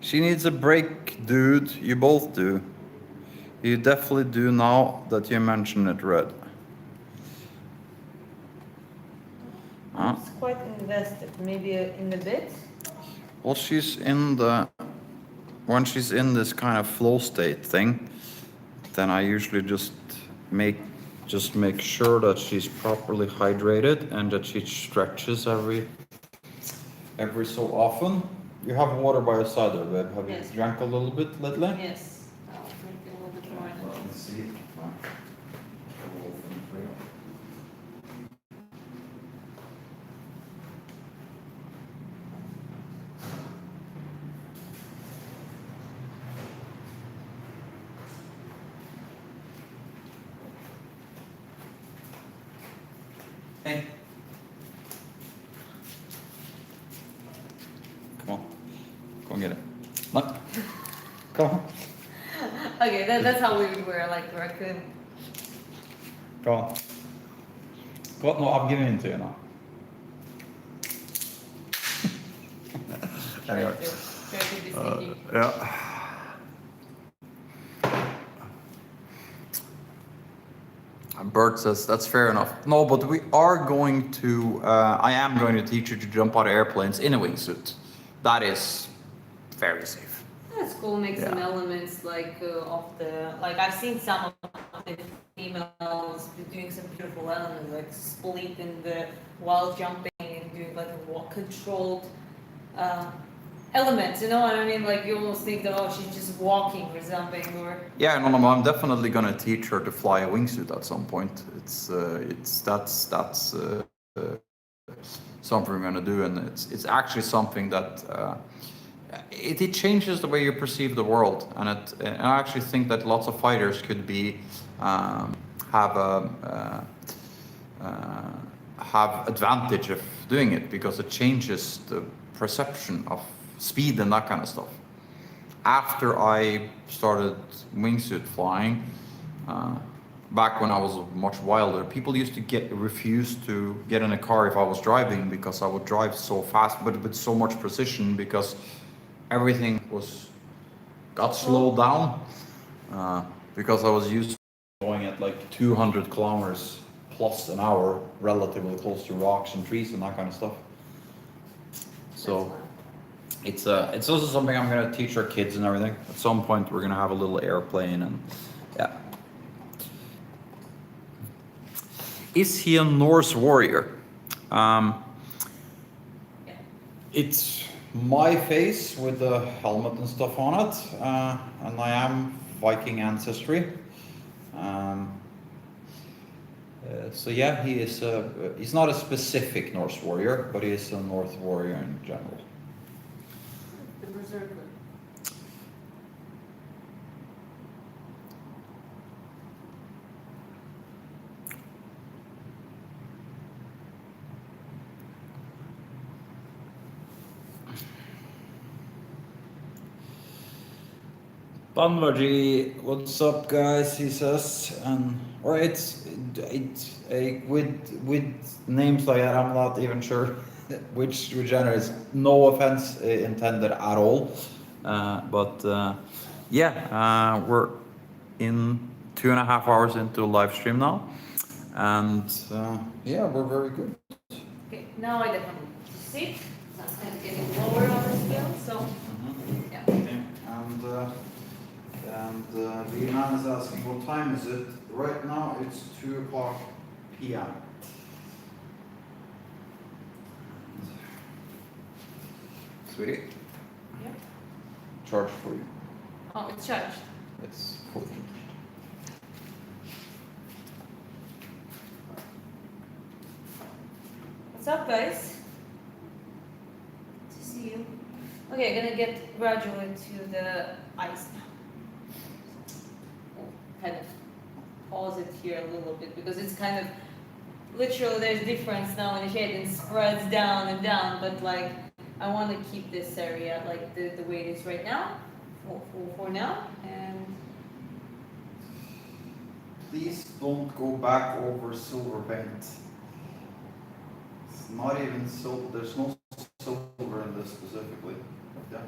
She needs a break, dude. You both do. You definitely do now that you mention it, Red. I'm just quite invested. Maybe in the bit. Well, when she's in this kind of flow state thing, then I usually just make sure that she's properly hydrated and that she stretches every so often. You have water by your side there, babe. Have Yes. you drank a little bit lately? Yes. I'll drink a little bit more. Let's see. Hey. Come on. Go and get it. Look. Come on. Okay, that's how we were like raccoon. Go on. Go on. No, I'm giving it to you now. Anyway. Try to be sneaky. Yeah. Bert says that's fair enough. No, but we are going to. I am going to teach you to jump out of airplanes in a wingsuit. That is very safe. That's cool. Make some elements like of the like I've seen some of the females doing some beautiful elements like splitting the while jumping and doing like a walk controlled elements. You know what I mean? Like you almost think that oh she's just walking or something or. Yeah, no, I'm definitely going to teach her to fly a wingsuit at some point. That's something we're going to do, and it's actually something that. It changes the way you perceive the world, and I actually think that lots of fighters could have advantage of doing it because it changes the perception of speed and that kind of stuff. After I started wingsuit flying, back when I was much wilder, people used to refuse to get in a car if I was driving because I would drive so fast, but with so much precision because everything got slowed down because I was used to going at like 200 kilometers plus an hour, relatively close to rocks and trees and that kind of stuff. So it's also something I'm gonna teach our kids and everything. At some point, we're gonna have a little airplane and yeah. Is he a Norse warrior? It's my face with the helmet and stuff on it, and I am Viking ancestry. So yeah, he is. He's not a specific Norse warrior, but he is a Norse warrior in general. The Berserker. Banvaji, what's up, guys? He says, or it's with names like that, I'm not even sure which genre is. No offense intended at all, but yeah, we're in 2.5 hours into a live stream now, and yeah, we're very good. Okay, now I definitely sit. I'm kind of getting lower on the scale, so yeah. And the man is asking, what time is it? Right now it's 2:00 p.m. Sweetie? Yeah. Charge for you. Oh, it's charged. It's full. What's up, guys? Good to see you. Okay, gonna get gradually to the ice now. Kind of pause it here a little bit because it's kind of literally there's difference now in the shade and spreads down and down, but like I want to keep this area like the way it is right now for now. And Please don't go back over silver paint. It's not even silver, there's no silver in this specifically. Yeah.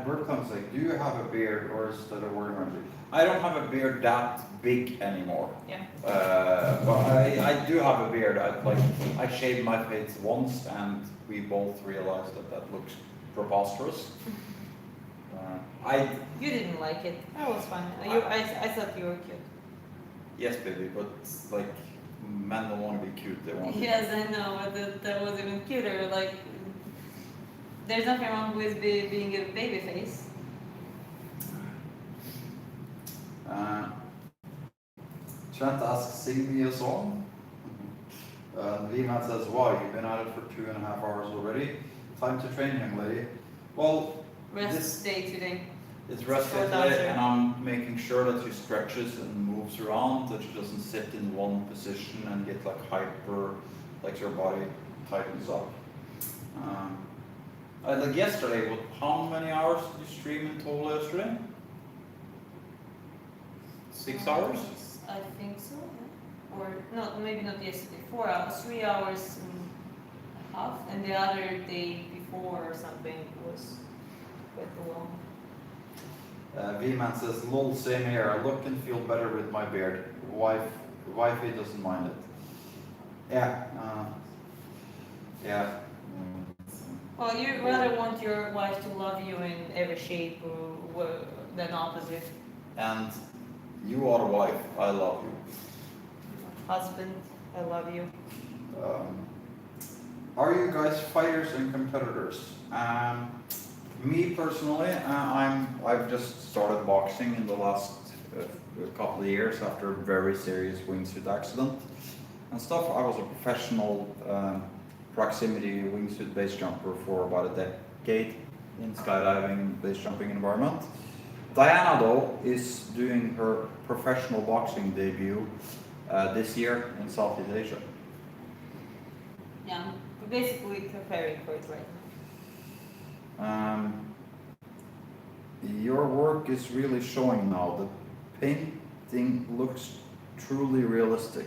Bert comes like, do you have a beard or is that a word around you? I don't have a beard that big anymore. yeah. But I do have a beard. I shaved my face once and we both realized that that looks preposterous. You didn't like it. That was fine. I thought you were cute. Yes, baby, but like men don't want to be cute. They want. Yes, I know, but that was even cuter. Like, there's nothing wrong with being a baby face. Trent asks, sing me a song. V-Man says, wow, you've been at it for 2.5 hours already. Time to train, young lady. Well, Rest day today. it's rest day today, and I'm making sure that she stretches and moves around, that she doesn't sit in one position and get like hyper, like her body tightens up. Like yesterday, how many hours did you stream in total yesterday? 6 hours? I think so. Yeah. Or no, maybe not yesterday. 4 hours, 3 hours and a half, and the other day before or something was quite long. V-Man says, lol, same here. I look and feel better with my beard. Wifey doesn't mind it. Yeah. Yeah. Well, you rather want your wife to love you in every shape than opposite. And you are the wife. I love you. Husband, I love you. Are you guys fighters and competitors? Me personally, I've just started boxing in the last couple of years after a very serious wingsuit accident and stuff. I was a professional proximity wingsuit base jumper for about a decade in skydiving base jumping environment. Diana though is doing her professional boxing debut this year in Southeast Asia. Yeah, we're basically preparing for it right now. Your work is really showing now. The painting looks truly realistic.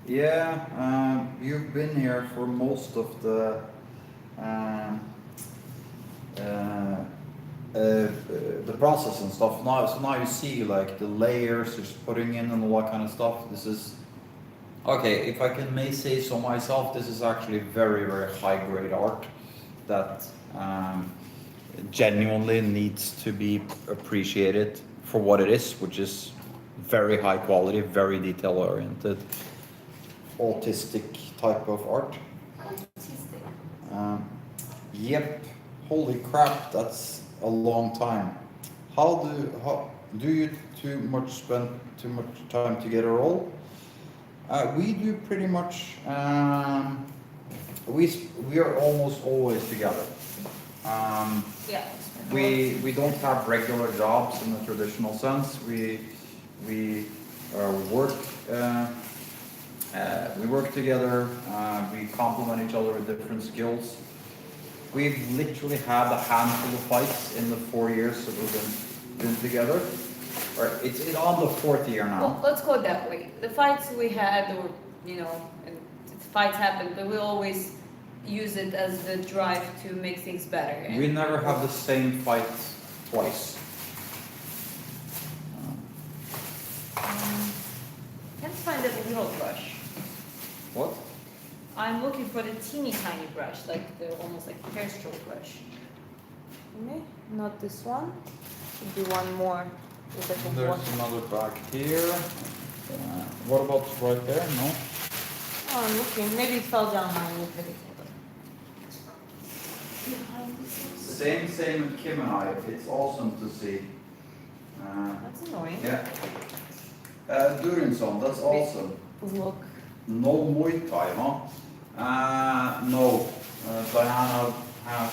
Yeah, you've been here for most of the process and stuff. Now, so now you see like the layers, just putting in and all that kind of stuff. This is okay. If I can may say so myself, this is actually very, very high grade art that genuinely needs to be appreciated for what it is, which is very high quality, very detail oriented, autistic type of art. Yep, holy crap, that's a long time. How do you spend too much time together all? We do pretty much. We are almost always together. Yeah. We don't have regular jobs in the traditional sense. We work together. We complement each other with different skills. We've literally had a handful of fights in the 4 years that we've been together. Or it's on the 4th year now. Well, let's go that way. The fights we had, or and fights happen, but we always use it as the drive to make things better. We never have the same fight twice. Can't find that little brush. What? I'm looking for the teeny tiny brush, like the almost like hair stroke brush. Okay, not this one. Should be one more. There's another back here. What about right there? No? Oh, I'm looking. Maybe it fell down when I looked at it. Same with Kim and I. It's awesome to see. That's annoying. Yeah. Durinson, that's awesome. Look. No Muay Thai, huh? No. Diana has.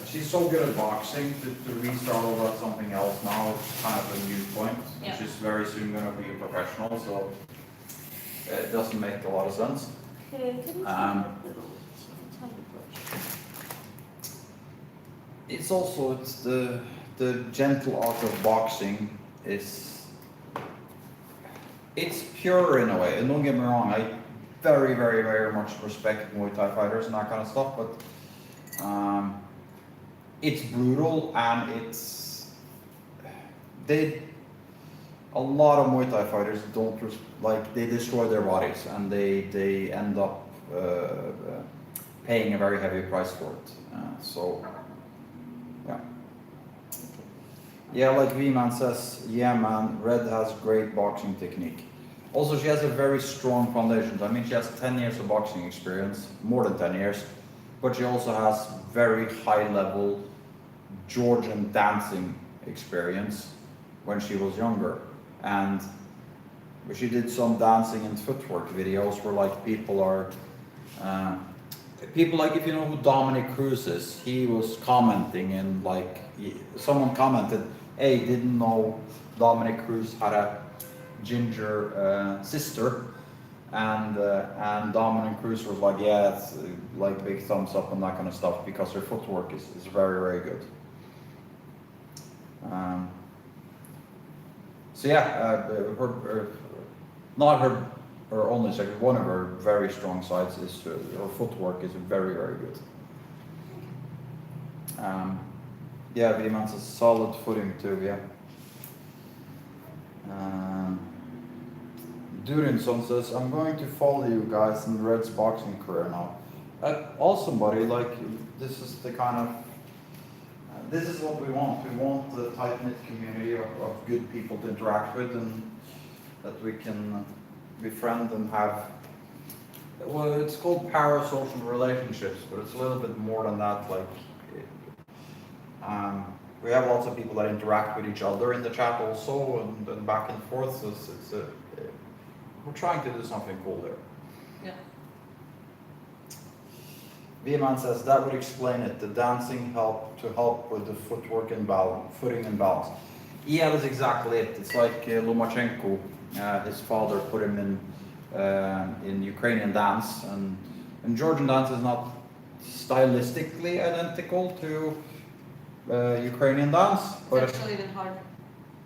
She's so good at boxing to restart all that something else now. It's kind of a new point. Yeah. She's very soon going to be a professional. So It doesn't make a lot of sense. Okay, can you Um, tiny brush? It's also, it's the gentle art of boxing is, it's pure in a way, and don't get me wrong, I very much respect Muay Thai fighters and that kind of stuff, but it's brutal and a lot of Muay Thai fighters don't, they destroy their bodies and they end up paying a very heavy price for it. So, yeah. Yeah, like V-Man says, yeah man, Red has great boxing technique. Also, she has a very strong foundation. I mean, she has 10 years of boxing experience, more than 10 years, but she also has very high level Georgian dancing experience when she was younger. And she did some dancing and footwork videos where like people like, if you know who Dominic Cruz is, he was commenting and like, someone commented, hey, didn't know Dominic Cruz had a ginger sister, and Dominic Cruz was like, yeah, it's like big thumbs up and that kind of stuff because her footwork is very good. So yeah, not her only second, one of her very strong sides is her footwork is very good. Yeah, Vimans a solid footing too, yeah. Durinson says, I'm going to follow you guys in Red's boxing career now. Awesome, buddy. Like, this is the kind of, this is what we want. We want the tight-knit community of good people to interact with and that we can befriend and have, well, it's called parasocial relationships, but it's a little bit more than that. Like, we have lots of people that interact with each other in the chat also, and back and forth. So we're trying to do something cool there. Yeah. V-Man says that would explain it. The dancing help with the footwork and footing and balance. Yeah, that's exactly it. It's like Lomachenko. His father put him in Ukrainian dance, and Georgian dance is not stylistically identical to Ukrainian dance, but It's actually even harder.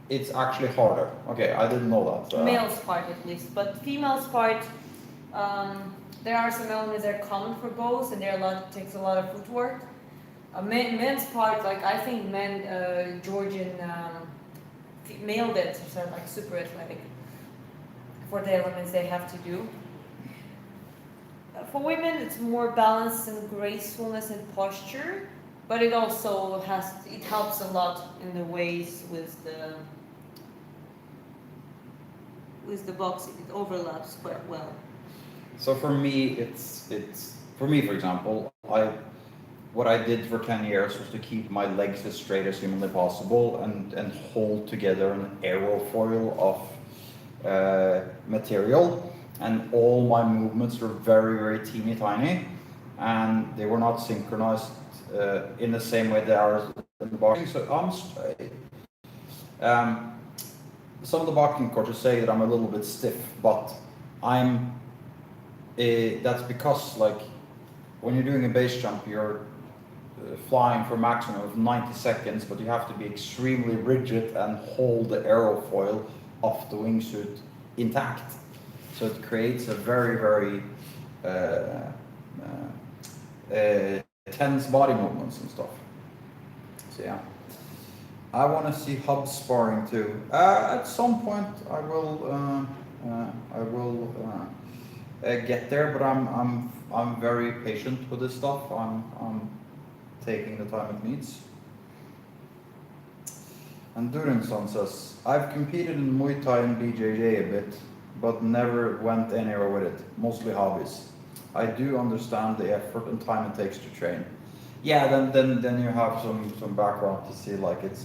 it's actually harder. Okay, I didn't know that. Male's part at least, but female's part, there are some elements that are common for both, and takes a lot of footwork. Men's part, like I think Georgian male dancers are like super athletic for the elements they have to do. For women, it's more balance and gracefulness and posture, but it also helps a lot in the ways with the boxing. It overlaps quite well. So for me, for me, for example, what I did for 10 years was to keep my legs as straight as humanly possible and hold together an aerofoil of material, and all my movements were very teeny tiny, and they were not synchronized in the same way they are in the boxing. So some of the boxing coaches say that I'm a little bit stiff, but that's because like when you're doing a base jump, you're flying for a maximum of 90 seconds, but you have to be extremely rigid and hold the aerofoil of the wingsuit intact. So it creates a very tense body movements and stuff. So yeah. I want to see hub sparring too. At some point I will get there, but I'm very patient with this stuff. I'm taking the time it needs. And Durinson says, I've competed in Muay Thai and BJJ a bit, but never went anywhere with it. Mostly hobbies. I do understand the effort and time it takes to train. Yeah, then you have some background to see like it's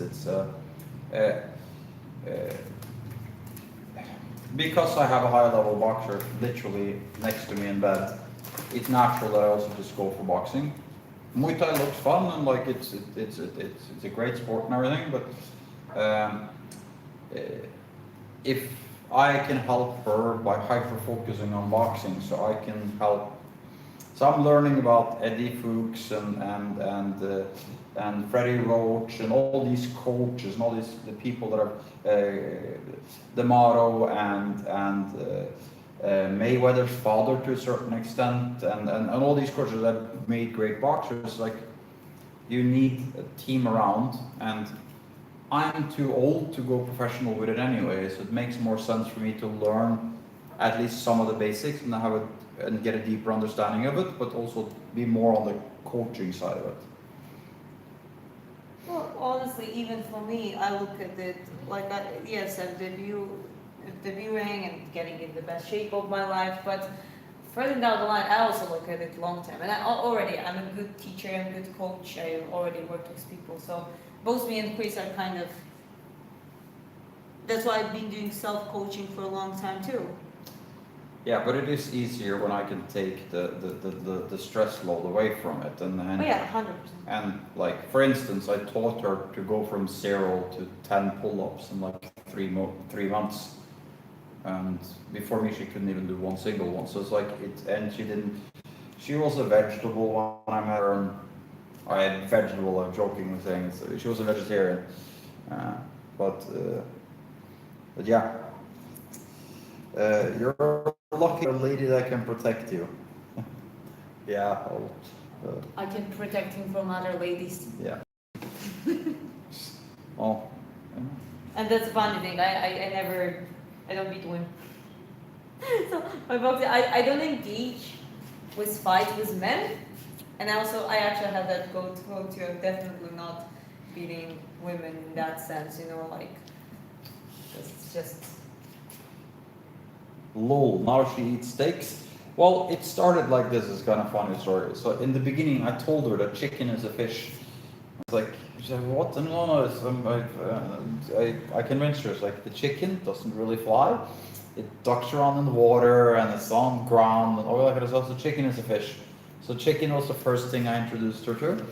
because I have a high level boxer literally next to me in bed. It's natural that I also just go for boxing. Muay Thai looks fun and like it's a great sport and everything, but if I can help her by hyper focusing on boxing, so I can help. So I'm learning about Eddie Fuchs and Freddie Roach and all these coaches and all these the people that are D'Amato and Mayweather's father to a certain extent and all these coaches that made great boxers. Like you need a team around, and I'm too old to go professional with it anyway, so it makes more sense for me to learn at least some of the basics and have it and get a deeper understanding of it, but also be more on the coaching side of it. Well, honestly, even for me, I look at it like yes, I'm debuting and getting in the best shape of my life, but further down the line, I also look at it long term. And I'm a good teacher, I'm a good coach, I already worked with people. So both me and Chris are kind of, that's why I've been doing self-coaching for a long time too. Yeah, but it is easier when I can take the stress load away from it. Oh yeah, 100%. And like, for instance, I taught her to go from 0 to 10 pull-ups in like 3 months. And before me, she couldn't even do one single one. So it's like, she was a vegetable when I met her. And I had vegetable, I'm joking with saying, so she was a vegetarian. But yeah, you're lucky lady that can protect you. Yeah. I can protect him from other ladies. Yeah. Oh. And that's the funny thing, I don't beat women. So my boxing, I don't engage with fights with men. And I actually have that go to, I'm definitely not beating women in that sense, like, it's just. Lol, now she eats steaks. Well, it started like this, it's kind of funny story. So in the beginning, I told her that chicken is a fish. It's like, she said, what? No, I convinced her, it's like, the chicken doesn't really fly. It ducks around in the water and it's on ground and all that kind of stuff. So chicken is a fish. So chicken was the first thing I introduced her to.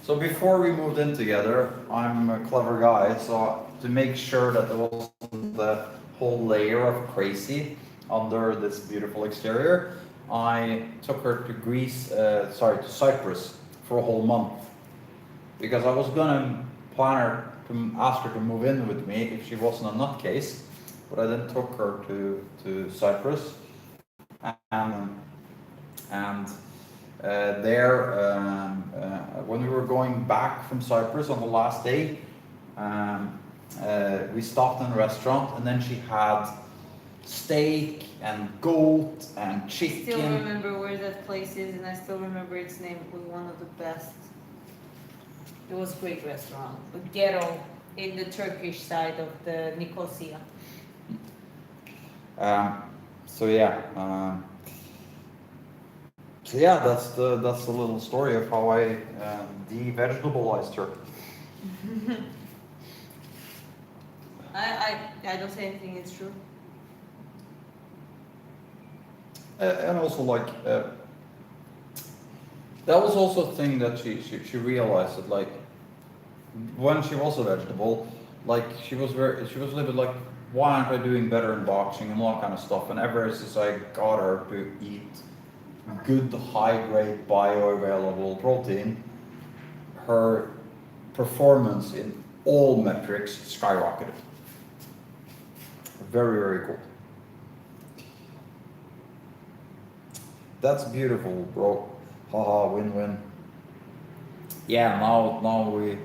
So before we moved in together, I'm a clever guy, so to make sure that there wasn't the whole layer of crazy under this beautiful exterior, I took her to Cyprus for a whole month. Because I was gonna plan her to ask her to move in with me if she wasn't a nutcase, but I then took her to Cyprus, and when we were going back from Cyprus on the last day, we stopped in a restaurant, and then she had steak and goat and chicken. I still remember where that place is, and I still remember its name. It was one of the best. It was a great restaurant, a ghetto in the Turkish side of the Nicosia. So yeah, that's the little story of how I de-vegetabilized her. I don't say anything. It's true. And also that was also a thing that she realized that like when she was a vegetable, like she was a little bit like, why aren't I doing better in boxing and all that kind of stuff. And ever since I got her to eat good high-grade bioavailable protein, her performance in all metrics skyrocketed. Very, very cool. That's beautiful, bro. Haha, win-win. Yeah, now we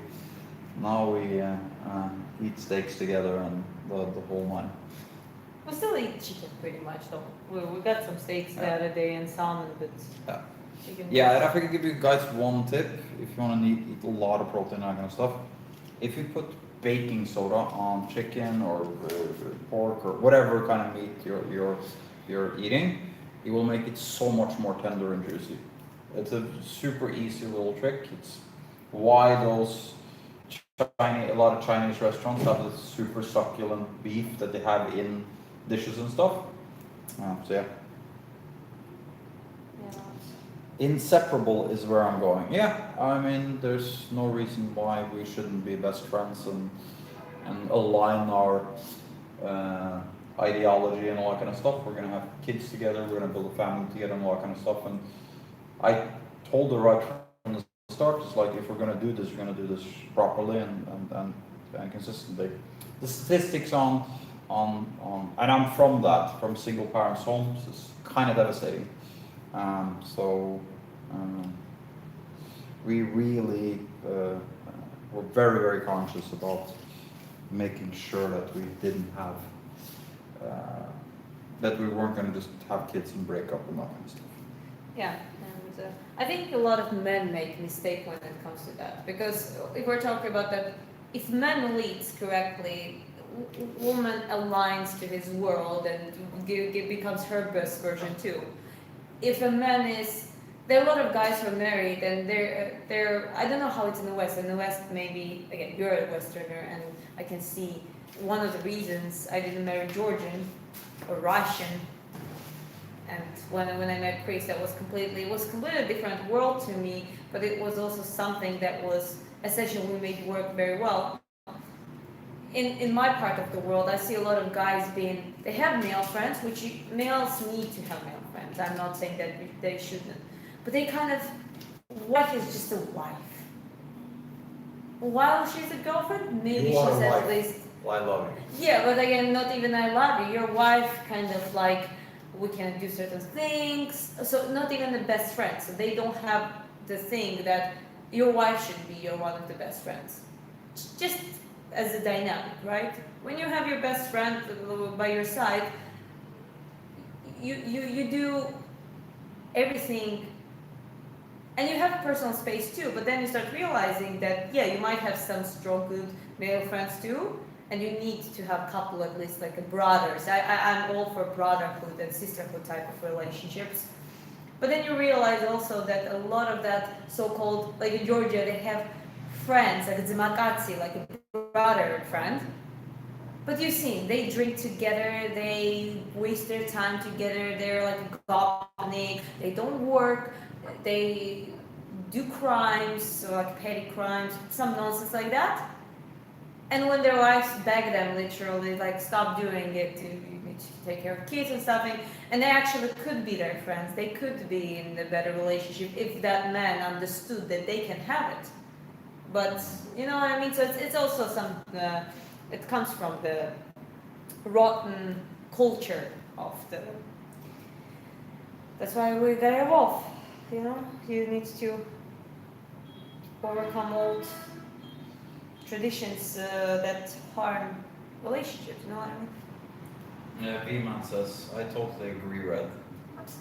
eat steaks together and the whole nine. We still eat chicken pretty much though. We got some steaks the other day and salmon, but chicken. Yeah, and I can give you guys one tip if you want to eat a lot of protein and that kind of stuff. If you put baking soda on chicken or pork or whatever kind of meat you're eating, it will make it so much more tender and juicy. It's a super easy little trick. It's why a lot of Chinese restaurants have this super succulent beef that they have in dishes and stuff. So yeah. Inseparable is where I'm going. Yeah, I mean, there's no reason why we shouldn't be best friends and and align our ideology and all that kind of stuff. We're gonna have kids together. We're gonna build a family together and all that kind of stuff. And I told her right from the start, it's like if we're gonna do this, we're gonna do this properly and consistently. The statistics on and I'm from single parents homes, it's kind of devastating. We really were very, very conscious about making sure that we didn't have, that we weren't going to just have kids and break up and that kind of stuff. Yeah, and I think a lot of men make mistake when it comes to that, because if we're talking about that, if man leads correctly, woman aligns to his world and becomes her best version too. If a man is, there are a lot of guys who are married and they're I don't know how it's in the West. In the West, maybe, again, you're a Westerner and I can see one of the reasons I didn't marry Georgian or Russian. And when I met Chris, it was completely different world to me, but it was also something that was essential. We made work very well. In my part of the world, I see a lot of guys they have male friends, which males need to have male friends. I'm not saying that they shouldn't, but they kind of, wife is just a wife. While she's a girlfriend, maybe You she's are a at wife. least. Well, I love you. Yeah, but again, not even I love you. Your wife kind of like, we can do certain things. So not even the best friends. So they don't have the thing that your wife should be your one of the best friends. Just as a dynamic, right? When you have your best friend by your side, you do everything, and you have personal space too, but then you start realizing that, yeah, you might have some strong, good male friends too, and you need to have a couple, at least like a brothers. I'm all for brotherhood and sisterhood type of relationships. But then you realize also that a lot of that so-called, like in Georgia, they have friends, like a dzimakatsi, like a brother friend. But you've seen, they drink together, they waste their time together, they're like gopnik, they don't work, they do crimes, or like petty crimes, some nonsense like that. And when their wives beg them, literally, like, stop doing it, you need to take care of kids and stuff, and they actually could be their friends, they could be in a better relationship if that man understood that they can have it. But, you know what I mean? So it's also some, it comes from the rotten culture of the, that's why we gotta evolve, you know? You need to overcome old traditions that harm relationships, you know what I mean? Yeah, V-Man says, I totally agree, Red.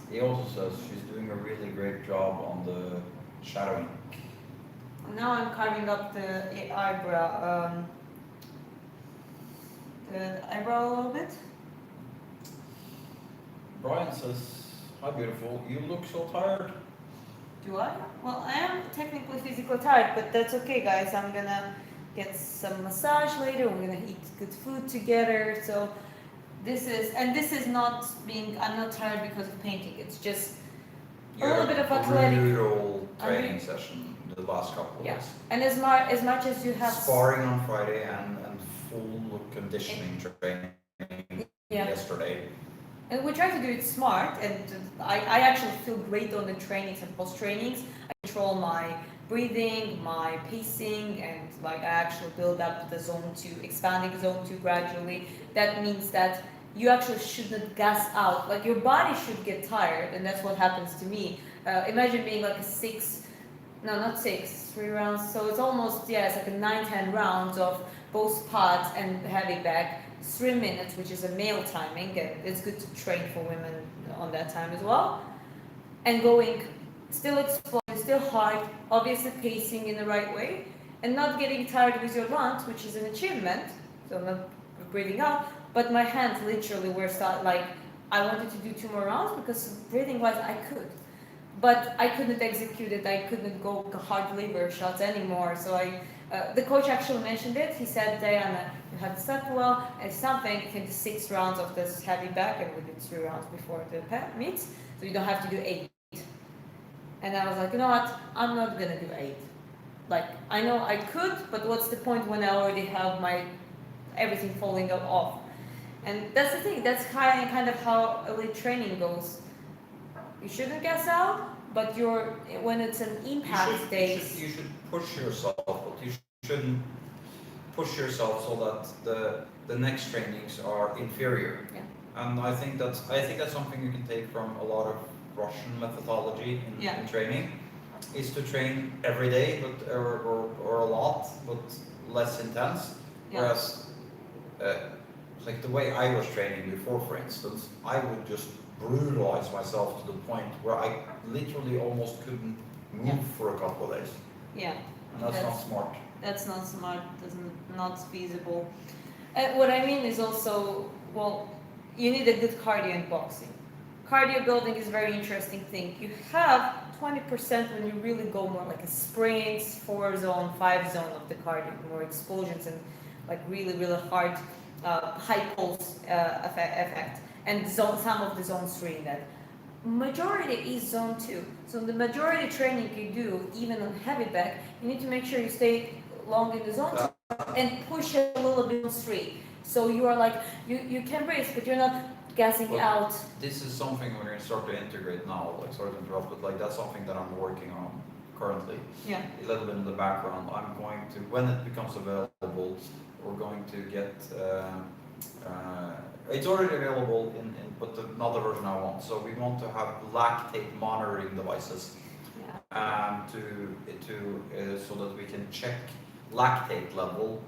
He also says she's doing a really great job on the shadowing. Now I'm carving up the eyebrow, a little bit. Brian says, hi beautiful, you look so tired. Do I? Well, I am technically physically tired, but that's okay, guys. I'm gonna get some massage later. We're gonna eat good food together. So this is not being, I'm not tired because of painting. It's just a little bit of athletic. Brutal training session the last couple of Yeah. days. And as much as you have Sparring on Friday and full conditioning training yesterday. And we try to do it smart, and I actually feel great on the trainings and post trainings. I control my breathing, my pacing, and like I actually build up the zone 2, expanding zone 2 gradually. That means that you actually shouldn't gas out. Like your body should get tired, and that's what happens to me. Imagine being like not 6, 3 rounds. So it's almost, yeah, it's like a 9-10 rounds of both squats and heavy back. 3 minutes, which is a male timing, and it's good to train for women on that time as well. And going, still exploding, still hard, obviously pacing in the right way, and not getting tired with your lungs, which is an achievement. So I'm not breathing out, but my hands literally were like, I wanted to do 2 more rounds because breathing wise I could. But I couldn't execute it, I couldn't go hard liver shots anymore, so the coach actually mentioned it. He said, Diana, you have slept well, and something, you can do 6 rounds of this heavy back, and we did 3 rounds before the meets, so you don't have to do 8. And I was like, you know what, I'm not gonna do 8. Like, I know I could, but what's the point when I already have my everything falling off. And that's the thing. That's kind of how elite training goes. You shouldn't gas out, but when it's an impact days. You should push yourself, but you shouldn't push yourself so that the next trainings are inferior. Yeah. And I think that's something you can take from a lot of Russian methodology in training, is to train every day, but or a lot, but less intense. Yeah. Whereas, like the way I was training before, for instance, I would just brutalize myself to the point where I literally almost couldn't move for a couple of days. Yeah. And that's not smart. That's not smart. Not feasible. And what I mean is also, well, you need a good cardio in boxing. Cardio building is a very interesting thing. You have 20% when you really go more like a sprints, 4 zone, 5 zone of the cardio, more explosions and like really, really hard, high pulse effect. And some of the zone 3 in that. Majority is zone 2. So the majority training you do, even on heavy back, you need to make sure you stay long in the zone 2 and push a little bit on 3. So you are like, you can brace, but you're not gassing out. This is something we're going to start to integrate now, like sorry to interrupt, but like that's something that I'm working on currently. Yeah. A little bit in the background. I'm going to, when it becomes available, we're going to get, it's already available but another version I want. So we want to have lactate monitoring devices, so that we can check lactate level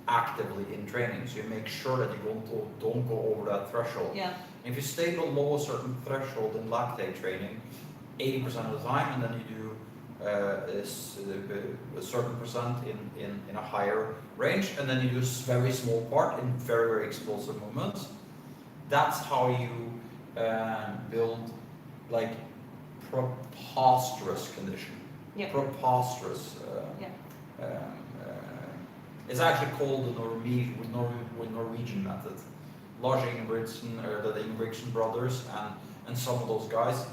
actively in training. So you make sure that you don't go over that threshold. Yeah. If you stay below a certain threshold in lactate training, 80% of the time, and then you do a certain percent in a higher range, and then you do a very small part in very, very explosive movements. That's how you build like preposterous condition. Yeah. Preposterous. It's actually called the Norwegian method. Lars Ingebrigtsen, or the Ingebrigtsen brothers, and some of those guys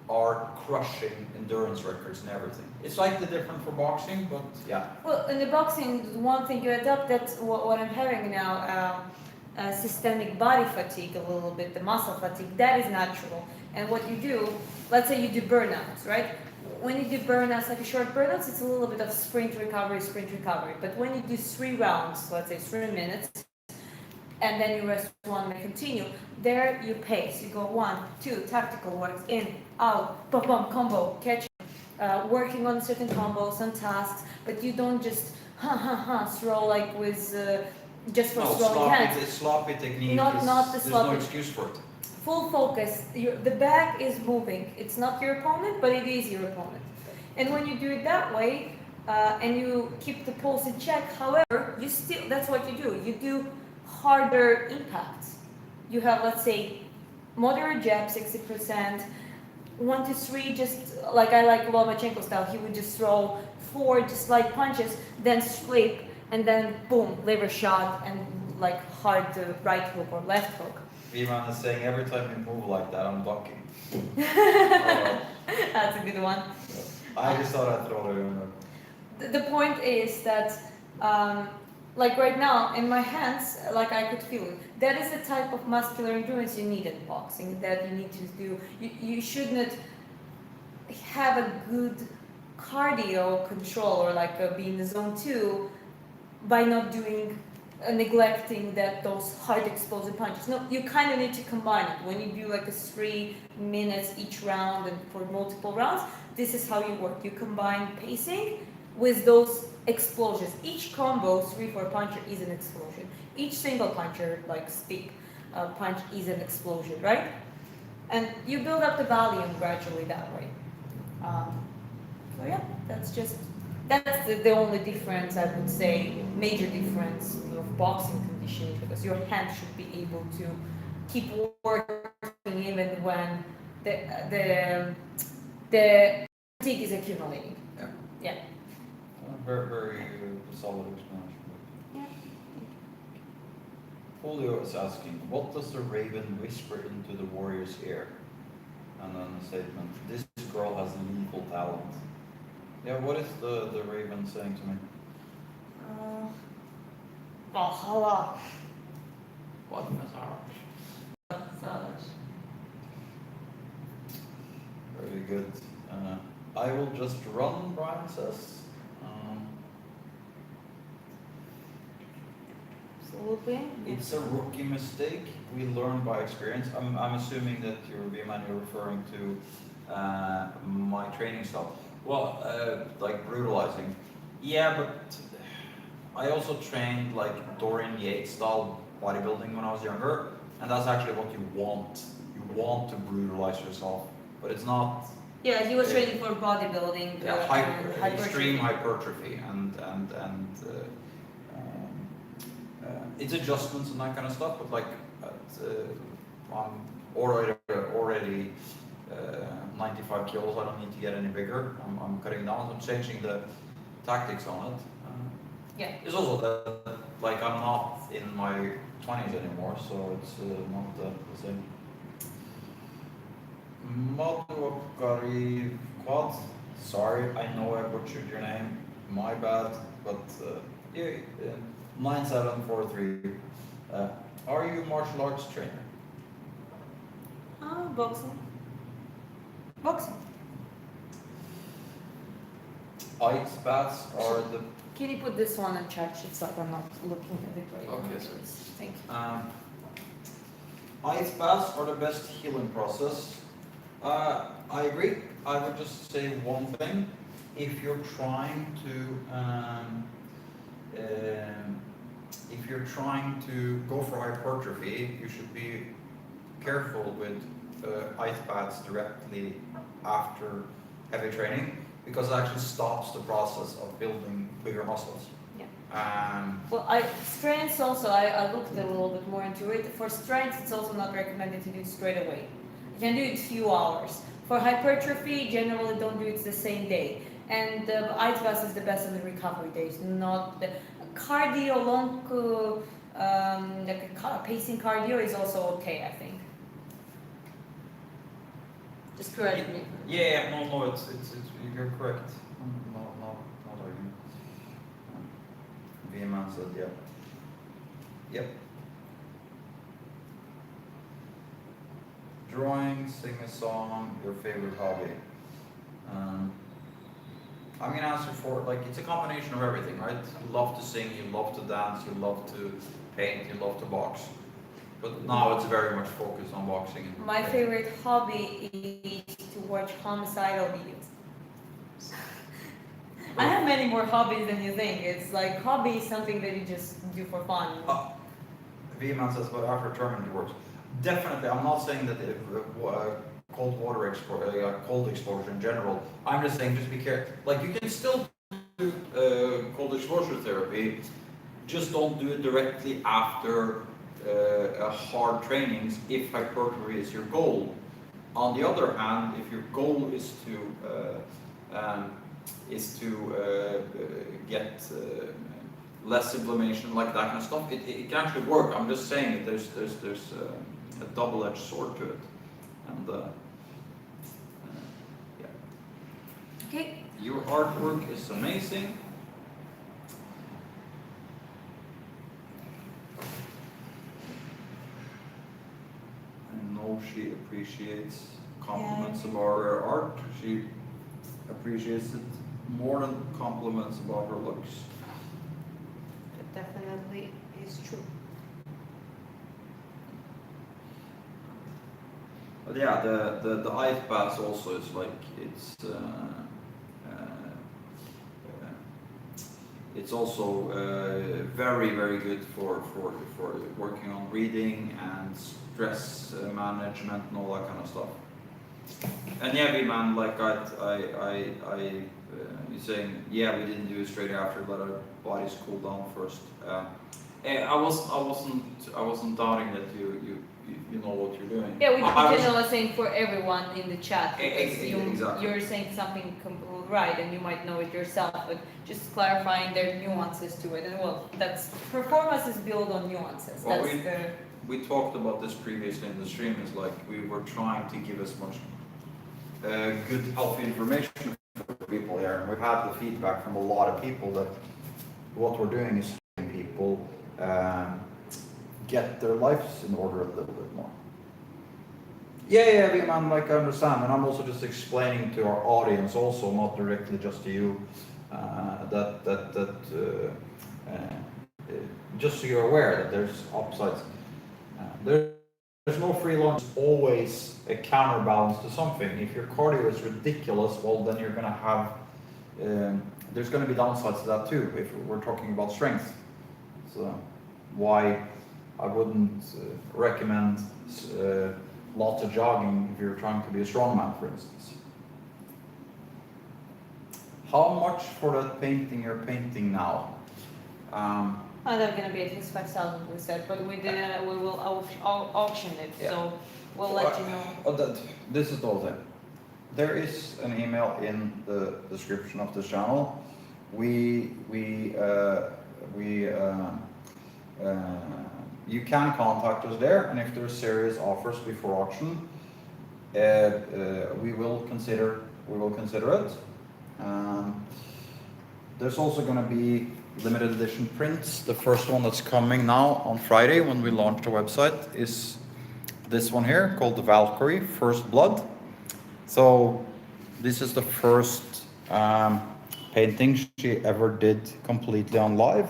are crushing endurance records and everything. It's slightly different for boxing, but yeah. Well, in the boxing, one thing you adopt, that's what I'm having now, systemic body fatigue a little bit, the muscle fatigue, that is natural. And what you do, let's say you do burnouts, right? When you do burnouts, like a short burnouts, it's a little bit of sprint recovery. But when you do 3 rounds, let's say 3 minutes, and then you rest 1 and continue, there you pace. You go 1, 2, tactical works, in, out, bum, bum, combo, catch, working on certain combos and tasks, but you don't just throw like with just for throwing hands. Sloppy technique. Not the there's sloppy. no excuse for it. Full focus. The back is moving. It's not your opponent, but it is your opponent. And when you do it that way, and you keep the pulse in check, however, that's what you do. You do harder impacts. You have, let's say, moderate jab, 60%, 1 to 3, just like I like Lomachenko style. He would just throw 4 just light punches, then slip, and then boom, liver shot, and like hard right hook or left hook. Viman is saying every time you move like that, I'm ducking. That's a good one. I just thought I'd throw it in. The point is that, like right now, in my hands, like I could feel it. That is the type of muscular endurance you need in boxing, that you need to do. You should not have a good cardio control or like be in the zone 2 by not doing neglecting those hard explosive punches. No, you kind of need to combine it. When you do like a 3 minutes each round and for multiple rounds, this is how you work. You combine pacing with those explosions. Each combo, 3-4 puncher is an explosion. Each single puncher, like stick punch, is an explosion, right? And you build up the volume gradually that way. So yeah, that's the only difference, I would say, major difference of boxing conditioning, because your hand should be able to keep working even when the fatigue is accumulating. Yeah. Very, very solid explanation. Yeah. Julio is asking, what does the raven whisper into the warrior's ear? And then the statement, this girl has lethal talent. Yeah, what is the raven saying to me? Valhalla. What massage? Massage. Very good. I will just run, Brian says. Absolutely. It's a rookie mistake. We learn by experience. I'm assuming that you're referring to my training style. Well, like brutalizing. Yeah, but I also trained like Dorian Yates style bodybuilding when I was younger, and that's actually what you want. You want to brutalize yourself, but it's not. Yeah, he was training for bodybuilding. Yeah, extreme hypertrophy it's adjustments and that kind of stuff. But like, I'm already 95 kilos. I don't need to get any bigger. I'm cutting down. I'm changing the tactics on it. Yeah. It's also that like I'm not in my 20s anymore, so it's not the same. Madhukari Quad. Sorry, I know I butchered your name. My bad. But yeah, 9743. Are you a martial arts trainer? Boxing. Boxing. Ice baths are the. Can you put this one in chat? It's like I'm not looking at it right Okay, now. sorry. Thank you. Ice baths are the best healing process. I agree. I would just say one thing. If you're trying to go for hypertrophy, you should be careful with ice baths directly after heavy training, because it actually stops the process of building bigger muscles. Yeah. Well, strengths also, I looked a little bit more into it. For strengths, it's also not recommended to do it straight away. You can do it few hours. For hypertrophy, generally don't do it the same day. And the ice bath is the best on the recovery days, not the cardio, long, like pacing cardio is also okay, I think. Just correct me. Yeah, no, it's you're correct. Not arguing. VMan said, yeah. Yep. Drawing, sing a song, your favorite hobby. I'm gonna answer for, like, it's a combination of everything, right? You love to sing, you love to dance, you love to paint, you love to box. But now it's very much focused on boxing. And My favorite hobby is to watch homicidal videos. I have many more hobbies than you think. It's like hobby is something that you just do for fun. VMan says, but after tournament works. Definitely, I'm not saying that cold water cold exposure in general. I'm just saying, just be careful. Like, you can still do cold exposure therapy, just don't do it directly after hard trainings if hypertrophy is your goal. On the other hand, if your goal is to get less inflammation, like that kind of stuff, it can actually work. I'm just saying that there's a double-edged sword to it, and yeah. Okay. Your artwork is amazing. I know she appreciates compliments about her art. She appreciates it more than compliments about her looks. It definitely is true. But yeah, the ice baths also is like, it's also very, very good for working on reading and stress management and all that kind of stuff. And yeah, man, like you're saying, yeah, we didn't do it straight after, let our bodies cool down first. I wasn't doubting that you know what you're doing. Yeah, we generally saying for everyone in the chat, because exactly. You're saying something right, and you might know it yourself, but just clarifying their nuances to it. And well, that's performance is built on nuances. Well, That's we talked about this previously in the stream. Is like we were trying to give as much good, healthy information for people here, and we've had the feedback from a lot of people that what we're doing is helping people get their lives in order a little bit more. Yeah, man, like I understand, and I'm also just explaining to our audience also, not directly just to you, just so you're aware that there's upsides. There's no free lunch, always a counterbalance to something. If your cardio is ridiculous, well, then you're gonna have, there's gonna be downsides to that too, if we're talking about strength. So, why I wouldn't recommend lots of jogging if you're trying to be a strongman, for instance. How much for that painting you're painting now? Oh, they're gonna be at least 5,000, we said, but we will auction it, Yeah. so we'll let you know. This is the whole thing. There is an email in the description of this channel. You can contact us there, and if there's serious offers before auction, we will consider it. There's also going to be limited edition prints. The first one that's coming now on Friday when we launch the website is this one here called the Valkyrie First Blood. So this is the first painting she ever did completely on live.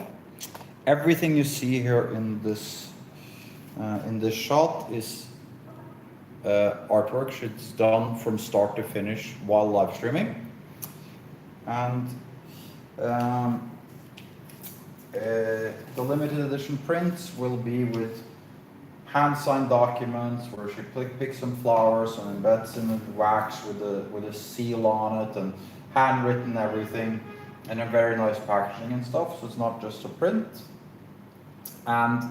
Everything you see here in this shot is artwork she's done from start to finish while live streaming. And the limited edition prints will be with hand-signed documents where she picks some flowers and embeds them in wax with a seal on it, and handwritten everything, and a very nice packaging and stuff. So it's not just a print. And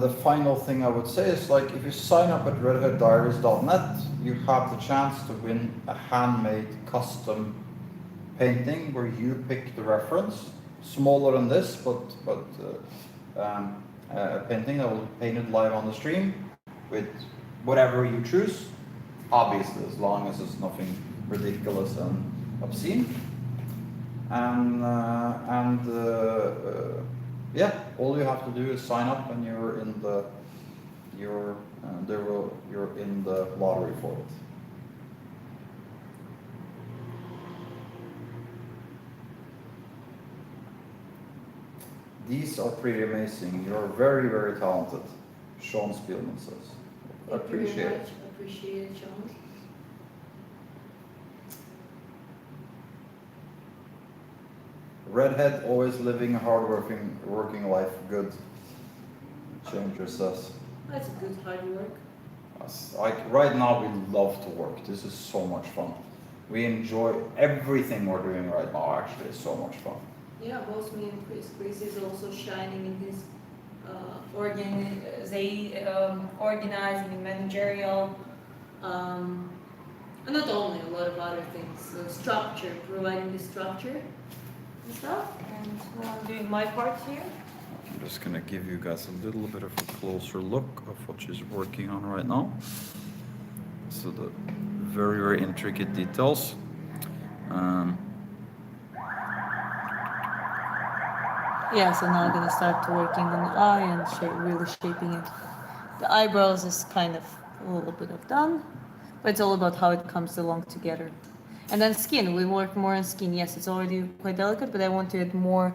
the final thing I would say is, like, if you sign up at redheaddiaries.net, you have the chance to win a handmade custom painting where you pick the reference, smaller than this, but a painting that will be painted live on the stream with whatever you choose, obviously, as long as it's nothing ridiculous and obscene. Yeah, all you have to do is sign up, and you're in the lottery for it. These are pretty amazing. You're very, very talented, Sean Spielman says. Appreciate it. Appreciate it, Sean. Redhead, always living a hard-working life. Good. Changer says. That's a good hard work. Like right now, we love to work. This is so much fun. We enjoy everything we're doing right now. Actually, it's so much fun. Yeah, both me and Chris. Chris is also shining in his organizing and managerial, and not only, a lot of other things. The structure, providing the structure and stuff, and I'm doing my part here. I'm just gonna give you guys a little bit of a closer look of what she's working on right now. So the very, very intricate details. Yeah, so now I'm gonna start working on the eye and really shaping it. The eyebrows is kind of a little bit of done, but it's all about how it comes along together. And then skin, we work more on skin. Yes, it's already quite delicate, but I want to add more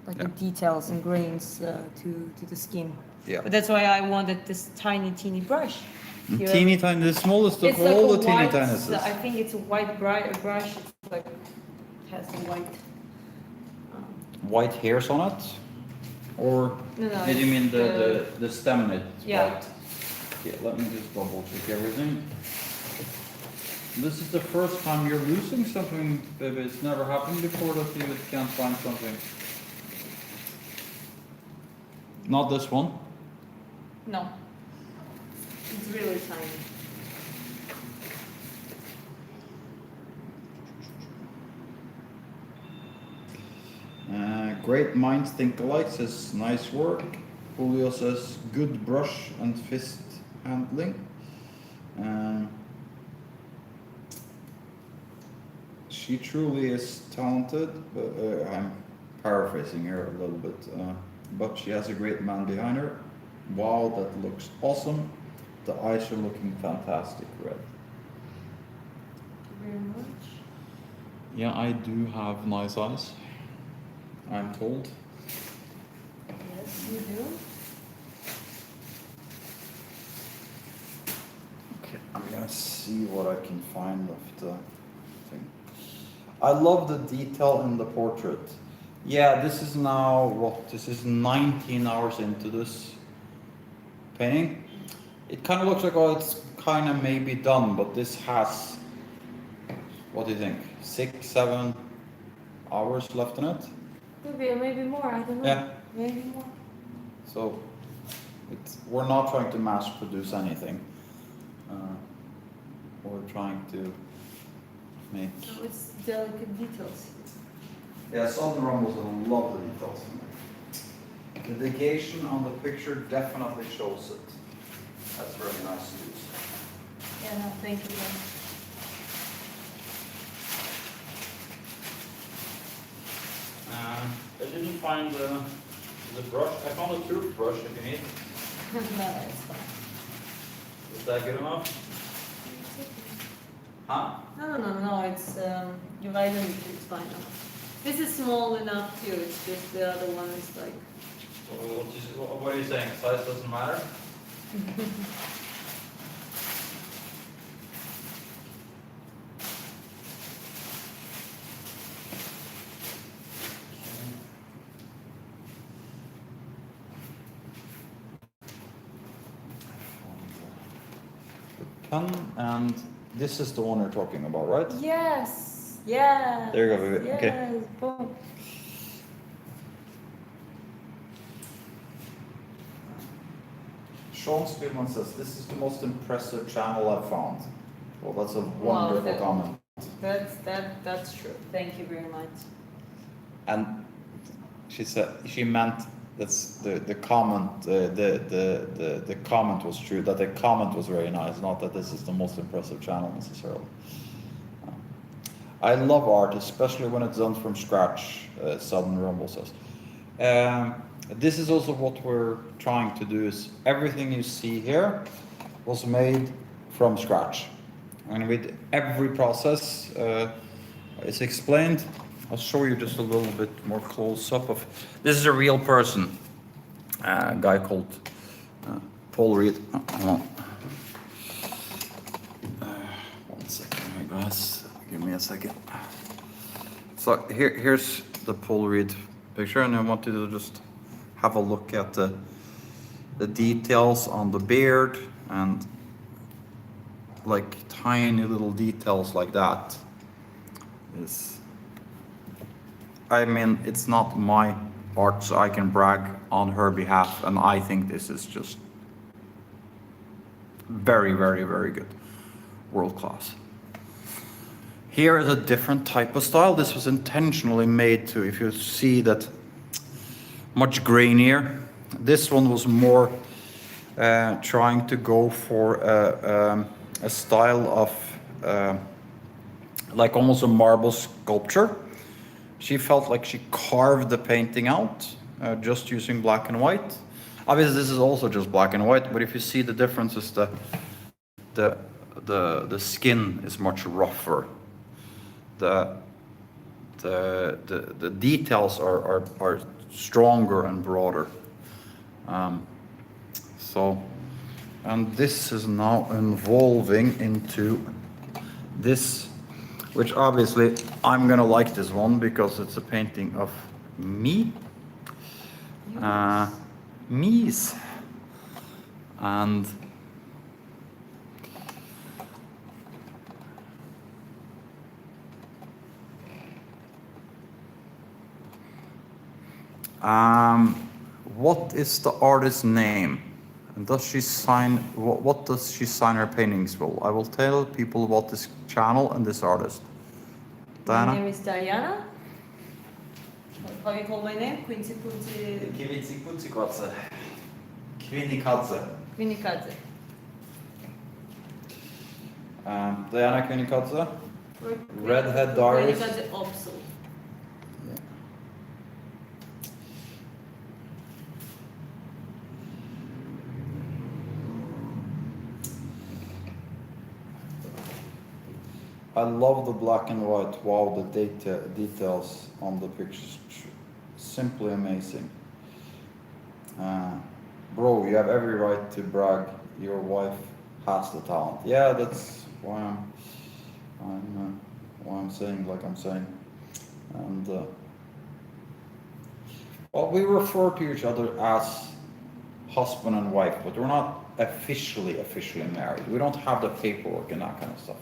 like the details and grains to the skin. Yeah. But that's why I wanted this teeny brush. Here. Teeny tiny, the smallest of It's all like the a teeny white, tiniest. I think it's a white brush. It's like, has the white. White hairs on it? Or No, did you mean the stem knit? Yeah. White? Yeah, let me just double check everything. This is the first time you're losing something, baby. It's never happened before that you can't find something. Not this one. No. It's really tiny. Great minds think alike says nice work. Julio says good brush and fist handling. She truly is talented, but I'm paraphrasing here a little bit, but she has a great man behind her. Wow, that looks awesome. The eyes are looking fantastic red. Thank you very much. Yeah, I do have nice eyes, I'm told. Yes, you do. Okay, I'm gonna see what I can find of the thing. I love the detail in the portrait. Yeah, this is now what? This is 19 hours into this painting. It kind of looks like, oh, it's kind of maybe done, but this has, what do you think? 6, 7 hours left in it? Maybe more, I don't know. Yeah. Maybe more. So we're not trying to mass produce anything. We're trying to make. So it's delicate details. Yeah, Southern Rumbles a lot of details. The negation on the picture definitely shows it. That's very nice news. Yeah, no, thank you. I didn't find the brush. I found a toothbrush if you need. No, it's fine. Is that good enough? Huh? No, it's, your identity is fine now. This is small enough too, it's just the other one is like... What are you saying? Size doesn't matter? Pen, and this is the one you're talking about, right? Yes, yes. There you go, baby. Yes, Okay. boom. Sean Spielman says, this is the most impressive channel I've found. Well, that's a Wow, wonderful comment. That's true. Thank you very much. And she said, she meant that's the comment, the comment was true, that the comment was very nice, not that this is the most impressive channel necessarily. I love art, especially when it's done from scratch, Southern Rumble says. This is also what we're trying to do, is everything you see here was made from scratch. And with every process is explained. I'll show you just a little bit more close up of, this is a real person, a guy called Paul Reed. One second here guys, give me a second. So here's the Paul Reed picture, and I want you to just have a look at the details on the beard and like tiny little details like that. I mean, it's not my art, so I can brag on her behalf, and I think this is just very, very, very good. World class. Here is a different type of style. This was intentionally made to, if you see that, much grainier. This one was more trying to go for a style of like almost a marble sculpture. She felt like she carved the painting out just using black and white. Obviously this is also just black and white, but if you see the difference is the skin is much rougher. The details are stronger and broader. And this is now evolving into this, which obviously I'm gonna like this one because it's a painting of me. Me's. And what is the artist's name? And does she sign, what does she sign her paintings for? I will tell people about this channel and this artist. Diana? My name is Diana. How you call my name? Quincy. Kvinikadze. Kvinikadze. Diana Kvinikadze. Redhead Diaries. Kvinikadze Opsal. I love the black and white. Wow, the details on the pictures, simply amazing. Uh, Bro, you have every right to brag. Your wife has the talent. Yeah, that's why I'm saying like I'm saying. And well, we refer to each other as husband and wife, but we're not officially married. We don't have the paperwork and that kind of stuff.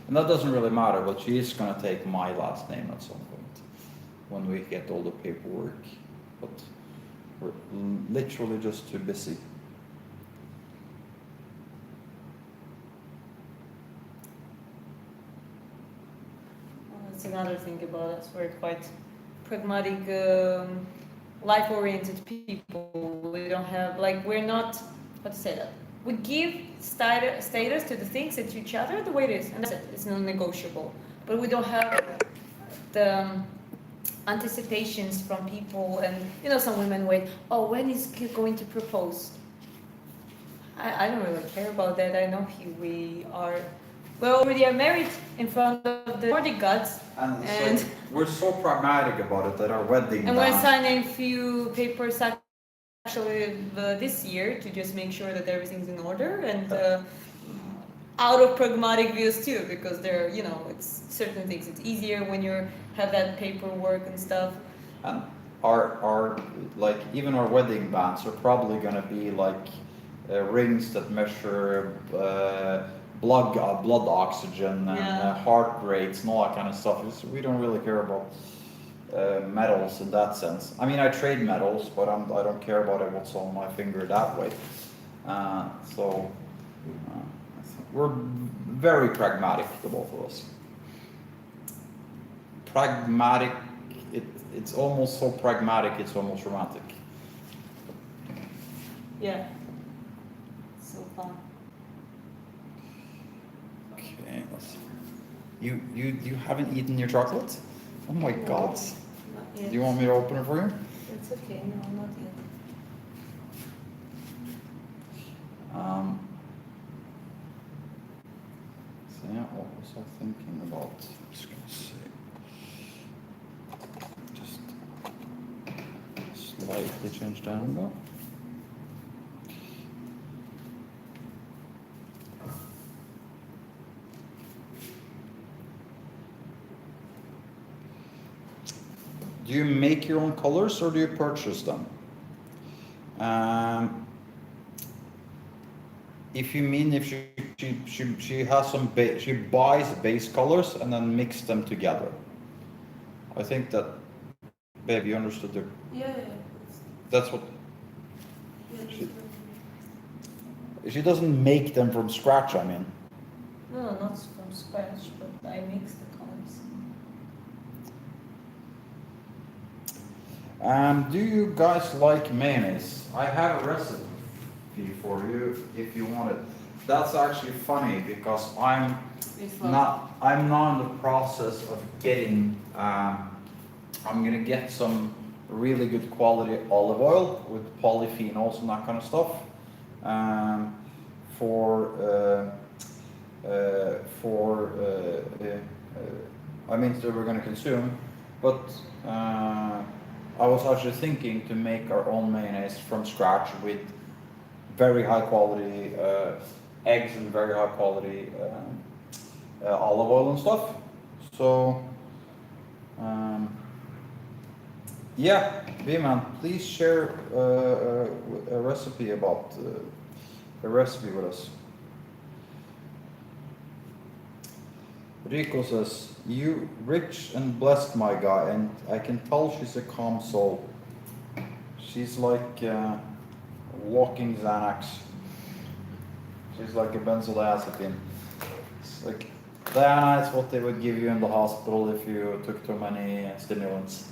And that doesn't really matter, but she is gonna take my last name at some point when we get all the paperwork. But we're literally just too busy. Well, that's another thing about us. We're quite pragmatic, life-oriented people. We don't have like we're not how to say that. We give status to the things and to each other the way it is, and that's it. It's non-negotiable. But we don't have the anticipations from people, and you know, some women wait. Oh, when is he going to propose? I don't really care about that. I know we already are married in front of the Nordic gods, And so we're so pragmatic about it that our wedding and we're band, signing a few papers actually this year to just make sure that everything's in order, and out of pragmatic views too, because there, you know, it's certain things. It's easier when you have that paperwork and stuff. and our like even our wedding bands are probably gonna be like rings that measure blood oxygen and Yeah. heart rates and all that kind of stuff. We don't really care about medals in that sense. I mean, I trade medals, but I don't care about it what's on my finger that way. So we're very pragmatic, the both of us. Pragmatic. It's almost so pragmatic. It's almost romantic. Yeah. So fun. Okay, let's see. You haven't eaten your chocolate? Oh my No, God. Not yet. Do you want me to open it for you? It's okay. No, not yet. So yeah, what was I thinking about? I'm just gonna say. Just slightly change the angle. Do you make your own colors or do you purchase them? If you mean if she has some she buys base colors and then mix them together. I think that, babe, you understood the. Yeah. That's what she doesn't make them from scratch. I mean. No, not from scratch, but I mix the colors. Do you guys like mayonnaise? I have a recipe for you if you want it. That's actually funny because I'm not in the process of getting. I'm gonna get some really good quality olive oil with polyphenols and that kind of stuff I mean that we're gonna consume, but. I was actually thinking to make our own mayonnaise from scratch with very high quality eggs and very high quality olive oil and stuff. So, yeah, B-man, please share a recipe about a recipe with us. Rico says, you rich and blessed, my guy, and I can tell she's a calm soul. She's like walking Xanax. She's like a benzodiazepine. It's like, that's what they would give you in the hospital if you took too many stimulants.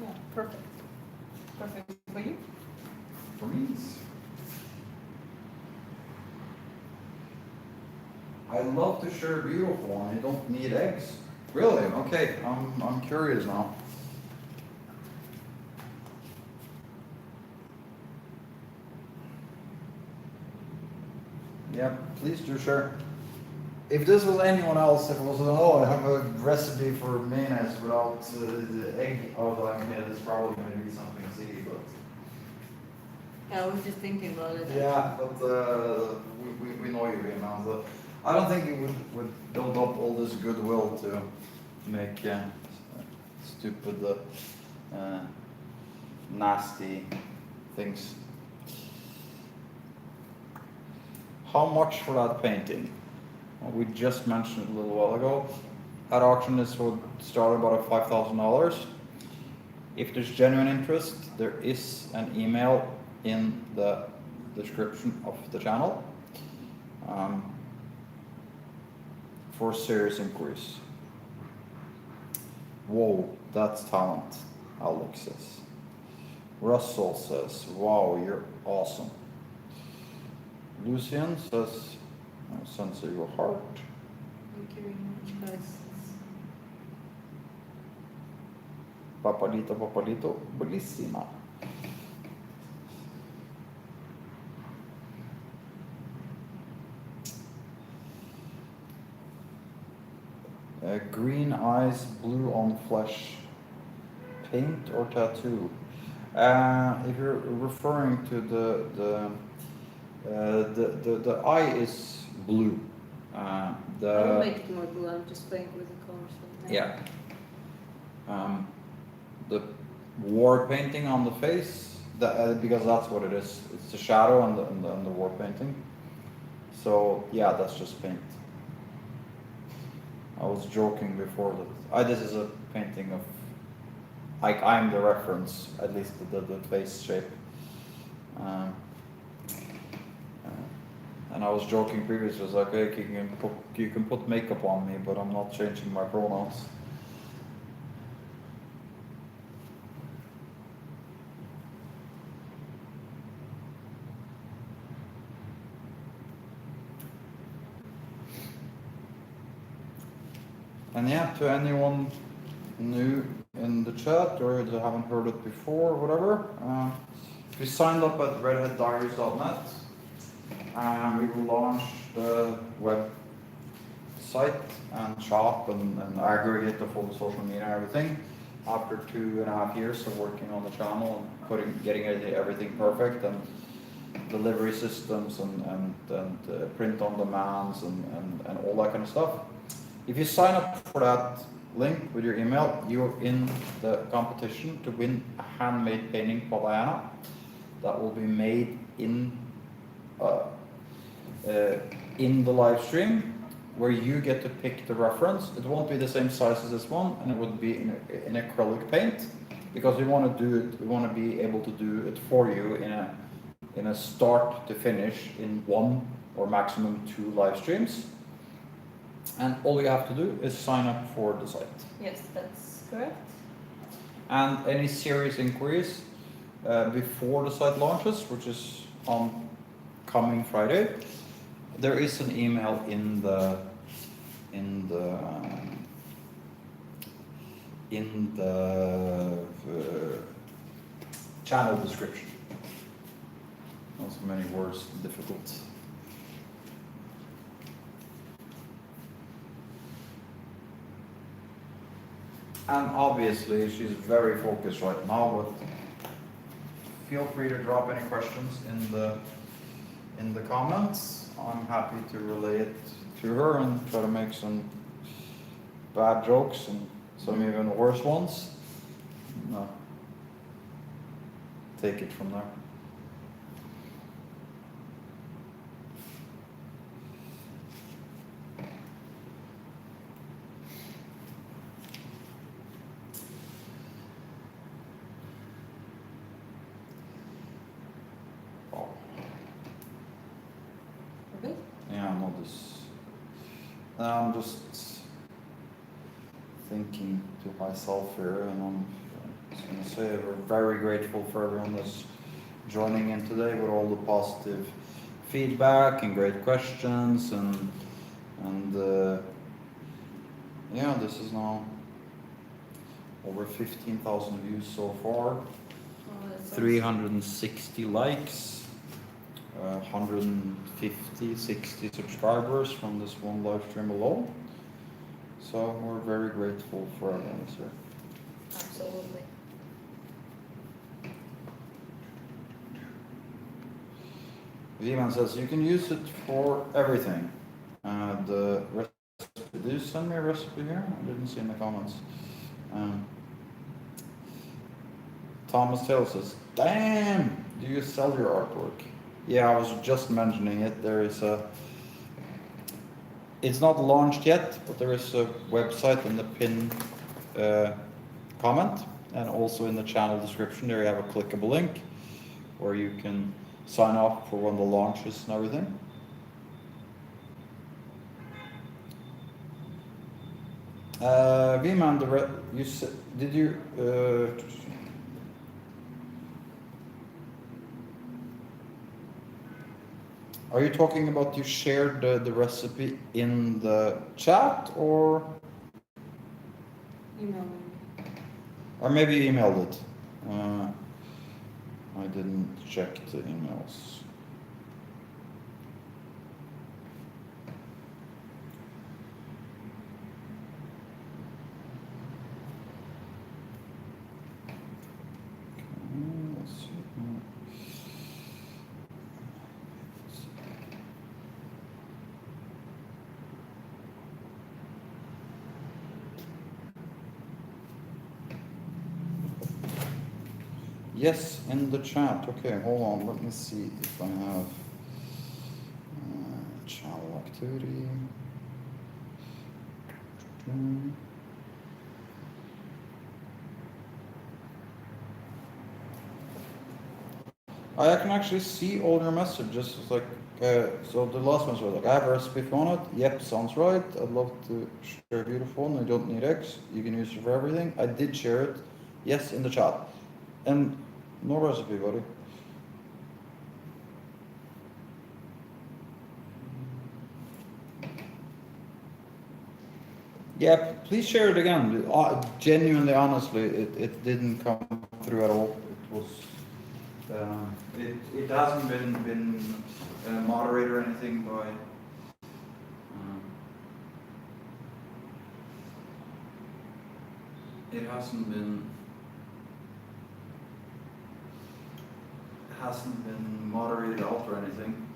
Yeah, perfect. Perfect for you? For me, it's... I love to share beautiful and I don't need eggs. Really? Okay, I'm curious now. Yeah, please do share. if this was anyone else, if it was, oh, I have a recipe for mayonnaise without the egg, oh, like, yeah, it's probably going to be something silly, but. Yeah, I was just thinking about it. Yeah, but we know you, you know. So I don't think you would build up all this goodwill to make stupid, nasty things. How much for that painting? Well, we just mentioned it a little while ago. At auction, this would start about at $5,000. If there's genuine interest, there is an email in the description of the channel for serious inquiries. Whoa, that's talent, Alex says. Russell says, wow, you're awesome. Lucian says, sends you a heart. Thank you very much, guys. Papalito, bellissima. Green eyes, blue on flesh. Paint or tattoo? If you're referring to the eye is blue. I will make it more blue. I'm just playing with the colors right now. Yeah. The war painting on the face, because that's what it is. It's the shadow and the war painting. So yeah, that's just paint. I was joking before that this is a painting of, like, I'm the reference, at least the face shape. And I was joking previously, I was like, hey, you can put makeup on me, but I'm not changing my pronouns. And yeah, to anyone new in the chat or that haven't heard it before or whatever, if you signed up at redheaddiaries.net, we will launch the website and shop and aggregate of all the social media and everything after 2.5 years of working on the channel and getting everything perfect, and delivery systems and print on demands and all that kind of stuff. If you sign up for that link with your email, you're in the competition to win a handmade painting by Diana that will be made in the live stream, where you get to pick the reference. It won't be the same size as this one, and it would be in acrylic paint, because we want to do it. We want to be able to do it for you in a start to finish in 1 or maximum 2 live streams. And all you have to do is sign up for the site. Yes, that's correct. And any serious inquiries before the site launches, which is on coming Friday, there is an email in the channel description. Not so many words, difficult. And obviously she's very focused right now, but feel free to drop any questions in the comments. I'm happy to relay it to her and try to make some bad jokes and some even worse ones. No. Take it from there. Okay. Yeah, I'm just thinking to myself here, and I'm just going to say we're very grateful for everyone that's joining in today with all the positive feedback and great questions, and yeah, this is now over 15,000 views so far, Oh, that's 360 likes. 150, 60 subscribers from this one live stream alone. So we're very grateful for everyone who's here. Absolutely. V-Man says you can use it for everything. The recipe, did you send me a recipe here? I didn't see in the comments. Thomas Taylor says, damn, do you sell your artwork? Yeah, I was just mentioning it. There is a, it's not launched yet, but there is a website in the pin comment, and also in the channel description there you have a clickable link where you can sign up for when the launch is and everything. V-Man, you said, did you, are you talking about you shared the recipe in the chat, or Email me. maybe you emailed it? I didn't check the emails. Let's see. Yes, in the chat. Okay, hold on. Let me see if I have channel activity. I can actually see all your messages. It's like, so the last ones were like, I have a recipe if you want it. Yep, sounds right. I'd love to share a beautiful one. I don't need eggs. You can use it for everything. I did share it. Yes, in the chat. And no recipe, buddy. Yeah, please share it again. Genuinely, honestly, it didn't come through at all. It was, it hasn't been moderated or anything by. It hasn't been moderated out or anything.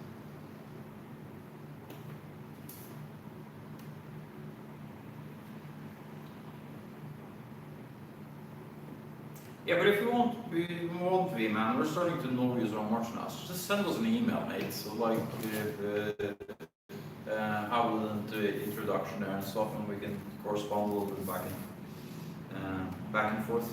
Yeah, but if you want, V-Man, we're starting to know you so much now. So just send us an email, mate. So like, have a little introduction there and stuff, and we can correspond a little bit back and forth.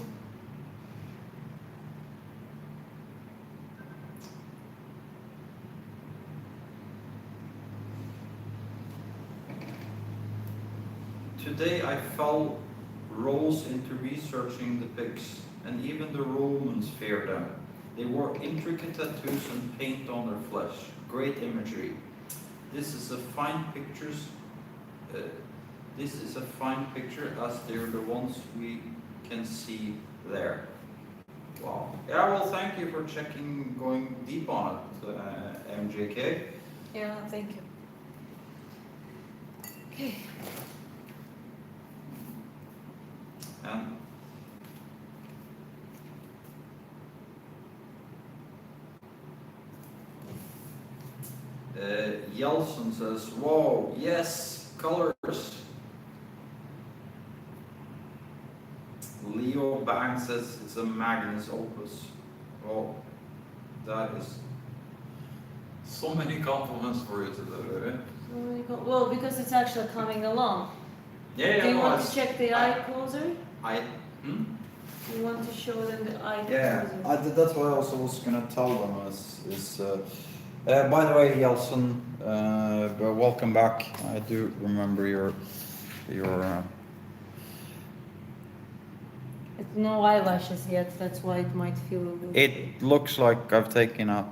Today I fell roles into researching the pigs, and even the Romans feared them. They wore intricate tattoos and paint on their flesh. Great imagery. This is a fine picture as they're the ones we can see there. Wow. Yeah, well, thank you for going deep on it, MJK. Yeah, thank you. Okay. And Yelson says, whoa, yes, colors. Leo Bang says it's a Magnus Opus. Oh, that is so many compliments for you today. Well, because it's actually coming along. Yeah, Do you no, want to check the eye closer? Hmm? You want to show them the eye Yeah, closer? that's what I also was gonna tell them is by the way, Yelson, welcome back. I do remember your It's no eyelashes yet, that's why it might feel a bit. It looks like I've taken a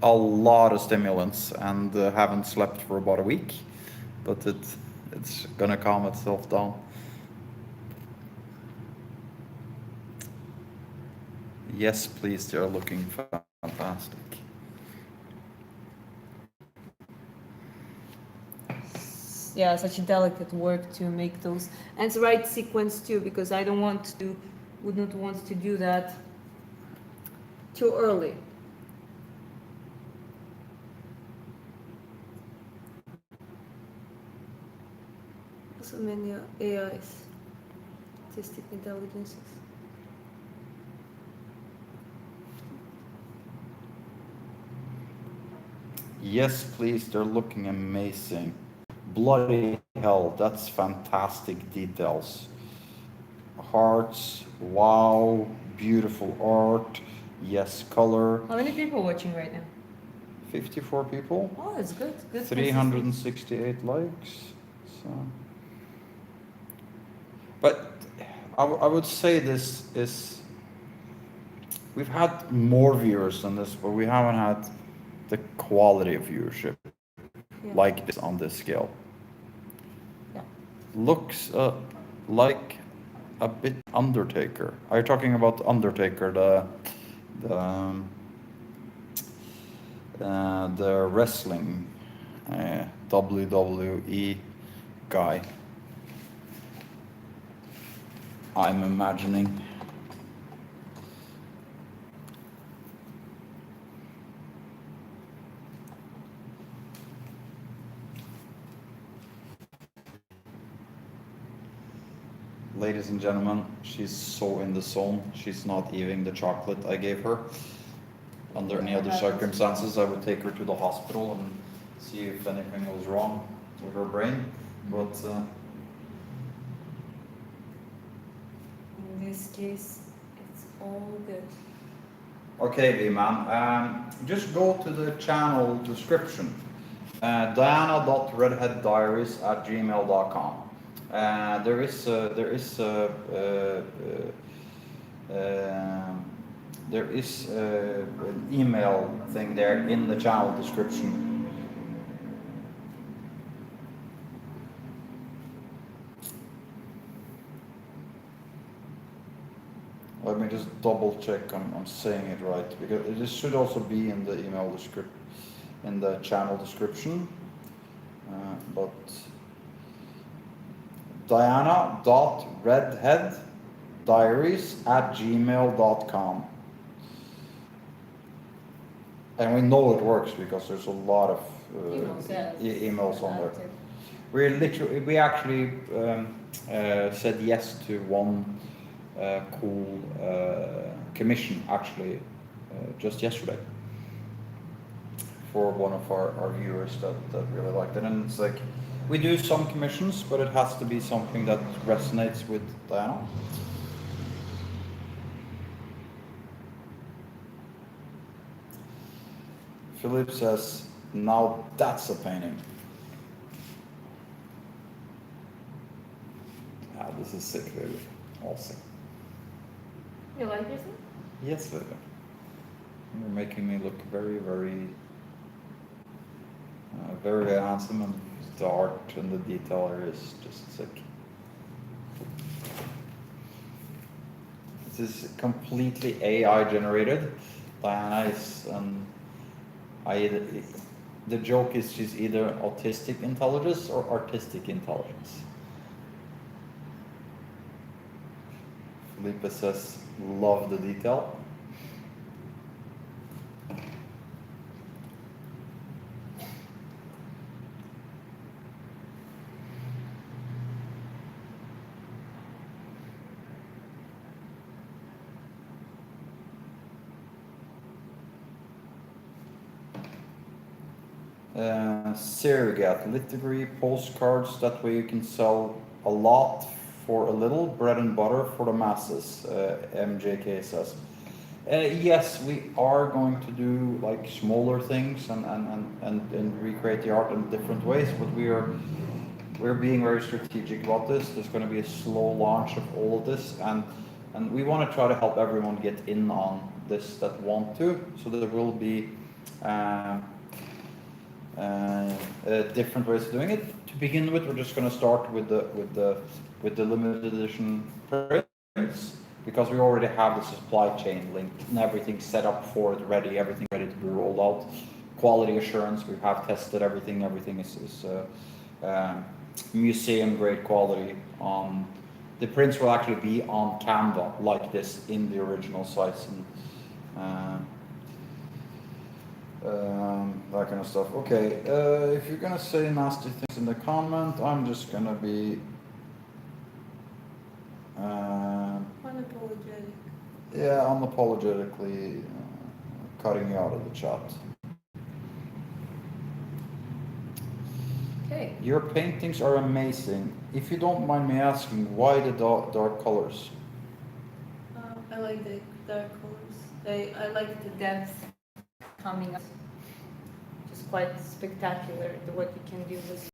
lot of stimulants and haven't slept for about a week, but it's gonna calm itself down. Yes, please, they're looking fantastic. yeah, such a delicate work to make those, and it's the right sequence too, because I would not want to do that too early. So many AIs, artistic intelligences. Yes, please, they're looking amazing. Bloody hell, that's fantastic details. Hearts, wow, beautiful art. Yes, color. How many people watching right now? 54 people. Oh, that's good. Good. 368 likes. So, but I would say this is, we've had more viewers than this, but we haven't had the quality of viewership like this on this scale. Yeah. Looks like a bit Undertaker. Are you talking about Undertaker, the wrestling WWE guy? I'm imagining. Ladies and gentlemen, she's so in the zone. She's not eating the chocolate I gave her. Under any other circumstances, I would take her to the hospital and see if anything was wrong with her brain. But in this case, it's all good. Okay, V-Man, just go to the channel description, diana.redheaddiaries@gmail.com. There is an email thing there in the channel description. let me just double check I'm saying it right, because this should also be in the email description, in the channel description. But diana.redheaddiaries@gmail.com. And we know it works because there's a lot of emails on there. We actually said yes to one cool commission actually just yesterday for one of our viewers that really liked it. And it's like, we do some commissions, but it has to be something that resonates with Diana. Philip says, now that's a painting. Ah, this is sick, baby. Awesome. You like yourself? Yes, baby. You're making me look very, very, very handsome, and the art and the detail here is just sick. This is completely AI generated. Diana is, the joke is she's either autistic intelligence or artistic intelligence. Felipe says, love the detail. Surrogate, lithography, postcards, that way you can sell a lot for a little, bread and butter for the masses, MJK says. Yes, we are going to do like smaller things and recreate the art in different ways, but we're being very strategic about this. There's going to be a slow launch of all of this, and we want to try to help everyone get in on this that want to, so there will be different ways of doing it. To begin with, we're just going to start with the limited edition prints, because we already have the supply chain linked and everything set up for it, ready, everything ready to be rolled out. Quality assurance, we have tested everything. Everything is museum grade quality. The prints will actually be on Canva like this in the original size, and that kind of stuff. Okay, if you're gonna say nasty things in the comment, I'm just gonna be Unapologetic. yeah, unapologetically cutting you out of the chat. Okay. Your paintings are amazing. If you don't mind me asking, why the dark colors? I like the dark colors. I like the depth coming up. Just quite spectacular what you can do with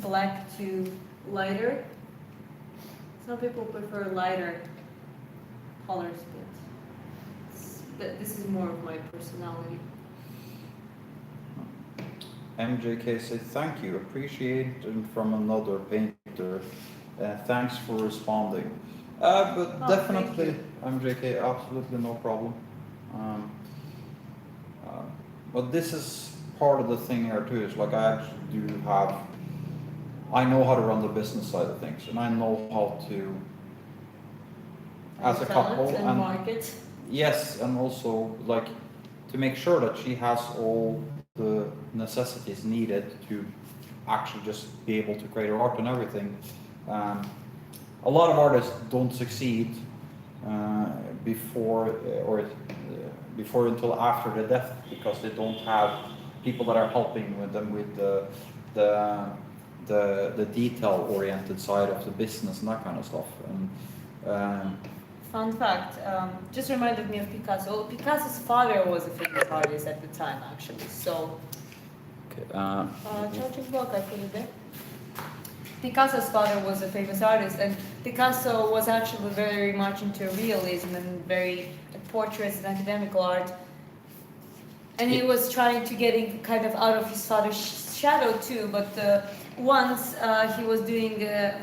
black to lighter. Some people prefer lighter colors, but this is more of my personality. MJK said thank you, appreciate it from another painter. Thanks for responding. But Oh, definitely, thank MJK, absolutely no problem. But this is part of the thing here too. Is like I actually do have. I know how to run the business side of things, and I know how to, as a Sell it couple, and market. yes, and also like to make sure that she has all the necessities needed to actually just be able to create her art and everything. A lot of artists don't succeed before before until after the death because they don't have people that are helping with them with the detail oriented side of the business and that kind of stuff. And Fun fact, just reminded me of Picasso. Picasso's father was a famous artist at the time, actually. So, charging block, I put it there. Picasso's father was a famous artist, and Picasso was actually very much into realism and very portraits and academical art. And he was trying to get in kind of out of his father's shadow too. But once he was doing a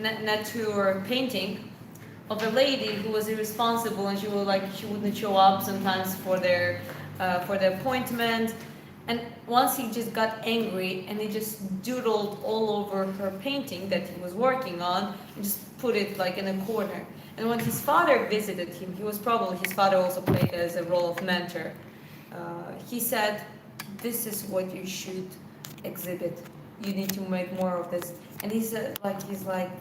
nature painting of a lady who was irresponsible, and she wouldn't show up sometimes for the appointment. And once he just got angry and he just doodled all over her painting that he was working on and just put it like in a corner. And when his father visited him, his father also played as a role of mentor. He said, "This is what you should exhibit. You need to make more of this." And he said, he's like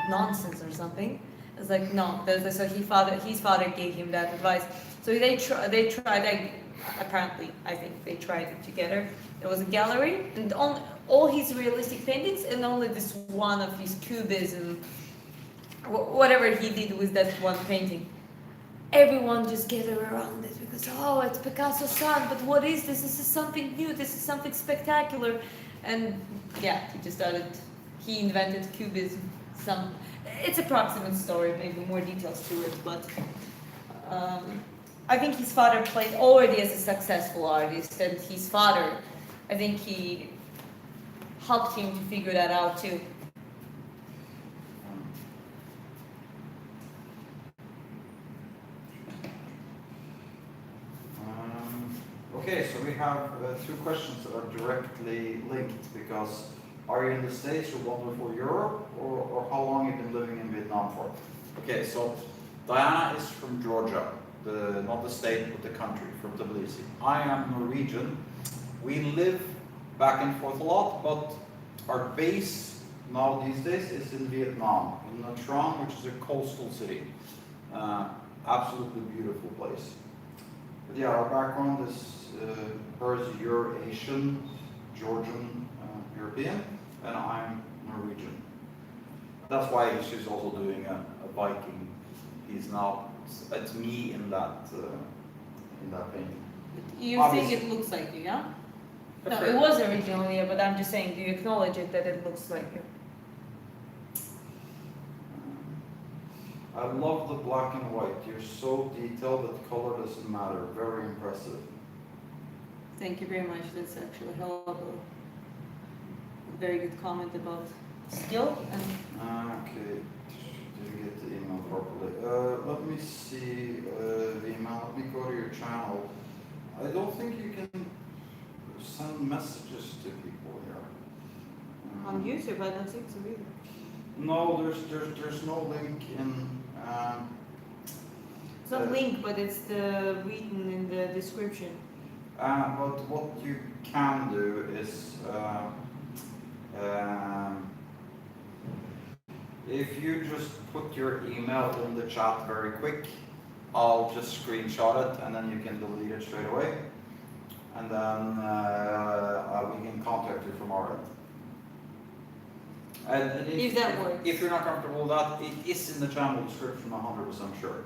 nonsense or something. It's like no. So his father gave him that advice. So they tried. Apparently, I think they tried it together. There was a gallery, and all his realistic paintings, and only this one of his cubism, whatever he did with that one painting. Everyone just gathered around it because it's Picasso's son. But what is this? This is something new. This is something spectacular. And yeah, he invented cubism. It's approximate story, maybe more details to it, but I think his father played already as a successful artist, and his father, I think he helped him to figure that out too. Okay, so we have two questions that are directly linked because are you in the States or London for Europe, or how long have you been living in Vietnam for? Okay, so Diana is from Georgia, not the state but the country, from Tbilisi. I am Norwegian. We live back and forth a lot, but our base now these days is in Vietnam, in Nha Trang, which is a coastal city. Absolutely beautiful place. But yeah, our background is hers Eurasian, Georgian, European, and I'm Norwegian. That's why she's also doing a Viking. It's me in that painting. You Obviously. think it looks like you, yeah? No, it was originally you, but I'm just saying, do you acknowledge it that it looks like you? I love the black and white. You're so detailed that color doesn't matter. Very impressive. Thank you very much. That's actually a hell of a very good comment about skill and Okay, didn't get the email properly. Let me see the email. Let me go to your channel. I don't think you can send messages to people here. on YouTube, I don't think so either. No, there's no link in. It's not link, but it's the written in the description. But what you can do is, if you just put your email in the chat very quick, I'll just screenshot it and then you can delete it straight away. And then we can contact you from our end. And If that works. If you're not comfortable with that, it is in the channel description, 100% sure.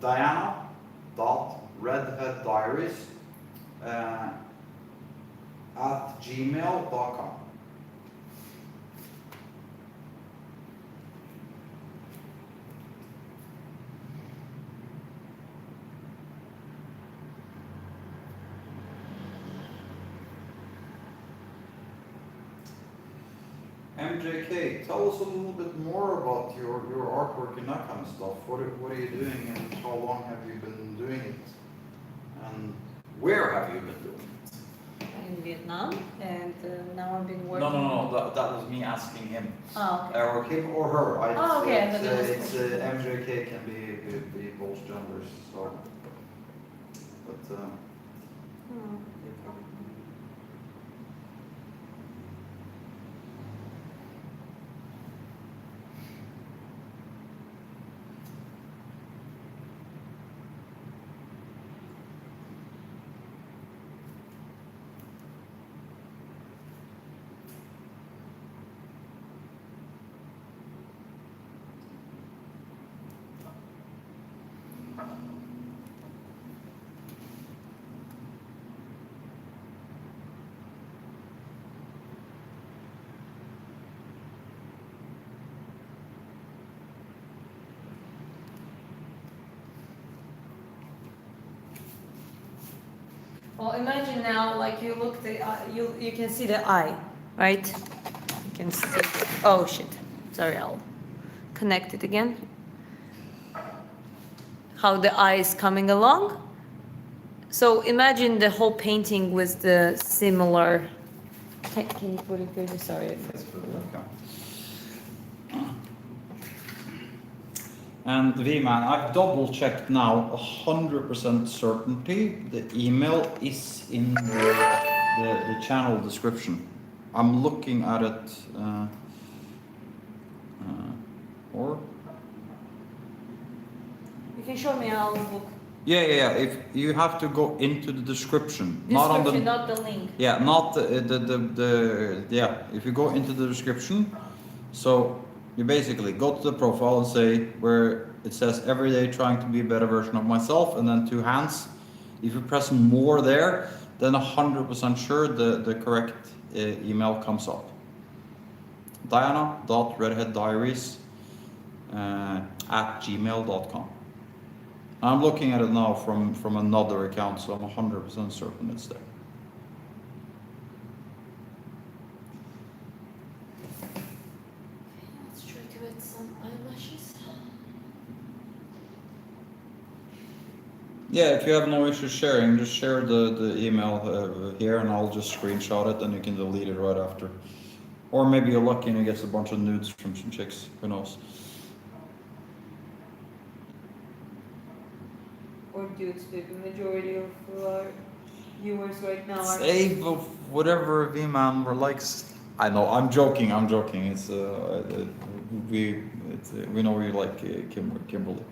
Diana.redheaddiaries at gmail.com. MJK, tell us a little bit more about your artwork and that kind of stuff. What are you doing and how long have you been doing it? And where have you been doing it? In Vietnam, and now I've been working. No, that was me asking him. Oh, okay. Or him or her. Oh, okay, I thought that was It's question. MJK can be both genders, so. But, Hmm. Well, imagine now, like you look the you can see the eye, right? You can see. Oh shit! Sorry, I'll connect it again. How the eye is coming along. So imagine the whole painting with the similar. Can you put it further? Sorry. and V-Man, I've double checked now, 100% certainty, the email is in the channel description. I'm looking at it, or? You can show me. I'll look. Yeah, if you have to go into the description, not on Description, the, not the link. yeah, not yeah, if you go into the description, so you basically go to the profile and say where it says every day trying to be a better version of myself, and then 2 hands. If you press more there, then 100% sure the correct email comes up. Diana.redheaddiaries at gmail.com. I'm looking at it now from another account, so I'm 100% certain it's there. Let's try to add some eyelashes. Yeah, if you have no issue sharing, just share the email here and I'll just screenshot it and you can delete it right after. Or maybe you're lucky and you get a bunch of nudes from some chicks, who knows. Or dudes, the majority of our viewers right now are. Save of whatever V-Man likes. I know, I'm joking. It's we know you like Kimberly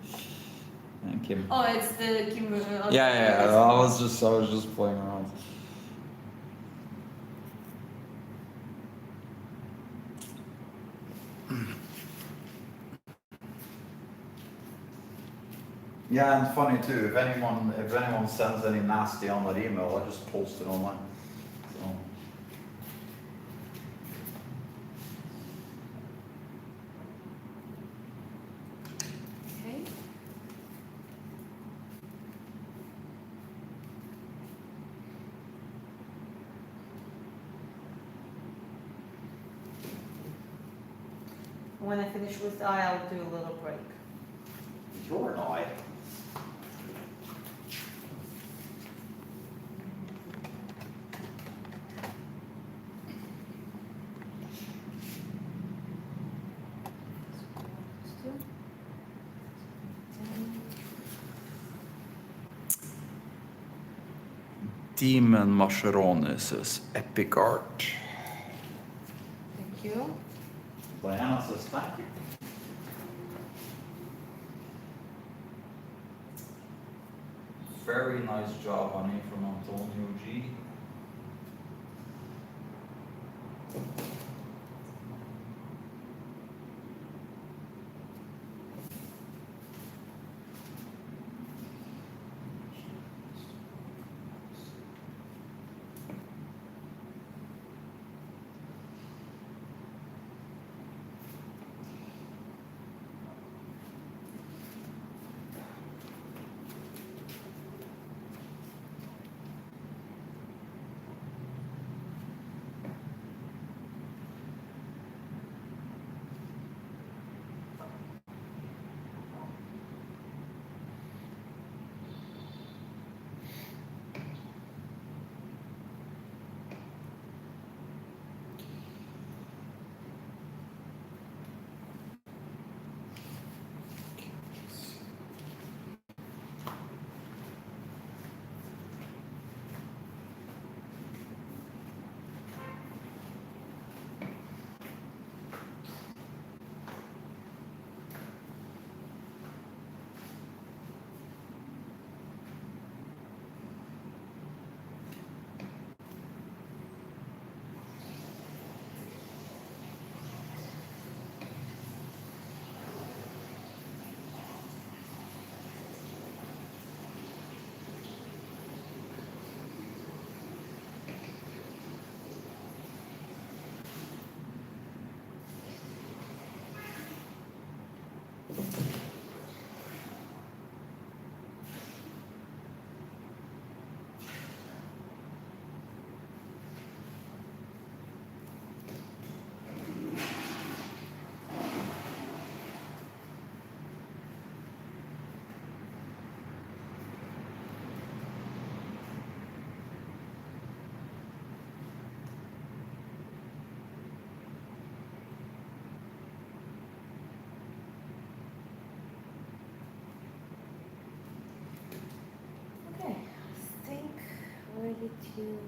and Kim. Oh, it's the Kimberly. Yeah. I was just playing around. Yeah, and funny too. If anyone sends any nasty on that email, I just post it online. So. Okay. When I finish with the eye, I'll do a little break. You're an eye. Demon Mascheroni says epic art. Thank you. Diana says thank you. Very nice job, honey, from Antonio G. Okay, I think ready to.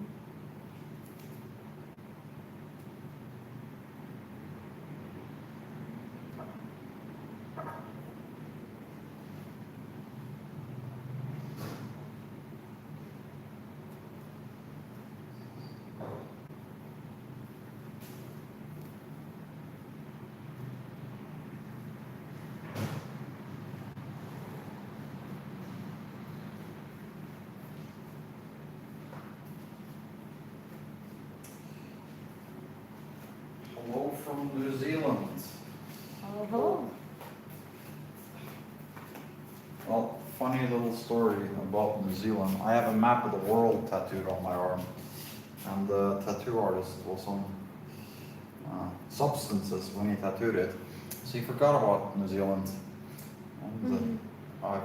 Hello from New Zealand. Oh, hello. Well, funny little story about New Zealand. I have a map of the world tattooed on my arm. And the tattoo artist was on substances when he tattooed it. So he forgot about New Zealand. And I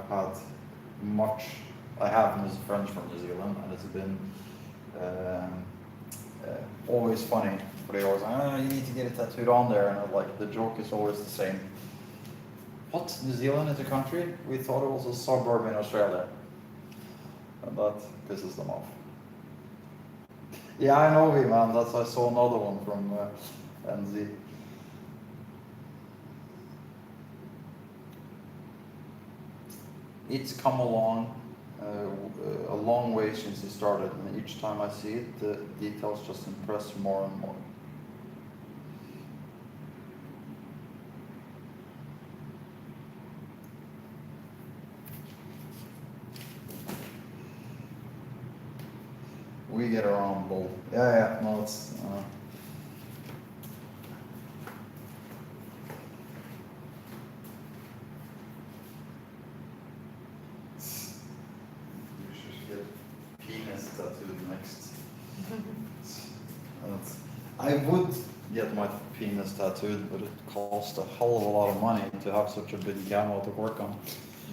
have friends from New Zealand, and it's been always funny. But they always say, oh, you need to get it tattooed on there. And like, the joke is always the same. What? New Zealand is a country? We thought it was a suburb in Australia. And that pisses them off. Yeah, I know him, man. I saw another one from NZ. It's come along a long way since it started, and each time I see it, the details just impress more and more. We get our own bowl. Yeah, no, it's. You should get penis tattooed next. I would get my penis tattooed, but it costs a hell of a lot of money to have such a big camo to work on.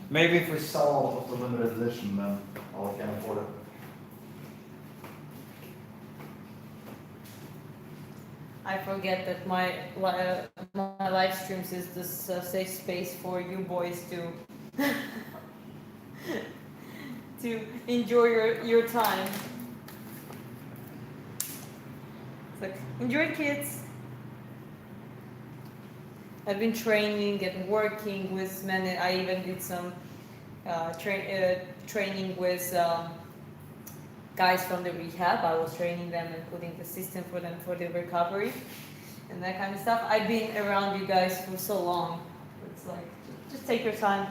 Maybe if we sell all of the limited edition, then I can afford it. I forget that my live streams is this safe space for you boys to to enjoy your time. Like, enjoy, kids. I've been training and working with many. I even did some training with guys from the rehab. I was training them and putting the system for them for the recovery and that kind of stuff. I've been around you guys for so long. It's like, just take your time.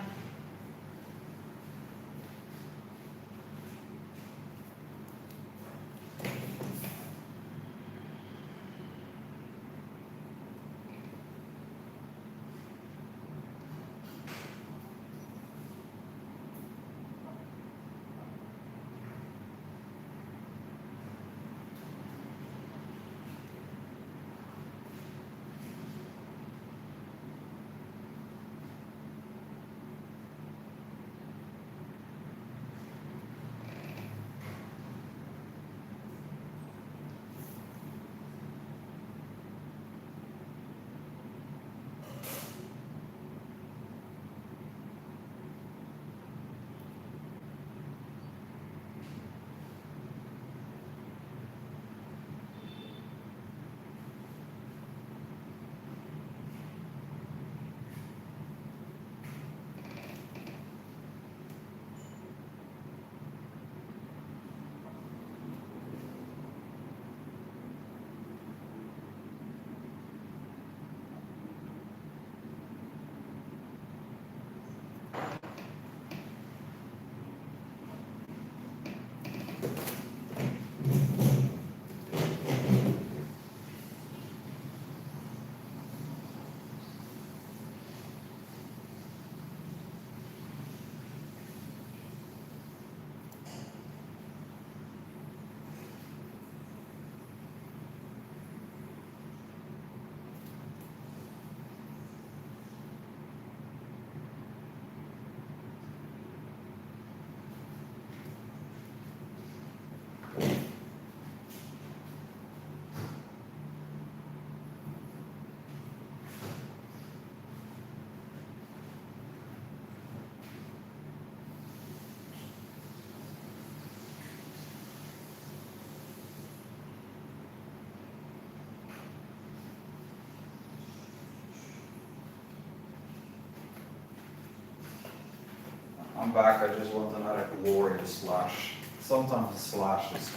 I'm back, I just want another glorious slash. Sometimes a slash is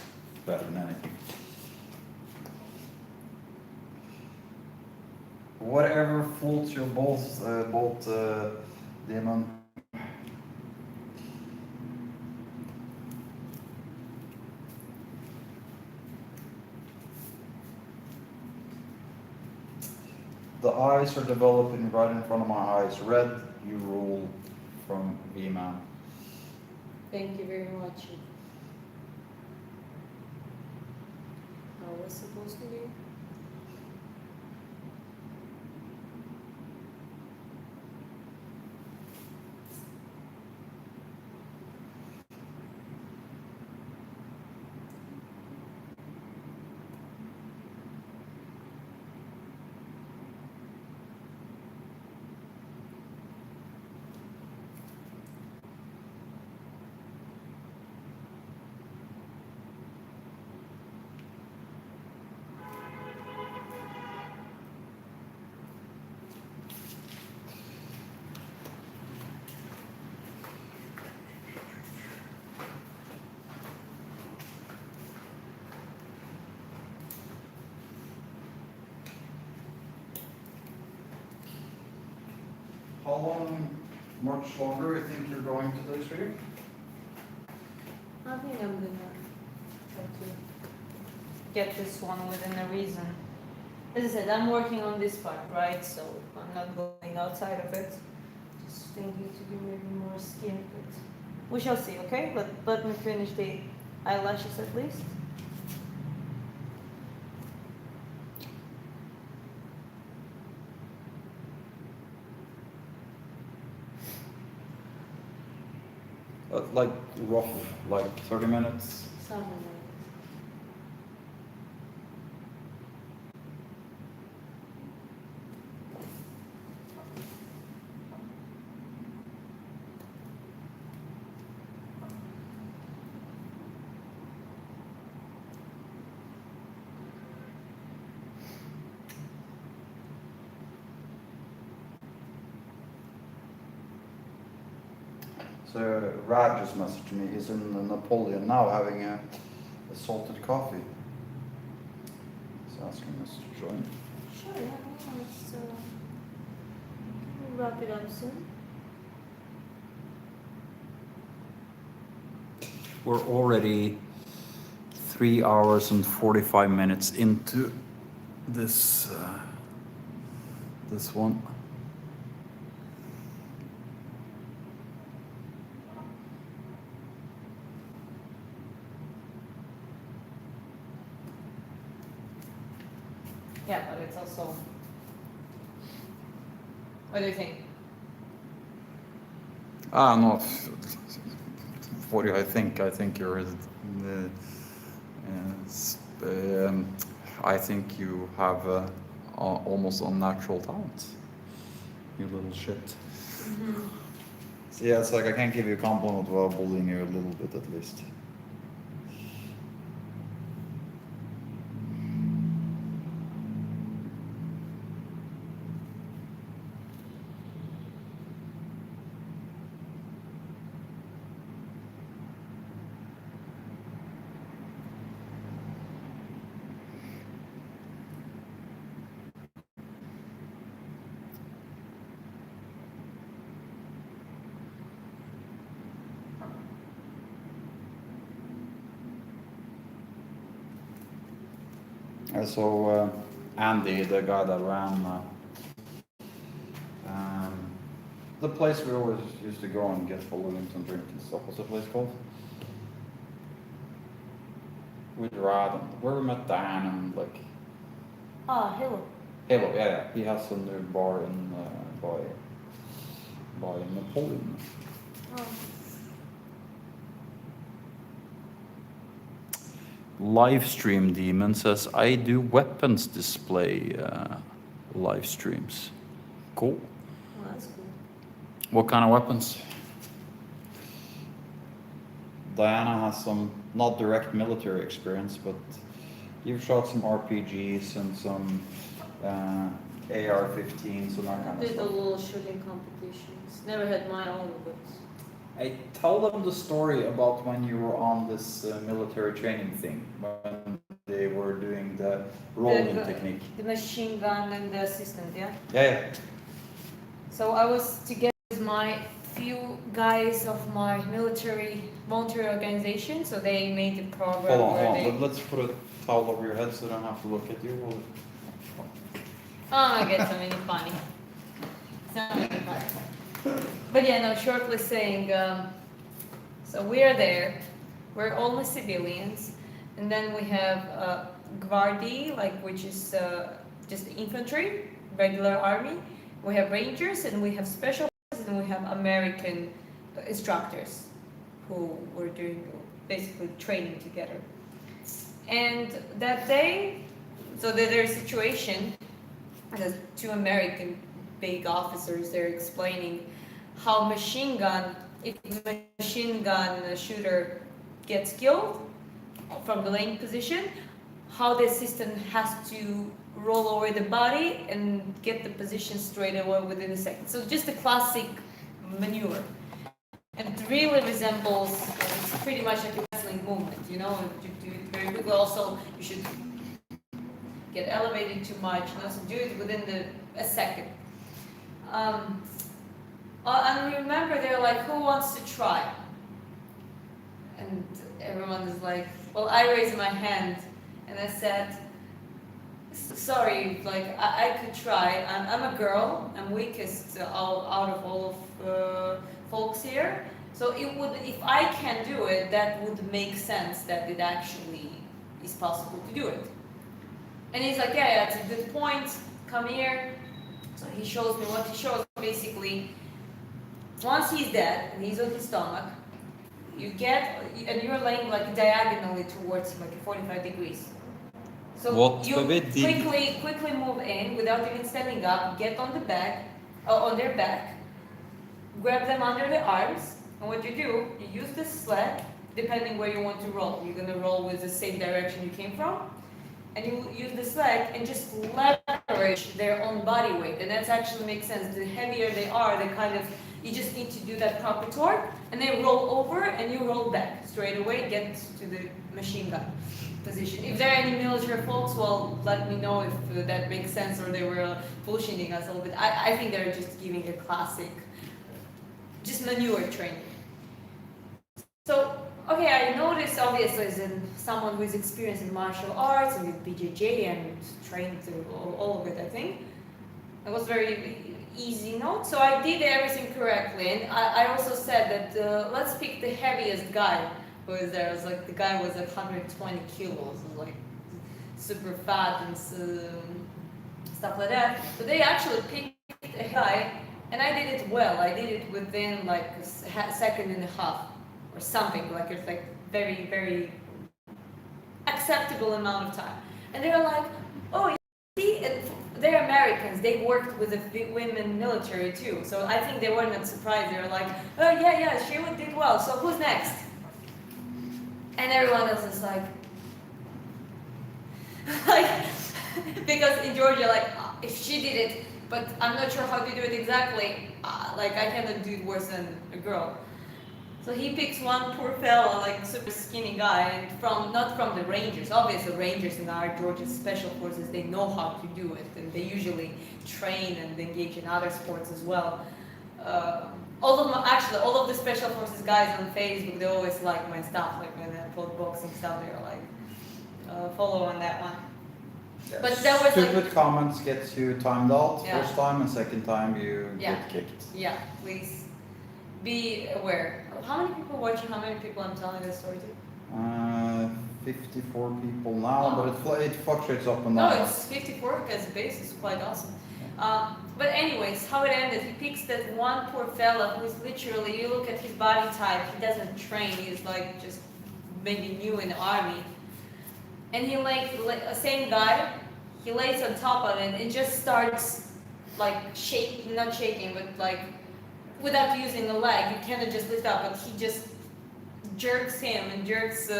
better than anything. Whatever floats your boat, demon. The eyes are developing right in front of my eyes. Red, you rule from V-Man. Thank you very much. How was supposed to be? How long, much longer, you think you're going to this week? I think I'm gonna try to get this one within a reason. As I said, I'm working on this part, right? So I'm not going outside of it. Just thinking to do maybe more skin, but we shall see, okay? Let me finish the eyelashes at least. Like roughly, like 30 minutes. Something like So Raj just messaged me. He's in Napoleon now having a salted coffee. He's asking us to join. Sure, yeah, let's we'll wrap it up soon. We're already 3 hours and 45 minutes into this this one. Yeah, but it's also. What do you think? No. What do I think? I think you're. I think you have almost unnatural talent. You little shit. Mm-hmm. So yeah, it's like I can't give you a compliment without bullying you a little bit at least. So Andy, the guy that ran the place we always used to go and get balloons and drink and stuff, what's the place called? With Rad, where we met Dan and like. Ah, hello. Halo, yeah. He has a new bar in by Napoleon. Oh. Livestream Demon says, I do weapons display live streams. Cool. Well, that's cool. What kind of weapons? Diana has some not direct military experience, but you've shot some RPGs and some AR-15s and that kind of Did a stuff. little shooting competitions. Never had my own, but. I tell them the story about when you were on this military training thing, when they were doing the rolling technique. The machine gun and the assistant, yeah? Yeah. So I was together with my few guys of my military voluntary organization, so they made the program Hold where on, they. but let's put a towel over your head so I don't have to look at you. Oh, I get something funny. Something funny. But yeah, no, shortly saying, so we are there, we're almost civilians, and then we have Gvardi, like which is just infantry, regular army. We have rangers, and we have special forces, and we have American instructors who were doing basically training together. And that day, so there's a situation, there's two American big officers, they're explaining how machine gun, if the machine gun shooter gets killed from the laying position, how the assistant has to roll over the body and get the position straight away within a second. So just a classic maneuver. And it really resembles, it's pretty much like a wrestling movement, you know, you do it very quickly. Also, you should get elevated too much, you know, so do it within a second. And remember, they're like, who wants to try? And everyone is like, well, I raised my hand and I said, sorry, like I could try. I'm a girl. I'm weakest out of all of folks here. So it would, if I can do it, that would make sense that it actually is possible to do it. And he's like, yeah, it's a good point. Come here. So he shows me what he shows. Basically, once he's dead and he's on his stomach, you get, and you're laying like diagonally towards him, like 45 degrees. So What you quickly move in without even standing up, get on the back, on their back, grab them under the arms, and what you do, you use the sled, depending where you want to roll. You're gonna roll with the same direction you came from, and you use the sled and just leverage their own body weight, and that actually makes sense. The heavier they are, the kind of, you just need to do that proper torque, and they roll over and you roll back straight away, get to the machine gun position. If there are any military folks, well, let me know if that makes sense or they were bullshitting us a little bit. I think they're just giving a classic, just maneuver training. So, okay, I noticed obviously as someone who is experienced in martial arts and with BJJ and trained through all of it, I think. It was very easy note, so I did everything correctly. And I also said that let's pick the heaviest guy who was there. It was like the guy was like 120 kilos, was like super fat and stuff like that. But they actually picked a guy, and I did it well. I did it within like a second and a half or something. Like it's like very, very acceptable amount of time. And they were like, oh, you see, they're Americans. They worked with the women military too. So I think they were not surprised. They were like, oh yeah, she did well. So who's next? And everyone else is like, because in Georgia, like, if she did it, but I'm not sure how to do it exactly, like I cannot do it worse than a girl. So he picks one poor fella, like super skinny guy, and not from the Rangers. Obviously, Rangers in our Georgia Special Forces, they know how to do it, and they usually train and engage in other sports as well. All of the Special Forces guys on Facebook, they always like my stuff, like when I post boxing stuff, they're like, follow on that one. Yeah. But that was Stupid like, comments gets you timed out Yeah. first time, and second time you Yeah. get kicked. yeah, please be aware. How many people watching? How many people I'm telling this story to? 54 people now, Oh. but it fluctuates up and No, down. it's 54 as a base. It's quite awesome. But anyways, how it ended, he picks that one poor fella who's literally, you look at his body type, he doesn't train, he's like just maybe new in the army. And he same guy, he lays on top of it and just starts like not shaking, but like without using the leg, you cannot just lift up, but he just jerks him and jerks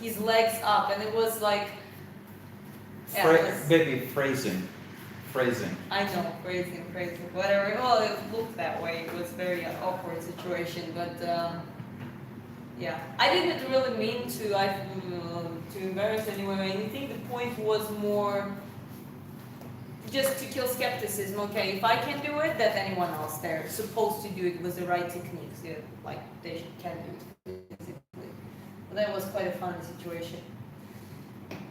his legs up, and it was like, yeah, it was, Baby, phrasing. I know, crazy, whatever. Well, it looked that way. It was very awkward situation, but yeah, I didn't really mean to embarrass anyone or anything. The point was more just to kill skepticism. Okay, if I can do it, that anyone else there supposed to do it with the right techniques, yeah, like they can do it basically. But that was quite a fun situation.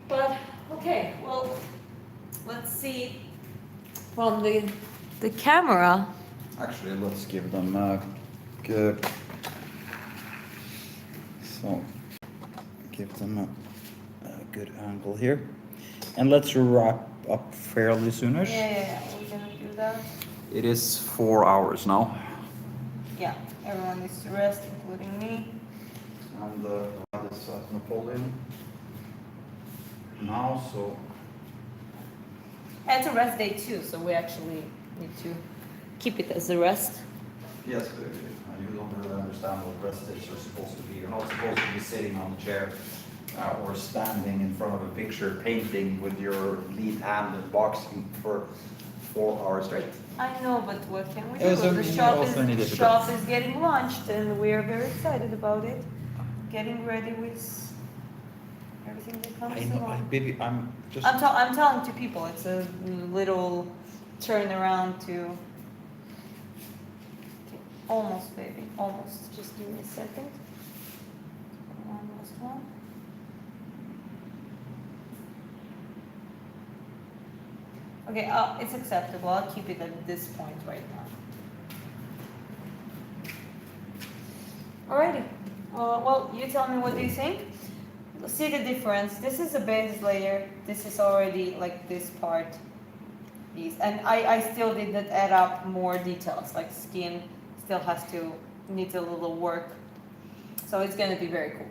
But okay, well, let's see from the camera. Actually, let's give them give them a good angle here, and let's wrap up fairly soonish. Yeah, we're gonna do that. It is 4 hours now. Yeah, everyone needs to rest, including me. And that is Napoleon now, so It's a rest day too, so we actually need to keep it as a rest. yes, you don't really understand what rest days are supposed to be. You're not supposed to be sitting on a chair or standing in front of a picture painting with your lead hand and boxing for 4 hours straight. I know, but what can we do? Yes, The also shop is getting launched, and we are very excited about it. Getting ready with everything that comes along. baby, I'm just. I'm telling to people, it's a little turnaround to. Okay, almost, baby, almost. Just give me a second. Almost one. Okay, it's acceptable. I'll keep it at this point right now. Alrighty. Well, you tell me, what do you think? See the difference. This is a base layer. This is already like this part. And I still did not add up more details, like skin still needs a little work. So it's gonna be very cool.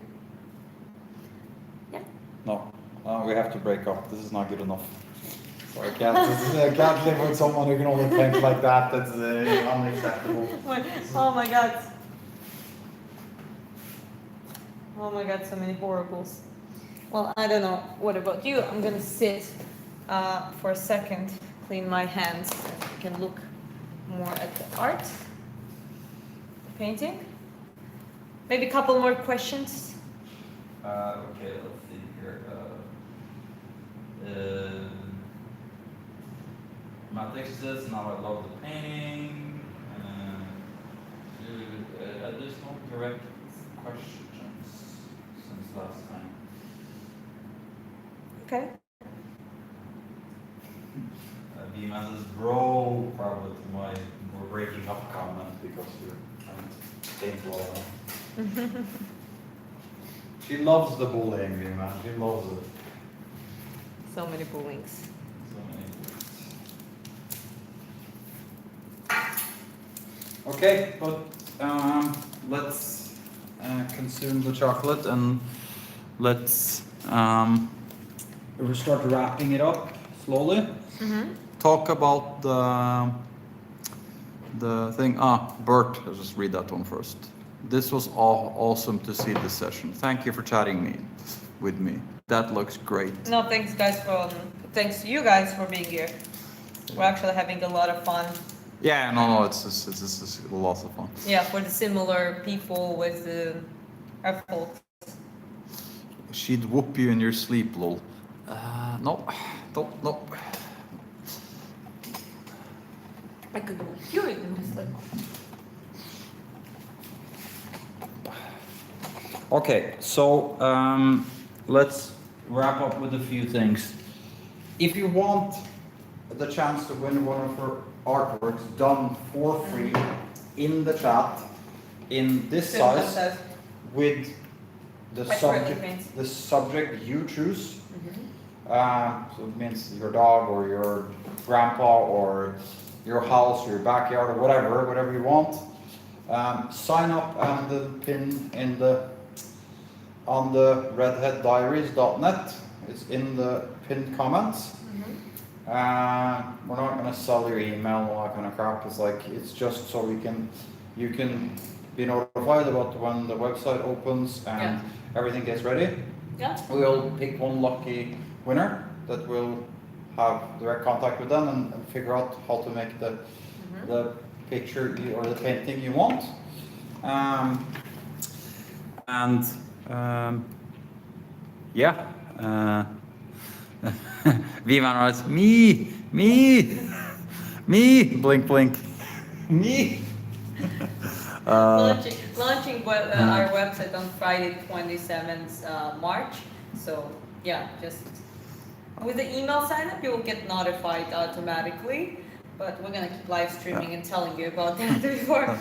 Yeah. No, we have to break up. This is not good enough. So I can't live with someone who can only think like that. That's unacceptable. Oh my god. Oh my god, so many horribles. Well, I don't know. What about you? I'm gonna sit for a second, clean my hands, so you can look more at the art, the painting. Maybe a couple more questions. Okay, let's see here. Matrix says, now I love the painting. There's no direct questions since last time. Okay. B-Man says, bro, probably to my we're breaking up comment because you're painful. She loves the bullying, B-Man. She loves it. So many bullings. So many words. Okay, but let's consume the chocolate and let's we start wrapping it up slowly. Talk about the thing. Bert, I'll just read that one first. This was awesome to see this session. Thank you for chatting with me. That looks great. No, thanks thanks to you guys for being here. We're actually having a lot of fun. Yeah, no, it's lots of fun. Yeah, for the similar people with the fault. She'd whoop you in your sleep, lol. No, don't, no. I could hear it in my sleep. Okay, so let's wrap up with a few things. If you want the chance to win one of her artworks done for free in the chat, in this size, with the subject you choose. So it means your dog or your grandpa or your house, your backyard, or whatever you want. Sign up on the pin in on the redheaddiaries.net. It's in the pinned comments. We're not going to sell your email and all that kind of crap. It's just so you can be notified about when the website opens and everything gets ready. Yeah. We'll pick one lucky winner that will have direct contact with them and figure out how to make the picture or the painting you want. V-Man writes, me, blink, blink, me. Launching our website on Friday 27th March. So yeah, just with the email sign up, you will get notified automatically. But we're gonna keep live streaming and telling you about that before,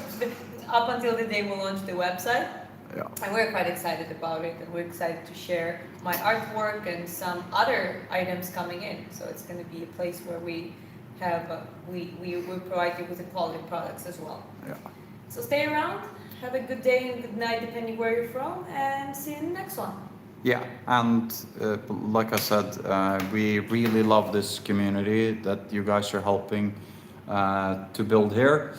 up until the day we launch the website. Yeah. And we're quite excited about it, and we're excited to share my artwork and some other items coming in. So it's going to be a place where we have we will provide you with the quality products as well. Yeah. So stay around, have a good day and good night depending where you're from, and see you in the next one. Yeah, and like I said, we really love this community that you guys are helping to build here.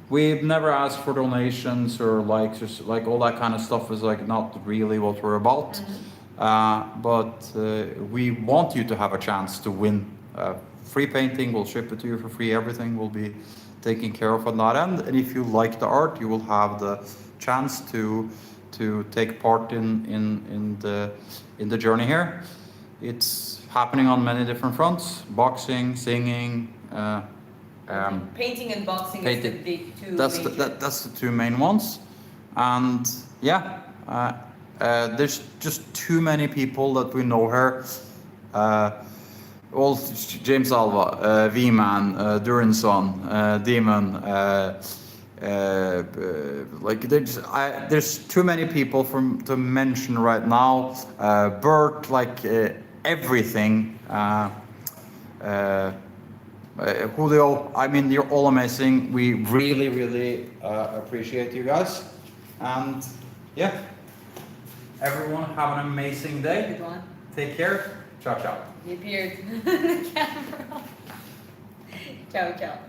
We've never asked for donations or likes, or all that kind of stuff is not really what we're about. But we want you to have a chance to win free painting. We'll ship it to you for free. Everything will be taken care of on that end. And if you like the art, you will have the chance to take part in the journey here. It's happening on many different fronts: boxing, singing. Painting and boxing is the big two. That's the two main ones, and there's just too many people that we know here. All James Alva, V-Man, Durinson, Demon. There's too many people to mention right now. Bert, everything. Julio, I mean, you're all amazing. We really, really appreciate you guys. And yeah, everyone have an amazing day. Good one. Take care. Ciao, ciao. He appeared in the camera. Ciao, ciao.